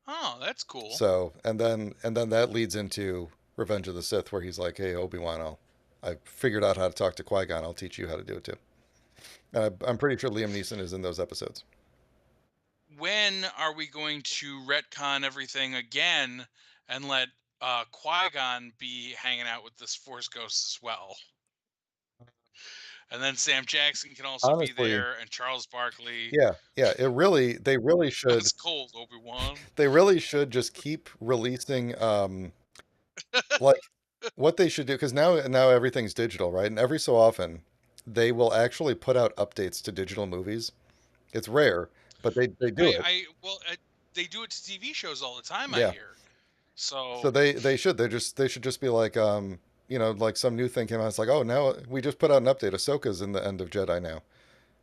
Oh, that's cool. So, and then that leads into Revenge of the Sith, where he's like, "Hey, Obi-Wan, I figured out how to talk to Qui-Gon. I'll teach you how to do it too." And I'm pretty sure Liam Neeson is in those episodes. When are we going to retcon everything again and let Qui Gon be hanging out with this Force Ghost as well? And then Sam Jackson can also be Honestly, there, and Charles Barkley. yeah, yeah. They really That's should cold, Obi Wan. just keep releasing like what they should do because now everything's digital, right? And every so often they will actually put out updates to digital movies. It's rare, but they do it. Well, they do it to TV shows all the time. I Yeah. hear. So So they should just be like like some new thing came out. It's like, oh, now we just put out an update. Ahsoka's in the end of Jedi now,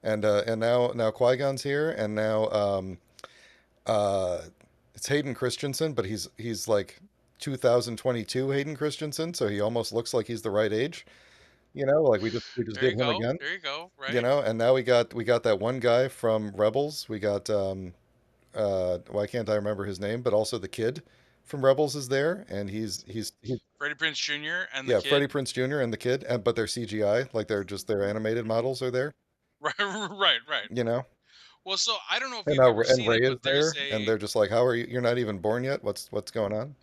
and now Qui-Gon's here, and now uh, it's Hayden Christensen, but he's like 2022 Hayden Christensen, so he almost looks like he's the right age. Like we just there did you him go. again. There you go. Right. And now we got that one guy from Rebels. We got why can't I remember his name? But also the kid from Rebels is there, and he's Freddie Prince Jr. and the yeah, Freddie kid. Prince Jr. and the kid, and but they're CGI, like they're just their animated models are there, Right. Right. Right. you know. Well, so I don't know if And you've ever And seen Ray it, is but there's there, and a. they're just like, "How are you? You're not even born yet. What's going on?"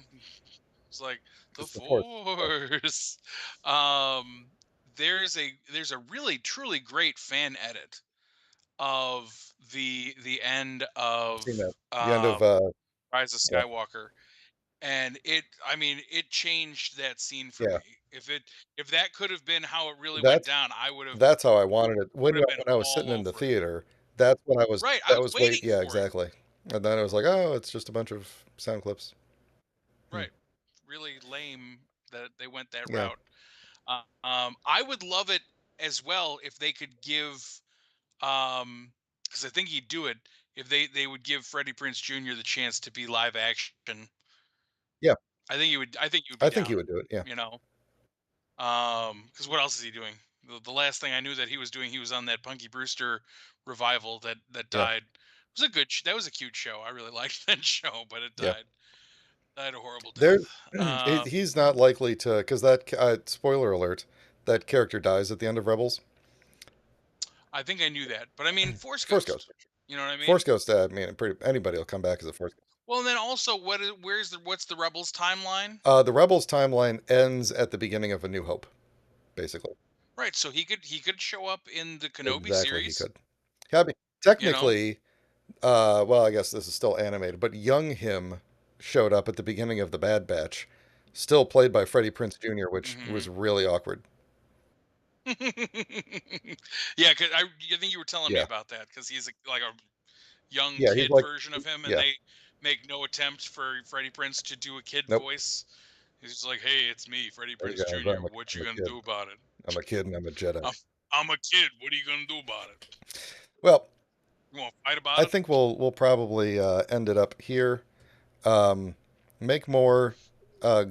It's like the It's the Force. Force. Um, there's a really truly great fan edit of the end I've seen of that. The end of Rise of yeah, Skywalker, and I mean, it changed that scene for yeah. me. If that could have been how it really went That's down, I would have that's how I wanted it. would have been When I was sitting all in the over it. theater, that's what I was. Right, I That was was wait. waiting Yeah, for it. exactly. And then it was like, oh, it's just a bunch of sound clips. Hmm. Right, really lame that they went that Yeah, route. I would love it as well if they could give, because I think he'd do it if they would give Freddie Prince Jr. the chance to be live action. yeah. I think he would. I think he would be I think he down. would do it. Yeah, You know, because what else is he doing? The last thing I knew that he was doing, he was on that Punky Brewster revival that yeah, died. It was a good. That was a cute show. I really liked that show, but it yeah. died a horrible There, death. Uh, he's not likely to because that spoiler alert, that character dies at the end of Rebels. I think I knew that, but I mean, Force Force Ghost. Ghost. You know what I Force mean? Ghost. I mean, pretty anybody will come back as a Force Ghost. Well, and then also, what's the Rebels timeline? The Rebels timeline ends at the beginning of A New Hope, basically. Right, so he could show up in the Kenobi Exactly, he series. could. I mean, You know. technically, well, I guess this is still animated, but young him showed up at the beginning of the Bad Batch, still played by Freddie Prince Jr., which Hmm. was really awkward. Yeah, cause I think you were telling me Yeah, about that because he's like a young yeah, he's kid like, version of him, and yeah, they make no attempt for Freddie Prince to do a kid nope. voice. He's just like, "Hey, it's me, Freddie Hey Prince guys, Jr. What I'm you a gonna kid. do about it? I'm a kid and I'm a Jedi. I'm I'm a kid. What are you gonna do about it? Well, You want to fight about I it?" think we'll probably end it up here. Um, make more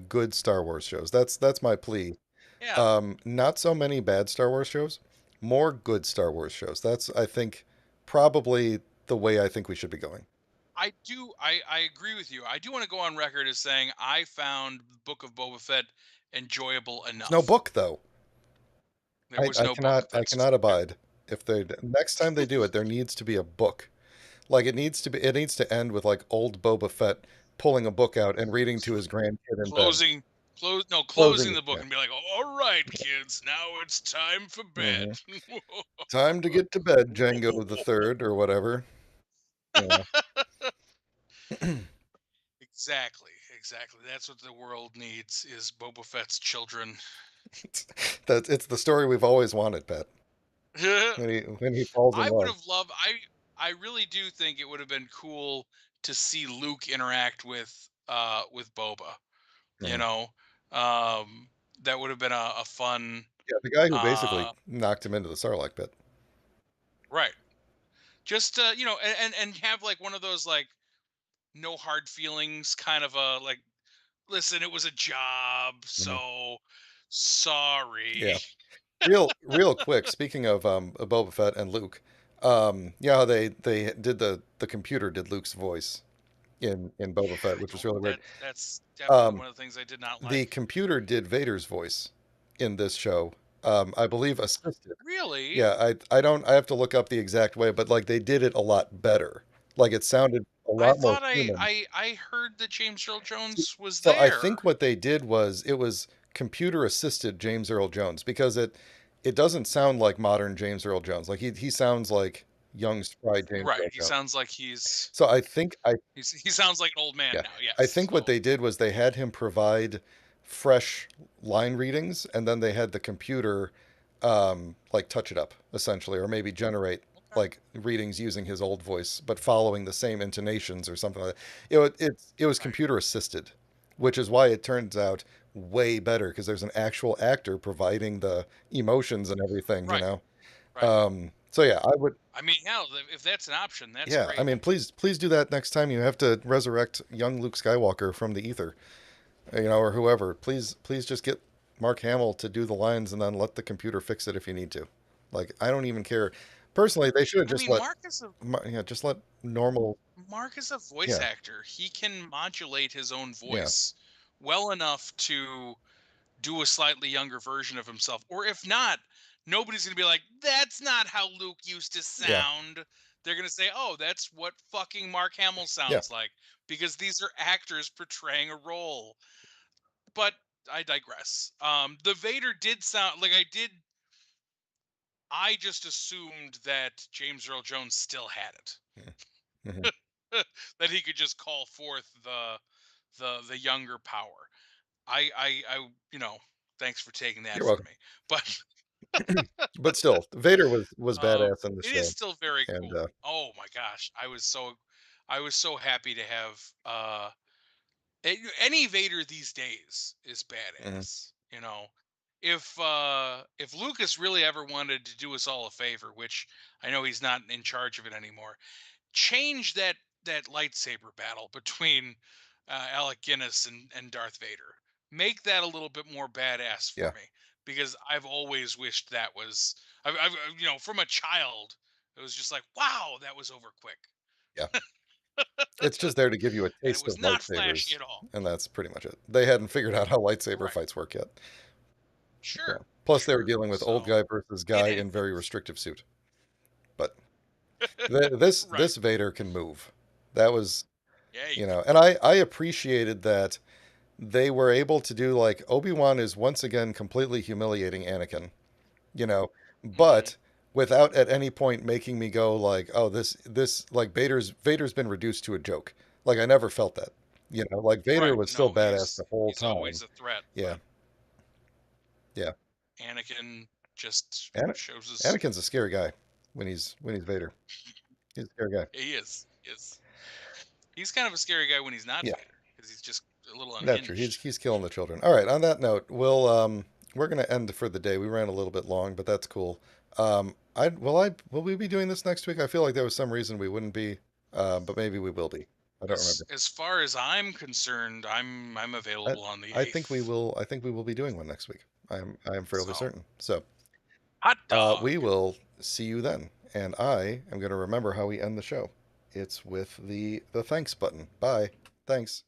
good Star Wars shows. That's my plea. Yeah, Not so many bad Star Wars shows, more good Star Wars shows. That's I think probably the way I think we should be going. I do. I agree with you. I do want to go on record as saying I found Book of Boba Fett enjoyable There's no enough. book though. There was no book. I That's cannot abide if they next time they do it, there needs to be a book. Like it needs to end with like old Boba Fett pulling a book out and reading to his grandkid in bed. closing Closing closing it. the book Yeah. and be like, all right, kids, now it's time for bed. Hmm. Time to get to bed, Django the Third or whatever. Yeah. Exactly, exactly. That's what the world needs is Boba Fett's children. That's it's the story we've always wanted, Pat. When he falls in I would love. have loved I really do think it would have been cool to see Luke interact with Boba, you Mhm. know. Um that would have been a fun Yeah, the guy who basically uh knocked him into the Sarlacc pit. right. Just and have like one of those like no hard feelings kind of a like listen, it was a job, Mhm. so sorry. Yeah. Real quick, speaking of Boba Fett and Luke, yeah, how they did the computer did Luke's voice in Yeah, Boba Fett, I which was don't really weird. that's definitely Um, one of the things I did not the like. computer did Vader's voice in this show. I believe assisted. Really? Yeah, I don't I have to look up the exact way, but like they did it a lot better. Like it sounded a I lot more thought I human. I I heard that James Earl Jones was So I there. think what they did was it was computer assisted James Earl Jones because it doesn't sound like modern James Earl Jones. Like he sounds like young spry James Right. Earl He Jones. sounds like he's So I think I he sounds like an old man yeah, now. I Yes. think what So they did was they had him provide fresh line readings and then they had the computer like touch it up essentially or maybe generate okay. like readings using his old voice but following the same intonations or something like that. It was Right. computer assisted which is why it turns out way better because there's an actual actor providing the emotions and everything, you Right, know. right. So yeah, I would. I mean, hell, if that's an option, that's Yeah, I great. mean, please do that next time you have to resurrect young Luke Skywalker from the ether, you know, or whoever. Please just get Mark Hamill to do the lines and then let the computer fix it if you need to. Like, I don't even care. Personally, they should have I just mean, let, yeah, just let normal. Mark is a voice Yeah, actor. He can modulate his own yeah, voice well enough to do a slightly younger version of himself. Or if not, nobody's going to be like, that's not how Luke used to yeah, sound. They're going to say, oh, that's what fucking Mark Hamill yeah. sounds like because these are actors portraying a role. But I digress. The Vader did sound like I just assumed that James Earl Jones still had it. Hmm. That he could just call forth the younger power. You know, thanks for taking that You're from welcome. me. But But still, Vader was badass in the it is show, still very and cool. Oh my gosh, I was so happy to have any Vader these days is mhm, badass. You know, if Lucas really ever wanted to do us all a favor, which I know he's not in charge of it anymore, change that lightsaber battle between Alec Guinness and Darth Vader. Make that a little bit more badass for yeah, me because I've always wished that was I've you know from a child it was just like wow that was over quick yeah. It's just there to give you a and it taste was of not flashy lightsabers, at all. and that's pretty much it. They hadn't figured out how lightsaber Right. fights work yet. Yeah. Sure. Plus, they were Sure. dealing with old So guy versus it guy in very anyways. restrictive suit. But this Right. Vader can move. That was, Yeah, you you can. know, and I appreciated that they were able to do like Obi-Wan is once again completely humiliating Anakin, you know, Hmm. but without at any point making me go like, oh, this like Vader's been reduced to a joke. Like I never felt that. You know, like Vader Right. was still No, badass the whole he's time. always a threat, Yeah. but Yeah. Anakin just Ana- shows us Anakin's a scary guy when he's Vader. He's a scary guy. he is. Is he's kind of a scary guy when he's not Yeah. Vader because he's just a little That's true. unhinged. He's killing the children. All right. On that note, we're gonna end for the day. We ran a little bit long, but that's cool. I will we be doing this next week? I feel like there was some reason we wouldn't be, but maybe we will be. I don't remember. As far as I'm concerned, I'm I available on the I think we 8th. will. I think we will be doing one next week. I am fairly So certain. So hot dog. we will see you then. And I am going to remember how we end the show. It's with the thanks button. Bye. Thanks.